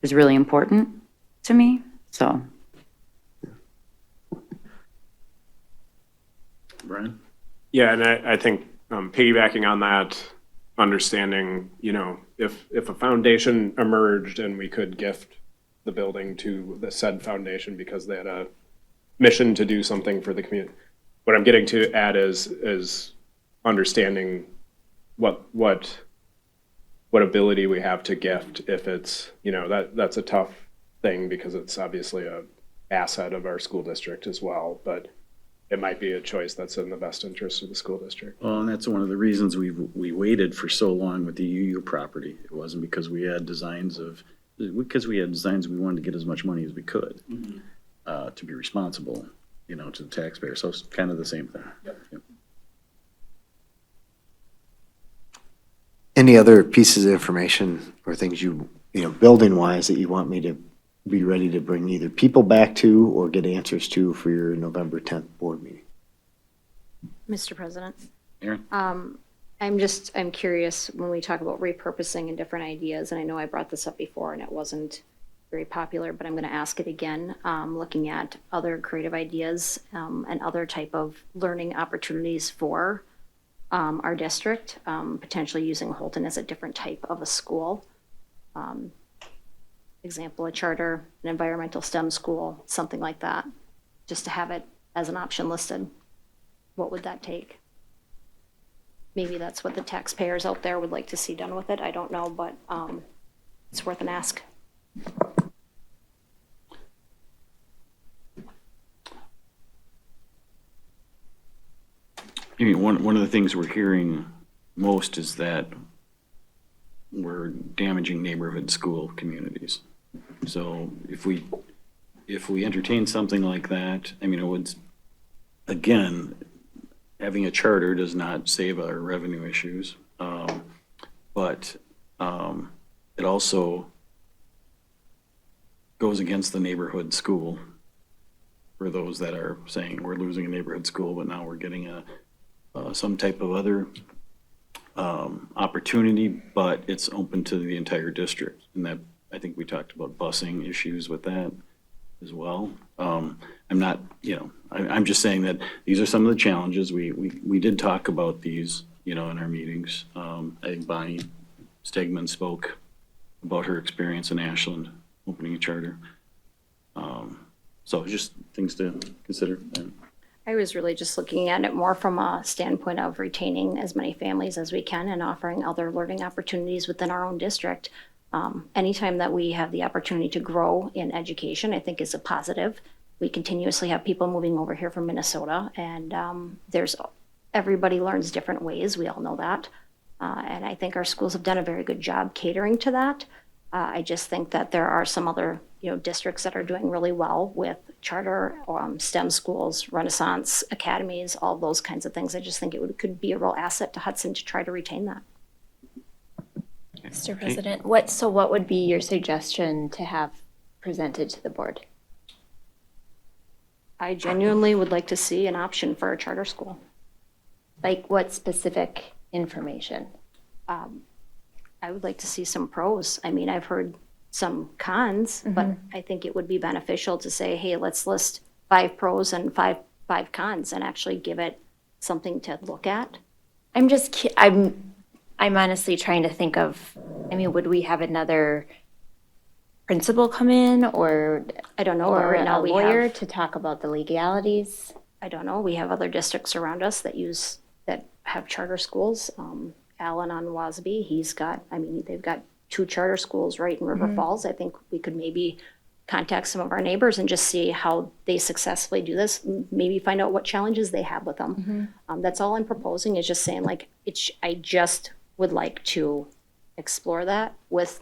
is really important to me, so. Brian? Yeah, and I think piggybacking on that, understanding, if a foundation emerged and we could gift the building to the said foundation because they had a mission to do something for the community. What I'm getting to add is understanding what ability we have to gift if it's, that's a tough thing because it's obviously a asset of our school district as well, but it might be a choice that's in the best interest of the school district. Well, and that's one of the reasons we waited for so long with the UU property. It wasn't because we had designs we wanted to get as much money as we could, to be responsible, to the taxpayer. So it's kind of the same thing. Yep. Any other pieces of information or things building wise that you want me to be ready to bring either people back to or get answers to for your November 10th board meeting? Mr. President? Aaron? I'm curious when we talk about repurposing and different ideas, and I know I brought this up before and it wasn't very popular, but I'm going to ask it again, looking at other creative ideas and other type of learning opportunities for our district, potentially using Holton as a different type of a school. Example, a charter, an environmental STEM school, something like that, just to have it as an option listed. What would that take? Maybe that's what the taxpayers out there would like to see done with it. I don't know, but it's worth an ask. One of the things we're hearing most is that we're damaging neighborhood school communities. So if we entertain something like that, it would, again, having a charter does not save our revenue issues, but it also goes against the neighborhood school for those that are saying we're losing a neighborhood school, but now we're getting some type of other opportunity, but it's open to the entire district. And that, I think we talked about busing issues with that as well. I'm not, I'm just saying that these are some of the challenges. We did talk about these, in our meetings. I think Bonnie Stegman spoke about her experience in Ashland, opening a charter. So just things to consider. I was really just looking at it more from a standpoint of retaining as many families as we can and offering other learning opportunities within our own district. Anytime that we have the opportunity to grow in education, I think is a positive. We continuously have people moving over here from Minnesota, and everybody learns different ways. We all know that. And I think our schools have done a very good job catering to that. I just think that there are some other districts that are doing really well with charter STEM schools, Renaissance academies, all those kinds of things. I just think could be a real asset to Hudson to try to retain that. Mr. President, what would be your suggestion to have presented to the board? I genuinely would like to see an option for a charter school. Like what specific information? I would like to see some pros. I've heard some cons, but I think it would be beneficial to say, hey, let's list 5 pros and five cons and actually give it something to look at. I'm I'm honestly trying to think of, I mean, would we have another principal come in or, I don't know, but or right a now we lawyer have, to talk about the legalities? I don't know, we have other districts around us that have charter schools. Allen on Wasby, they've got 2 charter schools right in River Falls. I think we could maybe contact some of our neighbors and just see how they successfully do this, maybe find out what challenges they have with them. That's all I'm proposing, is just saying like, I just would like to explore that with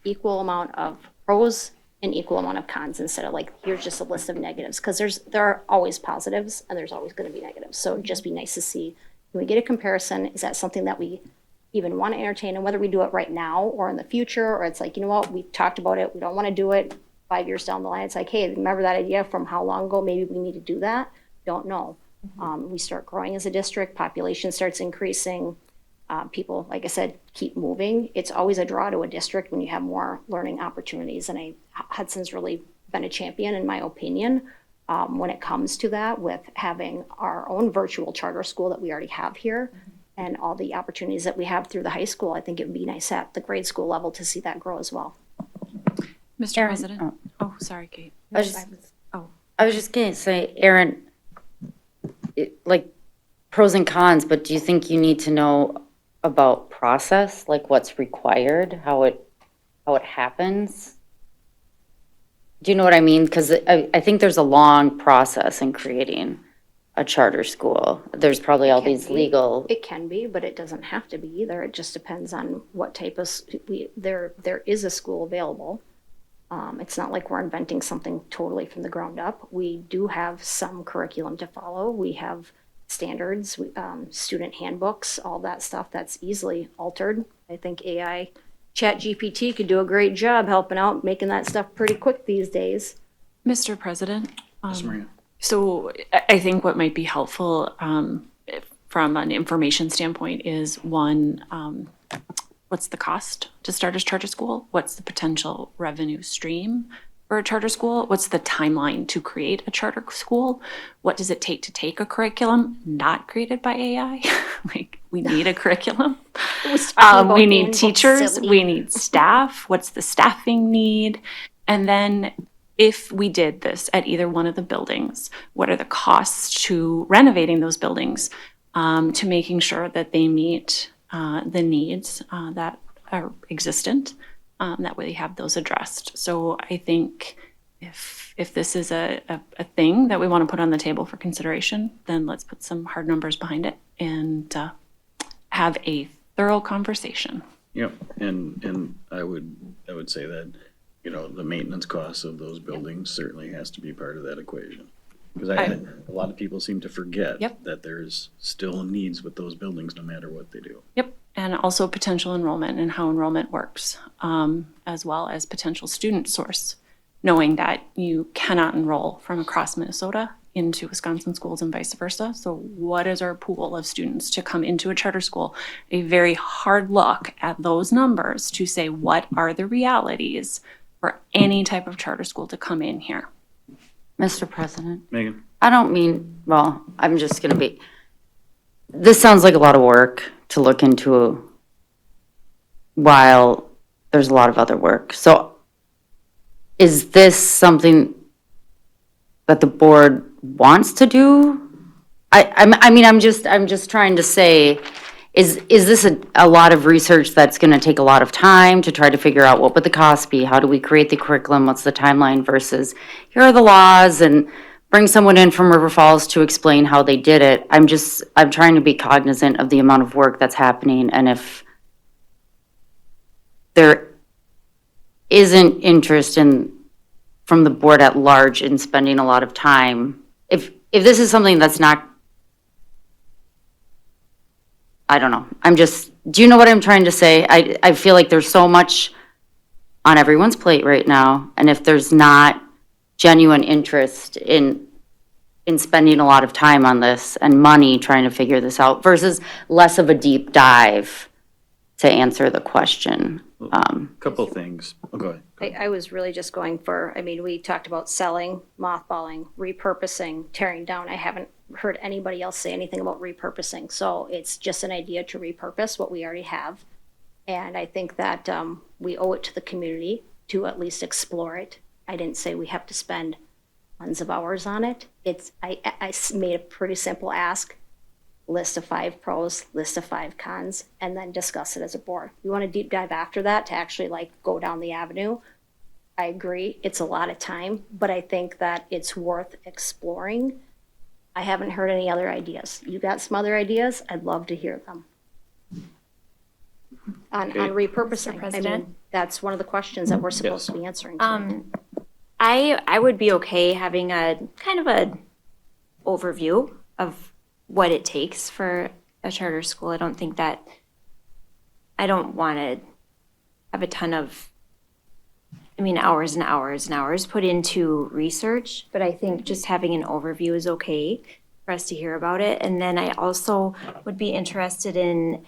equal amount of pros and equal amount of cons, instead of like, here's just a list of negatives, because there are always positives and there's always going to be negatives. So it'd just be nice to see, can we get a comparison? Is that something that we even want to entertain? And whether we do it right now or in the future, or it's like, you know what, we talked about it, we don't want to do it 5 years down the line. It's like, hey, remember that idea from how long ago? Maybe we need to do that. Don't know. We start growing as a district, population starts increasing. People, like I said, keep moving. It's always a draw to a district when you have more learning opportunities. And Hudson's really been a champion, in my opinion, when it comes to that, with having our own virtual charter school that we already have here, and all the opportunities that we have through the high school. I think it would be nice at the grade school level to see that grow as well. Mr. President? Oh, sorry, Kate. I was just gonna say, Aaron, like pros and cons, but do you think you need to know about process, like what's required, how it happens? Do you know what I mean? Because I think there's a long process in creating a charter school. There's probably all these legal. It can be, but it doesn't have to be either. It just depends on what type of, there is a school available. It's not like we're inventing something totally from the ground up. We do have some curriculum to follow. We have standards, student handbooks, all that stuff that's easily altered. I think AI, ChatGPT could do a great job helping out, making that stuff pretty quick these days. Mr. President? Ms. Maria. So I think what might be helpful from an information standpoint is one, what's the cost to start a charter school? What's the potential revenue stream for a charter school? What's the timeline to create a charter school? What does it take to take a curriculum not created by AI? Like, we need a curriculum. We need teachers, we need staff. What's the staffing need? And then if we did this at either one of the buildings, what are the costs to renovating those buildings, to making sure that they meet the needs that are existent, that way they have those addressed. So I think if this is a thing that we want to put on the table for consideration, then let's put some hard numbers behind it and have a thorough conversation. Yep, and I would say that, you know, the maintenance costs of those buildings certainly has to be part of that equation. Because a lot of people seem to forget that there's still needs with those buildings no matter what they do. Yep, and also potential enrollment and how enrollment works, as well as potential student source, knowing that you cannot enroll from across Minnesota into Wisconsin schools and vice versa. So what is our pool of students to come into a charter school? A very hard look at those numbers to say, what are the realities for any type of charter school to come in here? Mr. President? Megan? I don't mean, well, I'm just gonna be, this sounds like a lot of work to look into while there's a lot of other work. So is this something that the board wants to do? I mean, I'm just trying to say, is this a lot of research that's gonna take a lot of time to try to figure out what would the cost be? How do we create the curriculum? What's the timeline versus here are the laws, and bring someone in from River Falls to explain how they did it? I'm trying to be cognizant of the amount of work that's happening, and if there isn't interest from the board at large in spending a lot of time, if this is something that's not, I don't know. Do you know what I'm trying to say? I feel like there's so much on everyone's plate right now, and if there's not genuine interest in spending a lot of time on this and money trying to figure this out versus less of a deep dive, to answer the question. Couple of things. Oh, go ahead. I was really just going for, I mean, we talked about selling, mothballing, repurposing, tearing down. I haven't heard anybody else say anything about repurposing. So it's just an idea to repurpose what we already have. And I think that we owe it to the community to at least explore it. I didn't say we have to spend tons of hours on it. I made a pretty simple ask. List of 5 pros, list of 5 cons, and then discuss it as a board. You want to deep dive after that to actually like go down the avenue. I agree, it's a lot of time, but I think that it's worth exploring. I haven't heard any other ideas. You got some other ideas? I'd love to hear them. On repurposing, I President? mean, that's one of the questions that we're supposed to be answering. I would be okay having a kind of a overview of what it takes for a charter school. I don't want to have a ton of, hours and hours and hours put into research, but I think just having an overview is okay for us to hear about it. And then I also would be interested in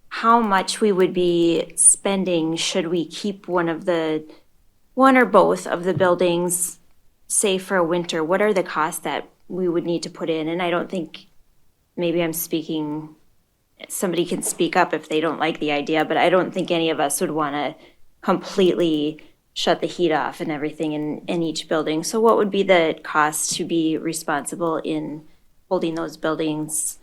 how much we would be spending should we keep one or both of the buildings safe for a winter. What are the costs that we would need to put in? And I don't think, maybe I'm speaking, somebody can speak up if they don't like the idea, but I don't think any of us would want to completely shut the heat off and everything in each building. So what would be the cost to be responsible in holding those buildings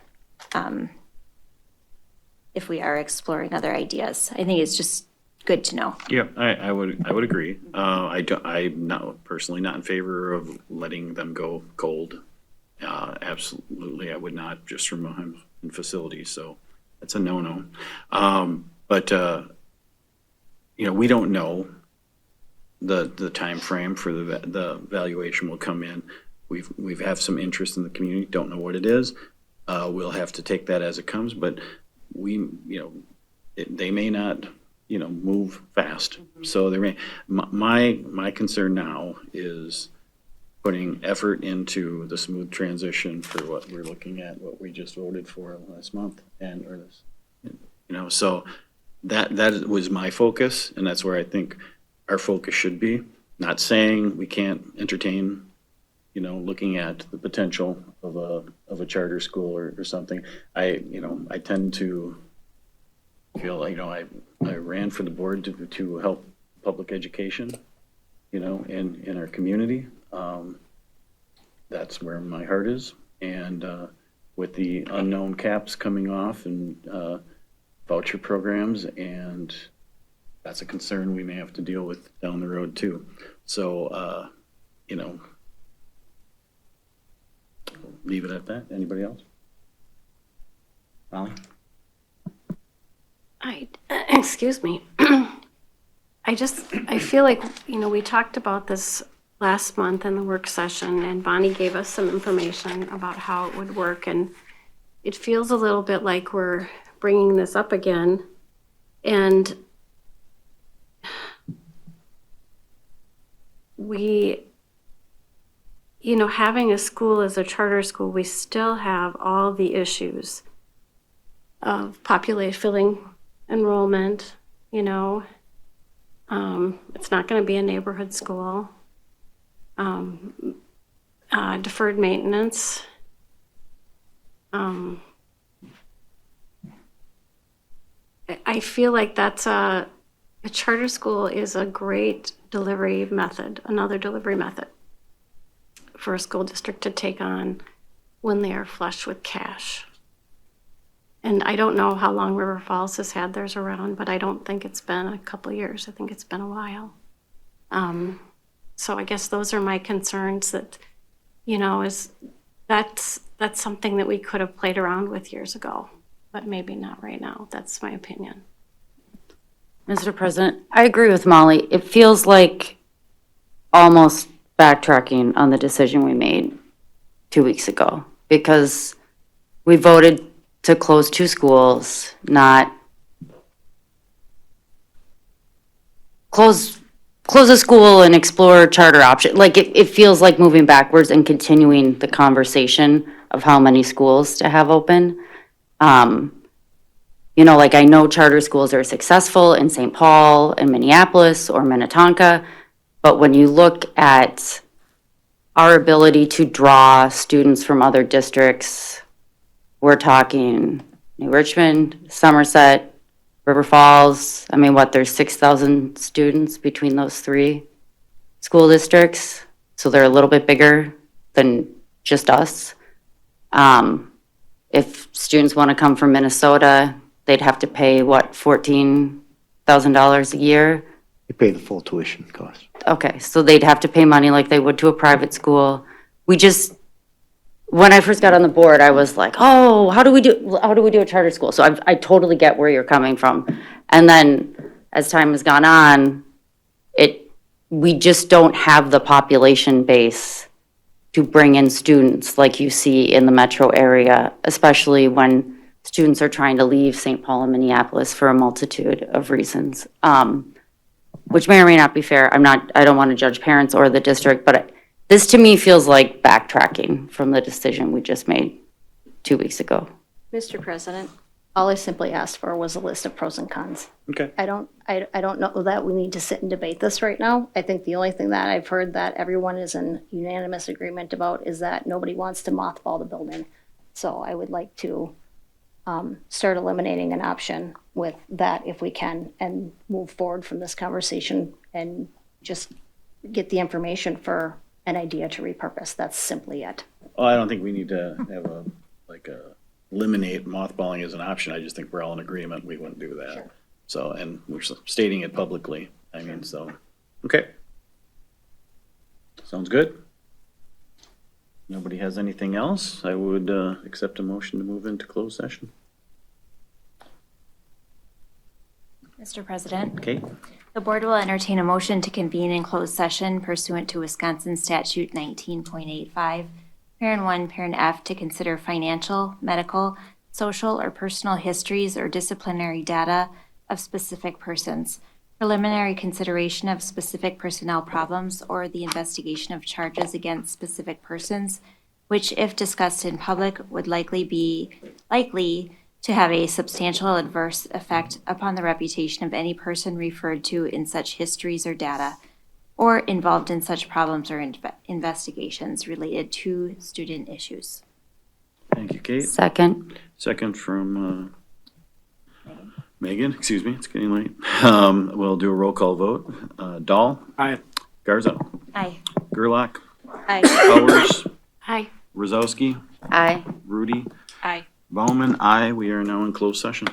if we are exploring other ideas? I think it's just good to know. Yeah, I would agree. I'm not personally not in favor of letting them go cold. Absolutely, I would not just remove him in facilities, so that's a no-no. But we don't know the time frame for the valuation will come in. We've have some interest in the community, don't know what it is. We'll have to take that as it comes, but they may not, move fast. So there may, my concern now is putting effort into the smooth transition for what we're looking at, what we just voted for last month, so that was my focus, and that's where I think our focus should be. Not saying we can't entertain, looking at the potential of a charter school or something. I tend to feel like, I ran for the board to help public education, in our community. That's where my heart is. And with the unknown caps coming off and voucher programs, and that's a concern we may have to deal with down the road too. So, leave it at that. Anybody else? Molly? Excuse me. I feel like, we talked about this last month in the work session, and Bonnie gave us some information about how it would work, and it feels a little bit like we're bringing this up again. And we, having a school as a charter school, we still have all the issues of population filling, enrollment, it's not going to be a neighborhood school, deferred maintenance. I feel like that's a charter school is a great delivery method, another delivery method for a school district to take on when they are flush with cash. And I don't know how long River Falls has had theirs around, but I don't think it's been a couple of years. I think it's been a while. So I guess those are my concerns that, that's something that we could have played around with years ago, but maybe not right now. That's my opinion. Mr. President, I agree with Molly. It feels like almost backtracking on the decision we made 2 weeks ago, because we voted to close 2 schools, not close a school and explore charter option. Like it feels like moving backwards and continuing the conversation of how many schools to have open. You know, like I know charter schools are successful in St. Paul and Minneapolis or Minnetonka, but when you look at our ability to draw students from other districts, we're talking New Richmond, Somerset, River Falls. I mean, what, there's 6,000 students between those three school districts, so they're a little bit bigger than just us. If students want to come from Minnesota, they'd have to pay, what, $14,000 a year? You pay the full tuition cost. Okay, so they'd have to pay money like they would to a private school. We just, when I first got on the board, I was like, oh, how do we do a charter school? So I totally get where you're coming from. And then as time has gone on, we just don't have the population base to bring in students like you see in the metro area, especially when students are trying to leave St. Paul and Minneapolis for a multitude of reasons, which may or may not be fair. I don't want to judge parents or the district, but this to me feels like backtracking from the decision we just made 2 weeks ago. Mr. President, all I simply asked for was a list of pros and cons. Okay. I don't know that we need to sit and debate this right now. I think the only thing that I've heard that everyone is in unanimous agreement about is that nobody wants to mothball the building. So I would like to start eliminating an option with that if we can and move forward from this conversation and just get the information for an idea to repurpose. That's simply it. Well, I don't think we need to have eliminate mothballing as an option. I just think we're all in agreement we wouldn't do that. Sure. So, and we're stating it publicly. I mean, so, okay. Sounds good. Nobody has anything else? I would accept a motion to move into closed session. Mr. President, Kate? the board will entertain a motion to convene in closed session pursuant to Wisconsin Statute 19.85, Parent 1, Parent F, to consider financial, medical, social, or personal histories or disciplinary data of specific persons, preliminary consideration of specific personnel problems, or the investigation of charges against specific persons, which, if discussed in public, would likely to have a substantial adverse effect upon the reputation of any person referred to in such histories or data, or involved in such problems or investigations related to student issues. Thank you, Kate. Second. Second from Megan, excuse me, it's getting late. We'll do a roll call vote. Dahl? Aye. Garza? Aye. Gerlach? Aye. Powers? Aye. Rosowski? Aye. Rudy? Aye. Bauman? Aye. We are now in closed session.